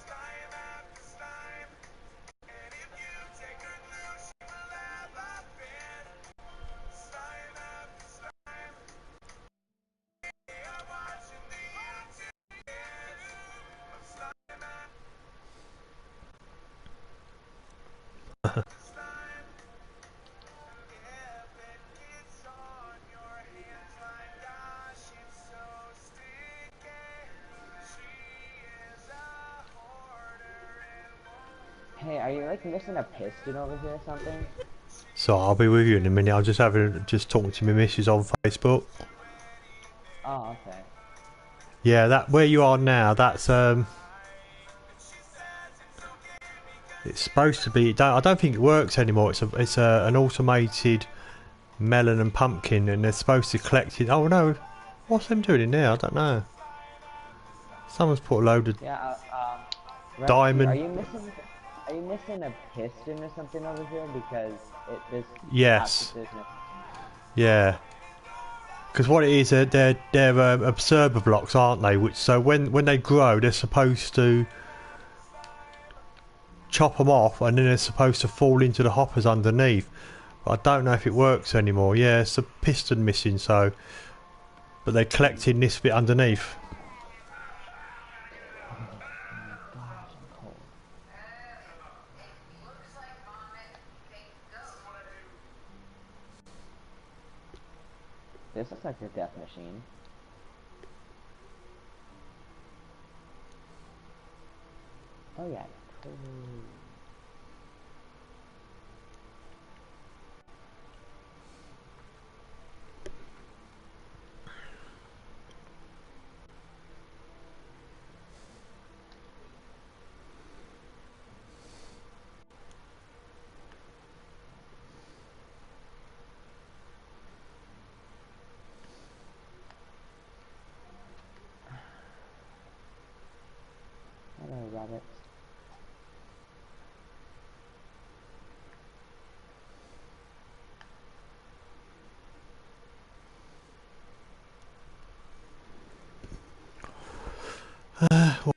Hey, are you like missing a piston over here or something? So I'll be with you in a minute. I'm just talking to my missus on Facebook. Oh, okay. Yeah, that where you are now. That's it's supposed to be. I don't think it works anymore. It's an automated melon and pumpkin, and they're supposed to collect it. Oh no, what's them doing in there? I don't know. Someone's put a load of Yeah, Rescue, diamond. Are you missing a piston or something over here? Because this. Yes. There's no. Yeah. Because what it is, they're observer blocks, aren't they? Which so when they grow, they're supposed to chop them off, and then they're supposed to fall into the hoppers underneath. But I don't know if it works anymore. Yeah, it's a piston missing, so. But they're collecting this bit underneath. This looks like a death machine. Oh yeah, cool. Hello, rabbits.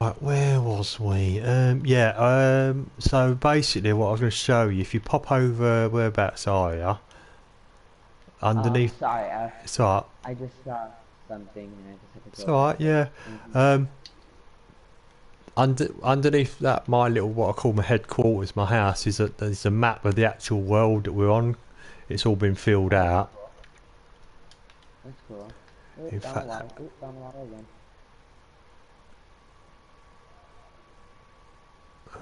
Right, where was we? So basically what I was going to show you, if you pop over, whereabouts are you? Underneath. Sorry, It's alright. I just saw something and I just had to It's go. alright, yeah. Underneath that, my little, what I call my headquarters, my house, there's a map of the actual world that we're on. It's all been filled out. That's cool. In Down fact, the water. Down the water again.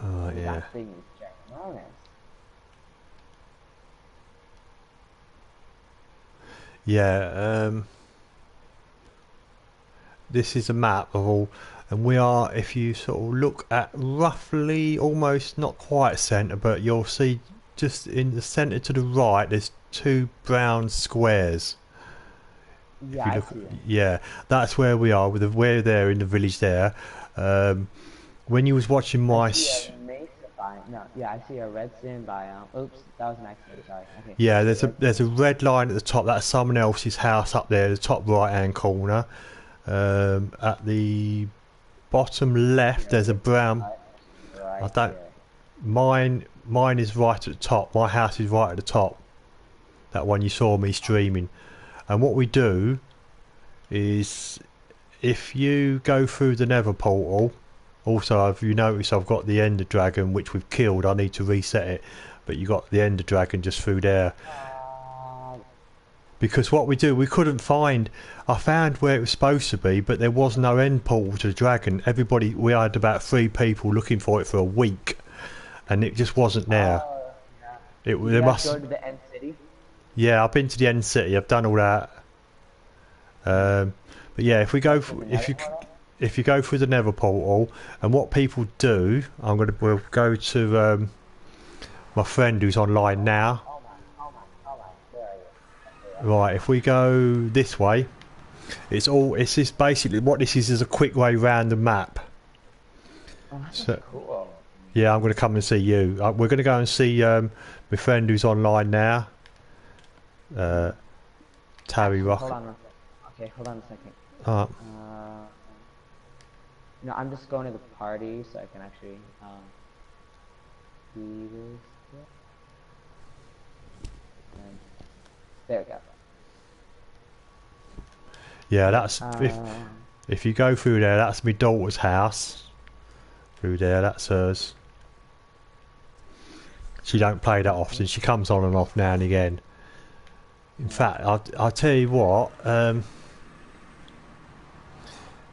Oh yeah. That thing is ginormous. Yeah, this is a map of all, and we are, if you sort of look at roughly, almost not quite centre, but you'll see just in the centre to the right, there's two brown squares. Yeah, If you I look, see it. yeah, that's where we are. We're there in the village there. When you was watching my, I see a mesa biome. No, yeah, I see a red sand biome. Oops, that was an accident. Sorry. Okay. yeah, there's a red line at the top. That's someone else's house up there, the top right hand corner. At the bottom left, there's a brown. Right I don't. here. Mine is right at the top. My house is right at the top. That one you saw me streaming. And what we do is, if you go through the Nether portal, also if you notice I've got the Ender Dragon which we've killed. I need to reset it, but you got the Ender Dragon just through there. Because what we do, we couldn't find. I found where it was supposed to be, but there was no end portal to the dragon. We had about 3 people looking for it for a week, and it just wasn't there. Yeah. There must. Go to the end city. Yeah, I've been to the end city. I've done all that. But yeah, if you go through the Nether portal, and what people do, we'll go to my friend who's online now. Oh my. Where are you? Right, if we go this way, it's just basically what this is a quick way round the map. Oh, that's So- cool. Yeah, I'm going to come and see you. We're going to go and see my friend who's online now. Tarry Hold Rock. on one second. Okay, hold on a second. No, I'm just going to the party so I can actually see this. Yeah. And there we go. Yeah, that's Um, if you go through there, that's my daughter's house. Through there, that's hers. She don't play that often. She comes on and off now and again. In fact, I'll tell you what.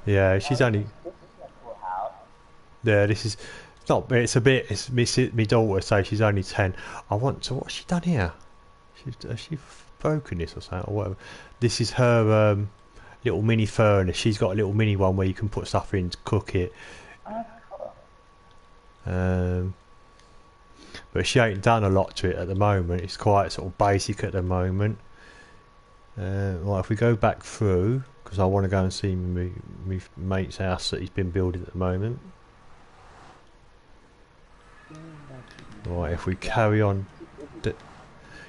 Yeah, she's only. this is a cool house. Yeah, this is. It's not. It's a bit. It's my daughter, so she's only 10. I want to. What's she done here? Has she broken this or something or whatever? This is her. little mini furnace. She's got a little mini one where you can put stuff in to cook it. But she ain't done a lot to it at the moment. It's quite sort of basic at the moment. Right, if we go back through, because I want to go and see my mate's house that he's been building at the moment. Right, if we carry on.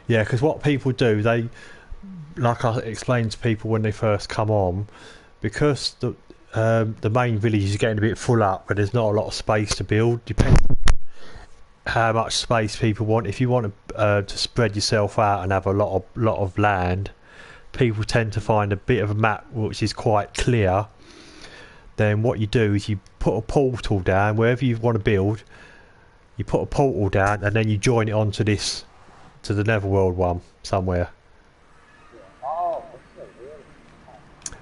Yeah, because what people do, they, like I explained to people when they first come on, because the main village is getting a bit full up, but there's not a lot of space to build. Depending on how much space people want. If you want to spread yourself out and have a lot of land, people tend to find a bit of a map which is quite clear. Then what you do is you put a portal down wherever you want to build. You put a portal down and then you join it onto this, to the Netherworld one somewhere.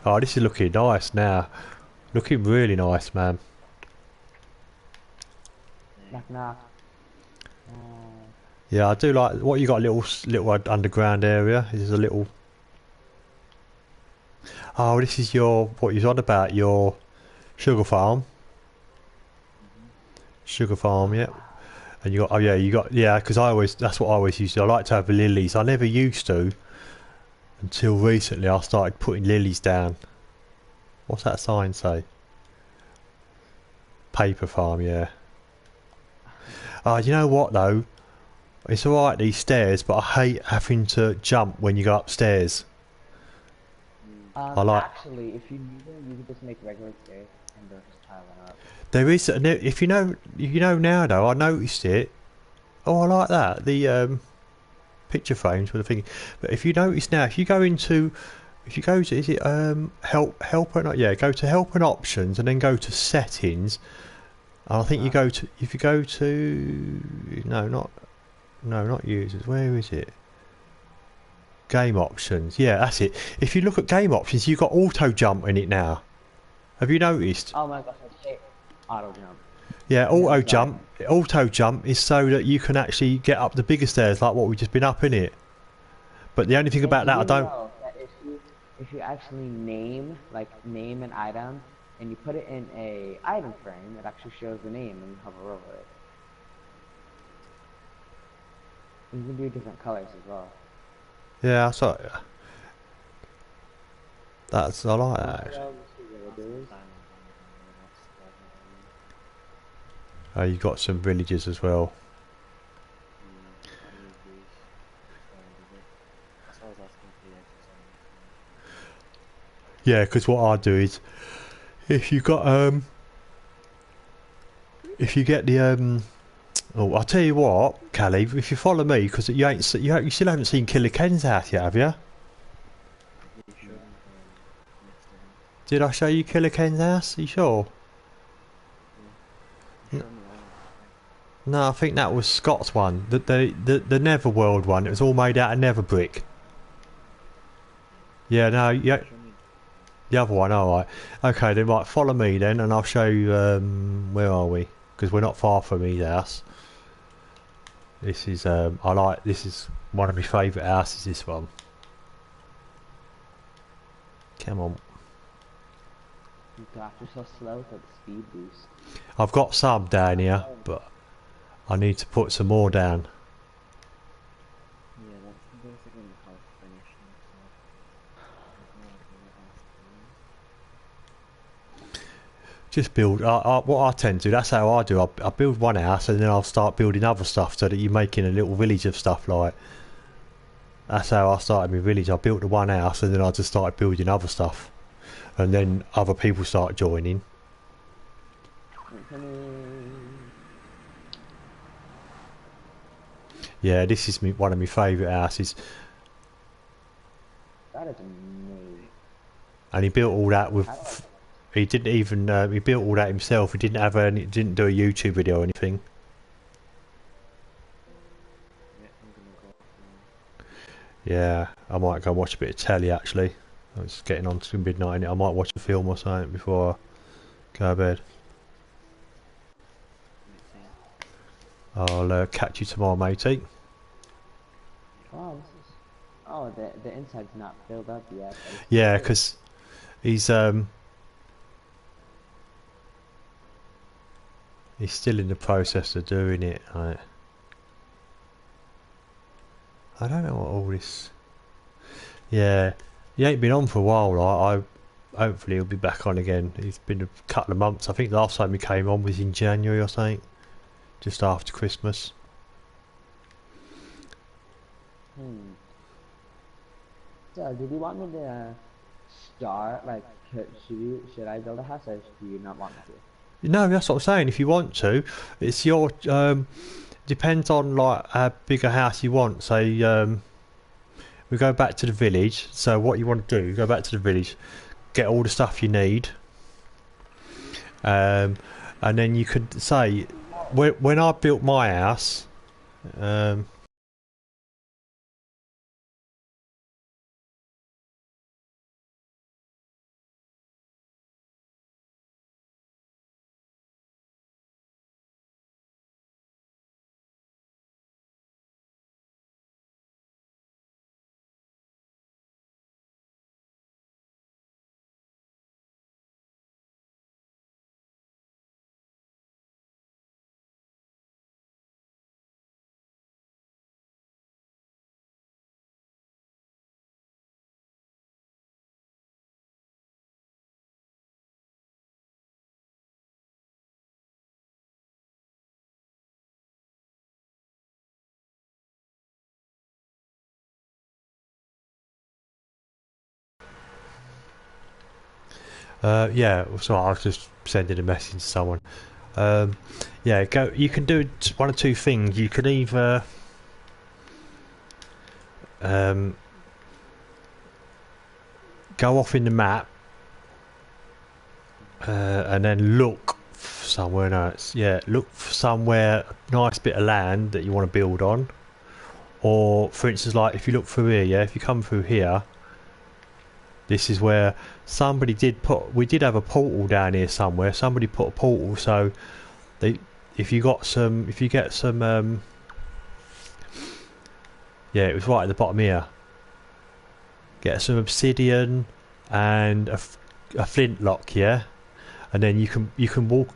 Oh, this is looking nice now. Looking really nice, man. Knock knock. Yeah, I do like what you got. A little underground area. This is a little. Oh, this is your what you're on about, your sugar farm. Sugar farm, yeah. And you got because that's what I always used to. I like to have the lilies. I never used to until recently. I started putting lilies down. What's that sign say? Paper farm, yeah. You know what though? It's alright these stairs, but I hate having to jump when you go upstairs. Actually, if you need them, you can just make regular stairs and they'll just pile them up. There is, if you know now though, I noticed it. Oh, I like that, the picture frames for the thing. But if you notice now, if you go to, is it help and yeah, go to help and options and then go to settings. And I think you go to, if you go to, no, not users. Where is it? Game options. Yeah, that's it. If you look at game options, you've got auto jump in it now. Have you noticed? Oh my gosh, I say auto jump. Yeah, auto jump is so that you can actually get up the bigger stairs, like what we've just been up in it. But the only thing about that, I don't. That if you actually name an item and you put it in a item frame, it actually shows the name and you hover over it. You can do different colors as well. Yeah, I saw it. I like that actually. Oh, you got some villages as well. Yeah, because what I do is, if you got if you get the oh, I'll tell you what, Callie, if you follow me, because you still haven't seen Killer Ken's house yet, have you? Did I show you Killer Ken's house? Are you sure? No, I think that was Scott's one. The Netherworld one. It was all made out of nether brick. Yeah, no, yeah. The other one, alright. Okay, then right, follow me then, and I'll show you, where are we? Because we're not far from his house. This is, this is one of my favourite houses, this one. Come on. You got yourself slow with the speed boost. I've got some down here, but I need to put some more down. Yeah, that's basically how to finish it. Just build. What I tend to do, that's how I do. I build one house and then I'll start building other stuff so that you're making a little village of stuff. Like that's how I started my village. I built the one house and then I just started building other stuff, and then other people start joining. Yeah, this is one of my favourite houses. That is amazing. And he built all that with. He didn't even. He built all that himself. He didn't have any. Didn't do a YouTube video or anything. Yeah, I might go watch a bit of telly actually. It's getting on to midnight. I might watch a film or something before I go to bed. I'll catch you tomorrow, matey. Oh, the inside's not filled up yet. Yeah, because He's he's still in the process of doing it. I don't know what all this. Yeah, he ain't been on for a while. I hopefully he'll be back on again. It's been a couple of months. I think the last time he came on was in January or something, just after Christmas. So, did you want me to start, like, should I build a house, or do you not want me to? No, that's what I'm saying. If you want to, it's your depends on like how big a house you want. Say we go back to the village. So what you want to do? Go back to the village, get all the stuff you need, and then you could say when I built my house. Yeah, so I was just sending a message to someone. Yeah, go. You can do one of two things. You can either go off in the map and then look somewhere nice. Yeah, look for somewhere nice bit of land that you want to build on. Or, for instance, like if you look through here, yeah, if you come through here, this is where somebody did put. We did have a portal down here somewhere. Somebody put a portal, so if you get some, yeah, it was right at the bottom here. Get some obsidian and a flintlock, yeah, and then you can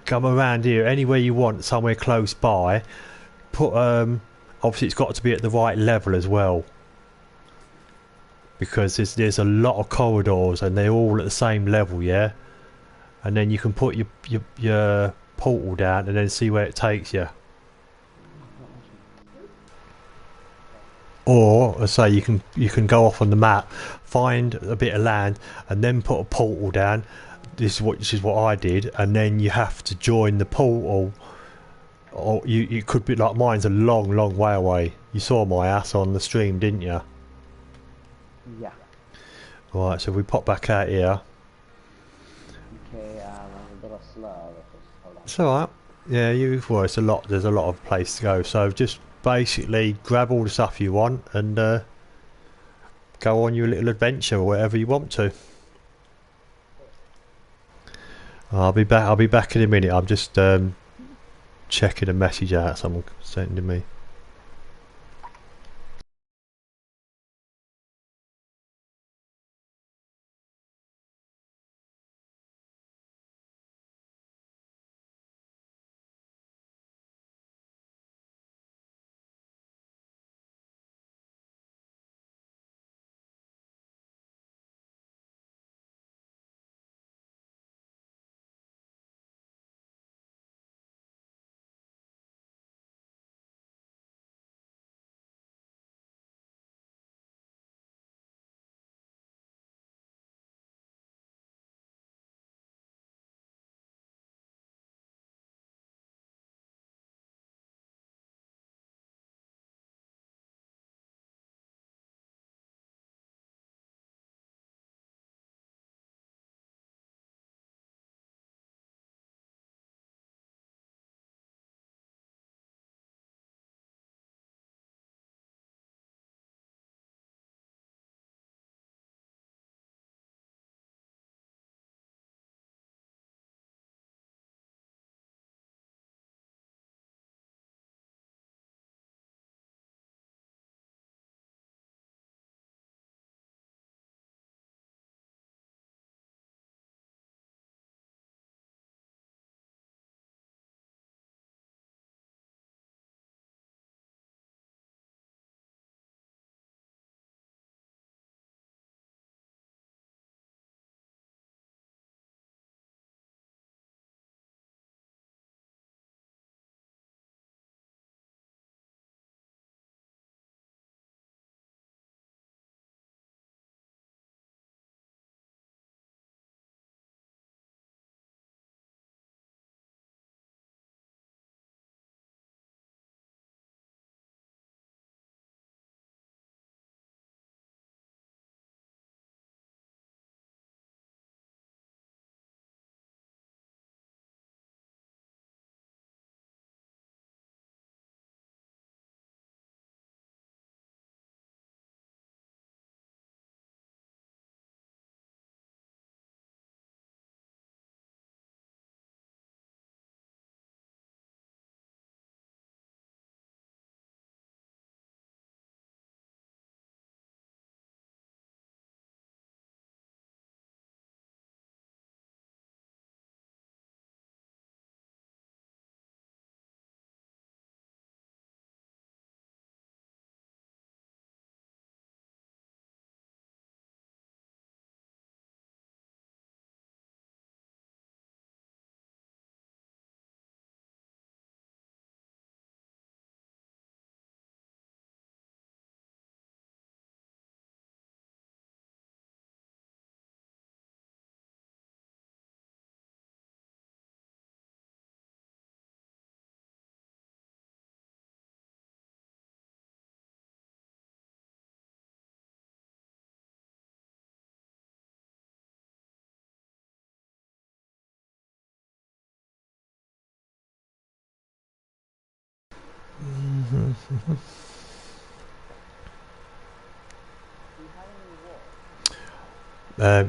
come around here anywhere you want, somewhere close by. Put obviously it's got to be at the right level as well, because there's a lot of corridors and they're all at the same level, yeah. And then you can put your portal down and then see where it takes you. Or say you can go off on the map, find a bit of land, and then put a portal down. This is what I did, and then you have to join the portal. Or you could be like mine's a long way away. You saw my ass on the stream, didn't you? Yeah. Right, so we pop back out here. Okay, I'm a little slow. Hold on. It's alright. Yeah, it's a lot. There's a lot of place to go. So just basically grab all the stuff you want and go on your little adventure or whatever you want to. I'll be back in a minute. I'm just checking a message out someone sending me.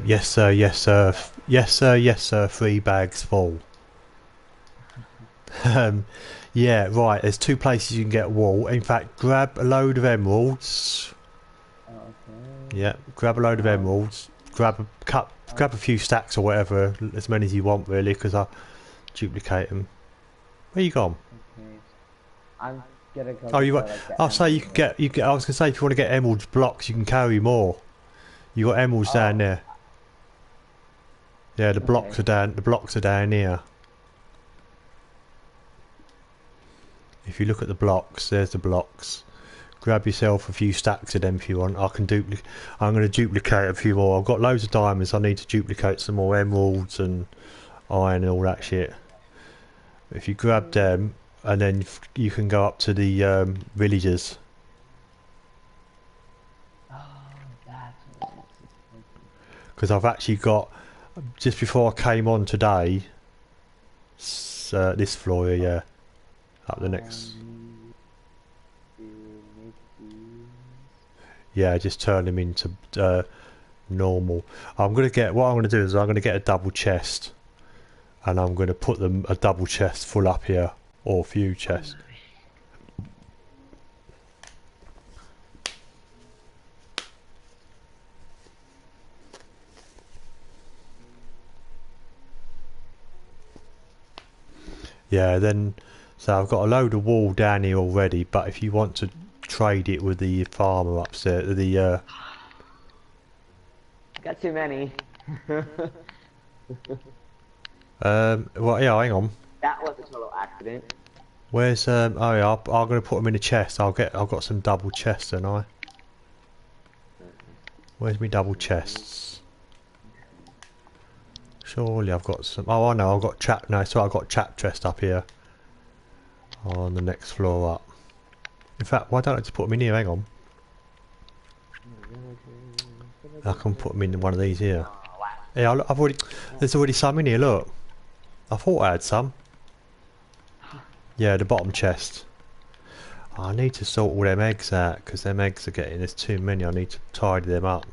Yes sir, yes sir, yes sir, yes sir. 3 bags full. Yeah, right. There's 2 places you can get wool. In fact, grab a load of emeralds. Okay. Yeah, grab a load of emeralds. Grab a grab a few stacks or whatever, as many as you want really, because I'll duplicate them. Where you gone? Okay. I'm gonna go Oh, get you the, got. like, the I'll say you can emerald. get. I was gonna say if you want to get emeralds blocks, you can carry more. You got emeralds down Oh, there. Yeah, the blocks okay. are down. The blocks are down here. If you look at the blocks, there's the blocks. Grab yourself a few stacks of them if you want. I can duplicate. I'm going to duplicate a few more. I've got loads of diamonds. I need to duplicate some more emeralds and iron and all that shit. If you grab them, and then you can go up to the villagers. Oh, that's what it is. Because I've actually got, just before I came on today, this floor here, yeah, up the next. To make these. Yeah, just turn them into normal. I'm gonna get. What I'm gonna do is I'm gonna get a double chest, and I'm gonna put them a double chest full up here, or a few chests. Yeah, then so I've got a load of wool down here already. But if you want to trade it with the farmer upstairs, Got too many. well, yeah, hang on. That was a total accident. Where's oh yeah, I'm gonna put them in a chest. I've got some double chests, and I. Where's my double chests? Surely I've got some. Oh, I know. I've got trap. No, so I've got trap chest up here. On the next floor up. In fact, why don't I just put them in here? Hang on. I can put them in one of these here. Yeah, I've already. There's already some in here. Look. I thought I had some. Yeah, the bottom chest. I need to sort all them eggs out because them eggs are getting. There's too many. I need to tidy them up.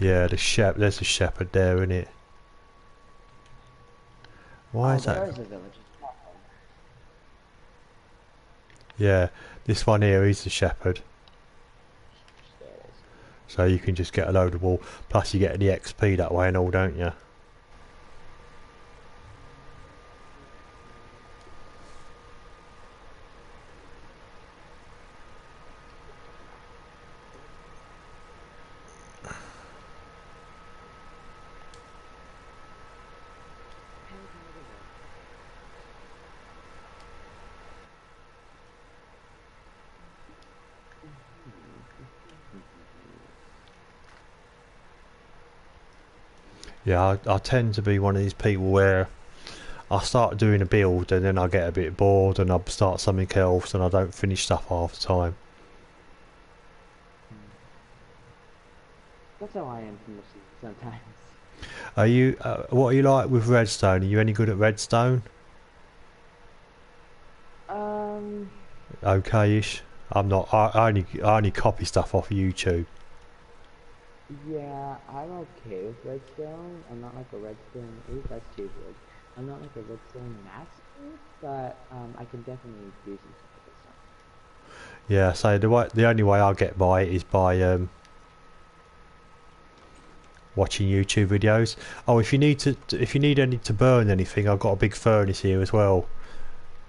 Yeah, there's a shepherd there, isn't it? Why is that? There is a village. Yeah, this one here is the shepherd. So you can just get a load of wool. Plus you get the XP that way and all, don't you? Yeah, I tend to be one of these people where I start doing a build and then I get a bit bored and I start something else and I don't finish stuff half the time. That's how I am sometimes. Are you? What are you like with redstone? Are you any good at redstone? Okay-ish. I'm not. I only copy stuff off YouTube. Yeah, I'm okay with redstone. I'm not like a redstone. Ooh, that's too good. I'm not like a redstone master, but I can definitely do some stuff with this stuff. Yeah. So the only way I get by is by watching YouTube videos. Oh, if you need any to burn anything, I've got a big furnace here as well.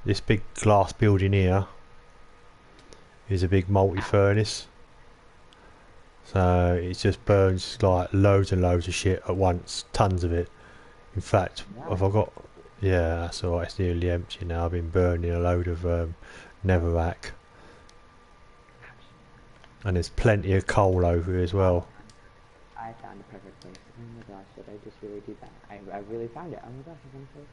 This big glass building here is a big multi-furnace. So it just burns like loads and loads of shit at once, tons of it. In fact, have I got? Yeah, that's alright. It's nearly empty now. I've been burning a load of netherrack, and there's plenty of coal over here as well. I found a perfect place. Oh my gosh, did I just really do that? I really found it. Oh my gosh, I found a place.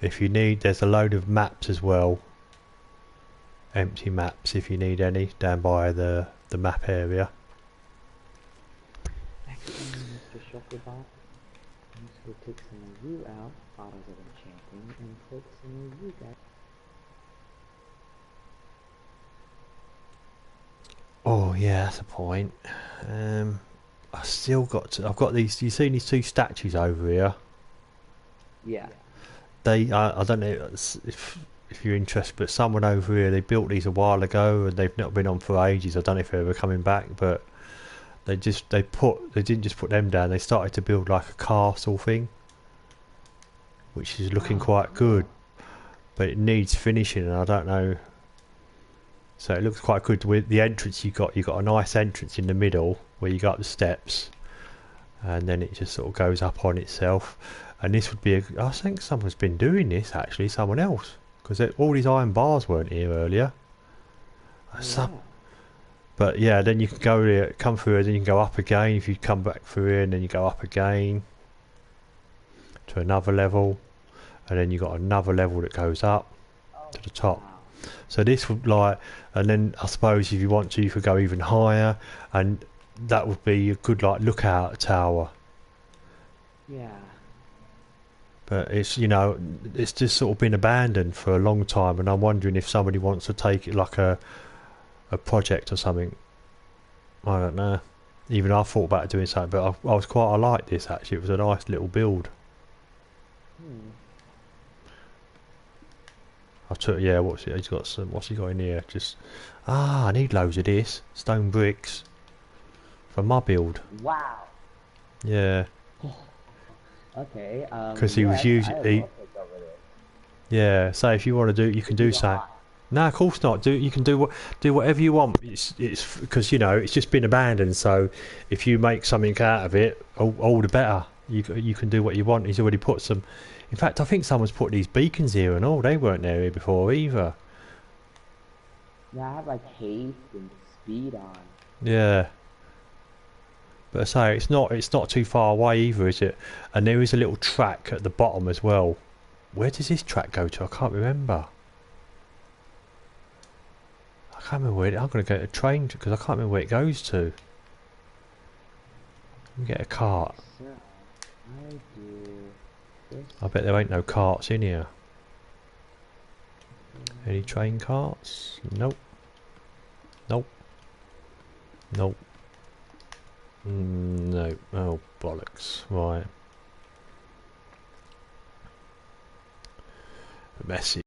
If you need, there's a load of maps as well. Empty maps if you need any down by the map area. Mr. Shopperbot. I'm just gonna take some of you out, bottles of enchanting, and take some of you guys. Oh yeah, that's a point. I still got to. I've got these. You seen these two statues over here? Yeah. They. I don't know if you're interested, but someone over here they built these a while ago, and they've not been on for ages. I don't know if they're ever coming back, but they didn't just put them down. They started to build like a castle thing, which is looking quite good, but it needs finishing, and I don't know. So it looks quite good with the entrance you got. You got a nice entrance in the middle where you got the steps, and then it just sort of goes up on itself. And this would be I think someone's been doing this actually, someone else, because all these iron bars weren't here earlier. But yeah, then you can go here, come through here, then you can go up again. If you come back through here, and then you go up again to another level, and then you got another level that goes up to the top. So this would and then I suppose if you want to, you could go even higher, and that would be a good lookout tower. Yeah. But it's it's just sort of been abandoned for a long time, and I'm wondering if somebody wants to take it like a project or something. I don't know. Even I thought about doing something, but I like this actually. It was a nice little build. I took what's he got in here? Just I need loads of this stone bricks for my build. Wow. Yeah. Okay. Because he was using. Yeah. So if you want to do, you can do so. No, of course not. You can do whatever you want. It's because it's just been abandoned. So if you make something out of it, all the better. You can do what you want. He's already put some. In fact, I think someone's put these beacons here and all. They weren't there before either. Yeah, I have like haste and speed on. Yeah. But I say it's not too far away either, is it? And there is a little track at the bottom as well. Where does this track go to? I can't remember. I can't remember where I'm going to get a train because I can't remember where it goes to. Let me get a cart. So, I do this. I bet there ain't no carts in here. Any train carts? Nope. Nope. Nope. No. Oh, bollocks. Right. Messy.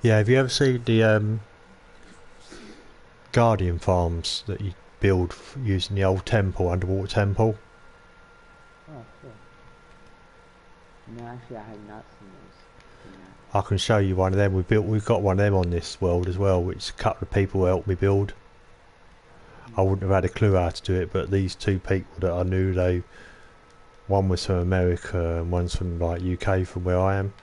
Yeah, have you ever seen the Guardian farms that you build using the old temple, underwater temple? Oh, cool. No, actually, I have not seen those. I can show you one of them. We've got one of them on this world as well, which a couple of people helped me build. I wouldn't have had a clue how to do it, but these two people that I knew, one was from America and one's from UK, from where I am.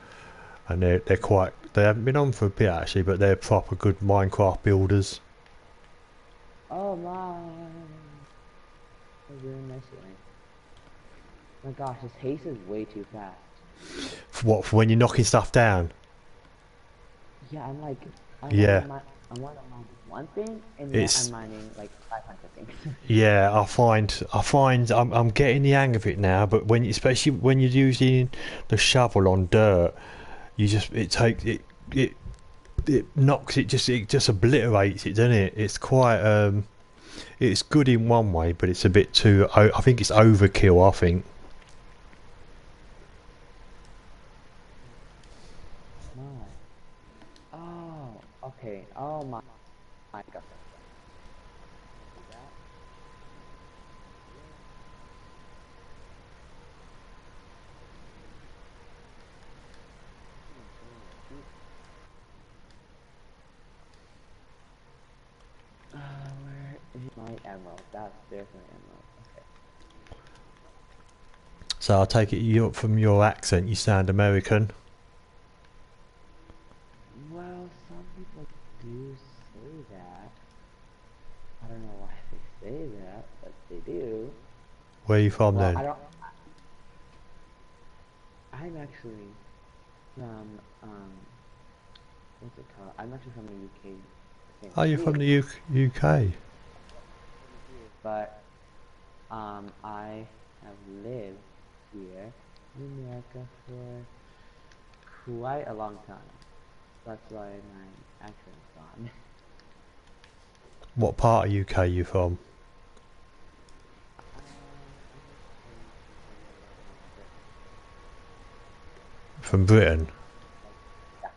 and they're quite. They haven't been on for a bit actually, but they're proper good Minecraft builders. Oh my. They're doing nicely. My gosh, this haste is way too fast. For what? For when you're knocking stuff down? Yeah, I'm like, I Yeah. want to mine one thing, and yet It's I'm mining like 500 things. yeah. I find I'm getting the hang of it now. But when, especially when you're using the shovel on dirt, you just it takes it knocks it just obliterates it, doesn't it? It's quite it's good in one way, but it's a bit too. I think it's overkill. I think. My. Oh, okay. Oh my god. That? Where is my emerald? That's definitely emerald. Okay. So I take it you from your accent, you sound American. Well, some people do say that. I don't know why they say that, but they do. Where are you from Well, then? I don't. I'm actually from what's it called? I'm actually from the UK, same Are as you from you, the UK? but I have lived here in America for quite a long time. That's why my accent's gone. What part of UK are you from? I'm actually from somewhere in Britain. From Britain? Like, yeah,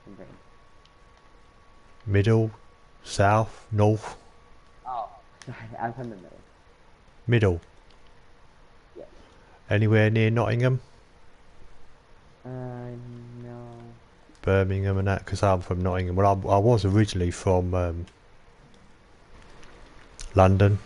from Britain. Middle? South? North? Oh, sorry, I'm from the middle. Middle? Yes. Anywhere near Nottingham? No. Birmingham and that? Because I'm from Nottingham. Well, I was originally from London.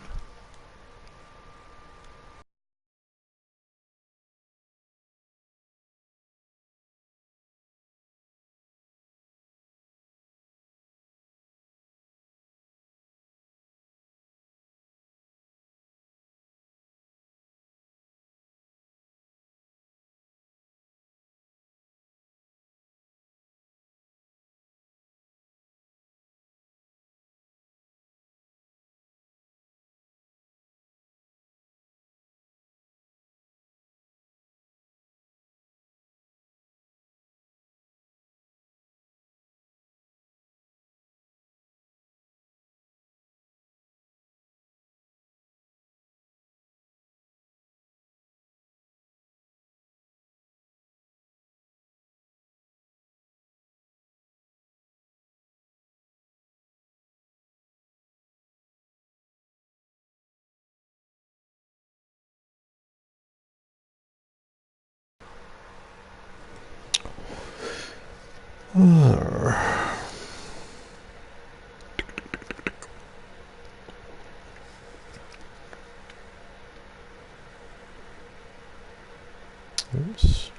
Oops.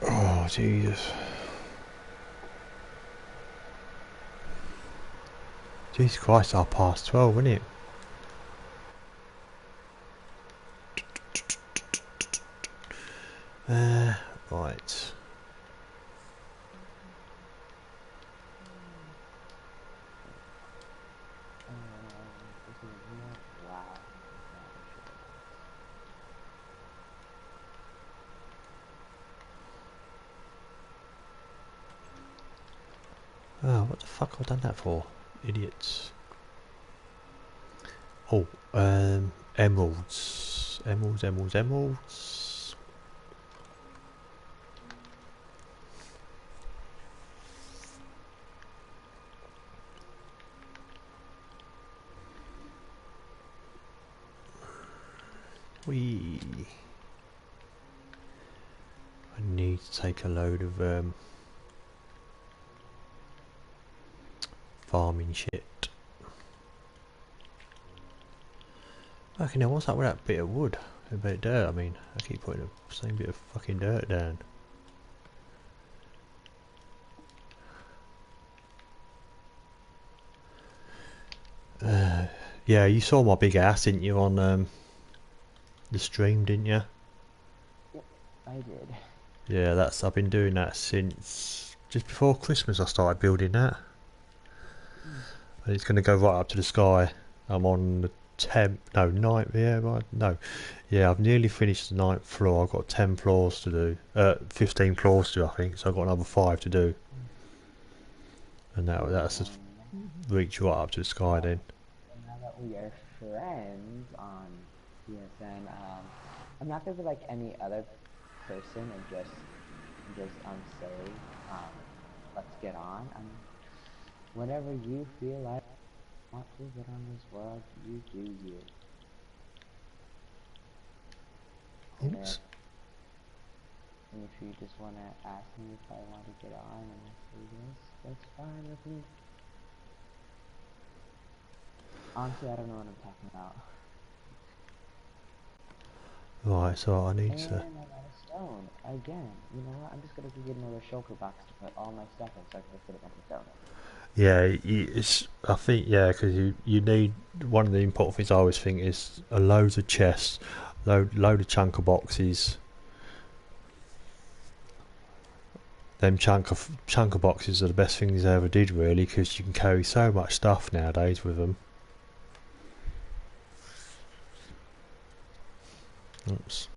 Oh, Jesus. Jesus Christ, our past 12, isn't it? Right. This is not wow. Oh, what the fuck have I done that for? Idiots. Oh, emeralds. Emeralds. We. need to take a load of farming shit. Okay, now what's that with that bit of wood? A bit of dirt, I mean. I keep putting the same bit of fucking dirt down. Yeah, you saw my big ass, didn't you, on the stream, didn't you? Yep, I did. Yeah, I've been doing that since just before Christmas. I started building that, and it's going to go right up to the sky. I'm on the 9th. Yeah, right. No, yeah, I've nearly finished the 9th floor. I've got 10 floors to do. 15 floors to do, I think. So I've got another 5 to do, and that's just reach right up to the sky then. Now that we are friends on PSN, I'm not gonna be like any other person and just say, let's get on. Whenever you feel like want to get on this world, you do you. Oops. And if you just wanna ask me if I want to get on and I say yes, that's fine with me. Honestly, I don't know what I'm talking about. Right, so I need And to. I'm out of stone. Again, you know what? I'm just gonna go get another shulker box to put all my stuff in so I can just get a bunch of stone. Yeah, I think, yeah, because you need, one of the important things I always think is a load of chests, load of chunker boxes. Them chunker boxes are the best things I ever did, really, because you can carry so much stuff nowadays with them. Oops.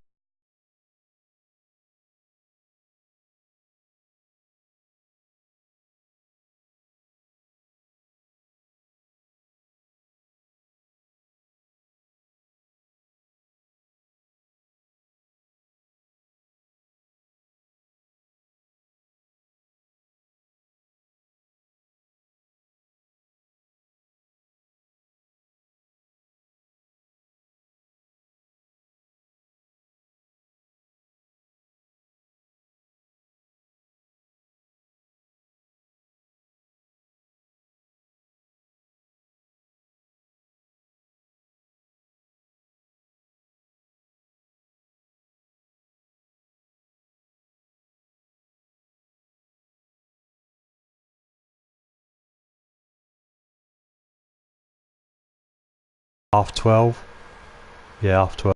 Half 12? Yeah, half 12.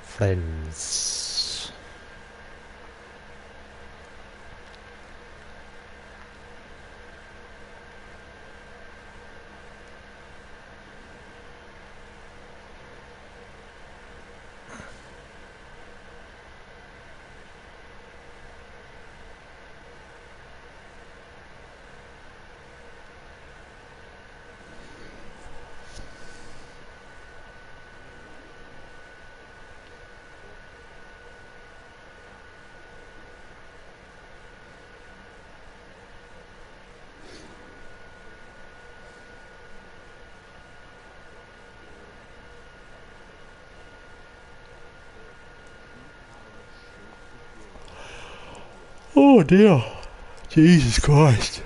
Friends. Oh dear. Jesus Christ.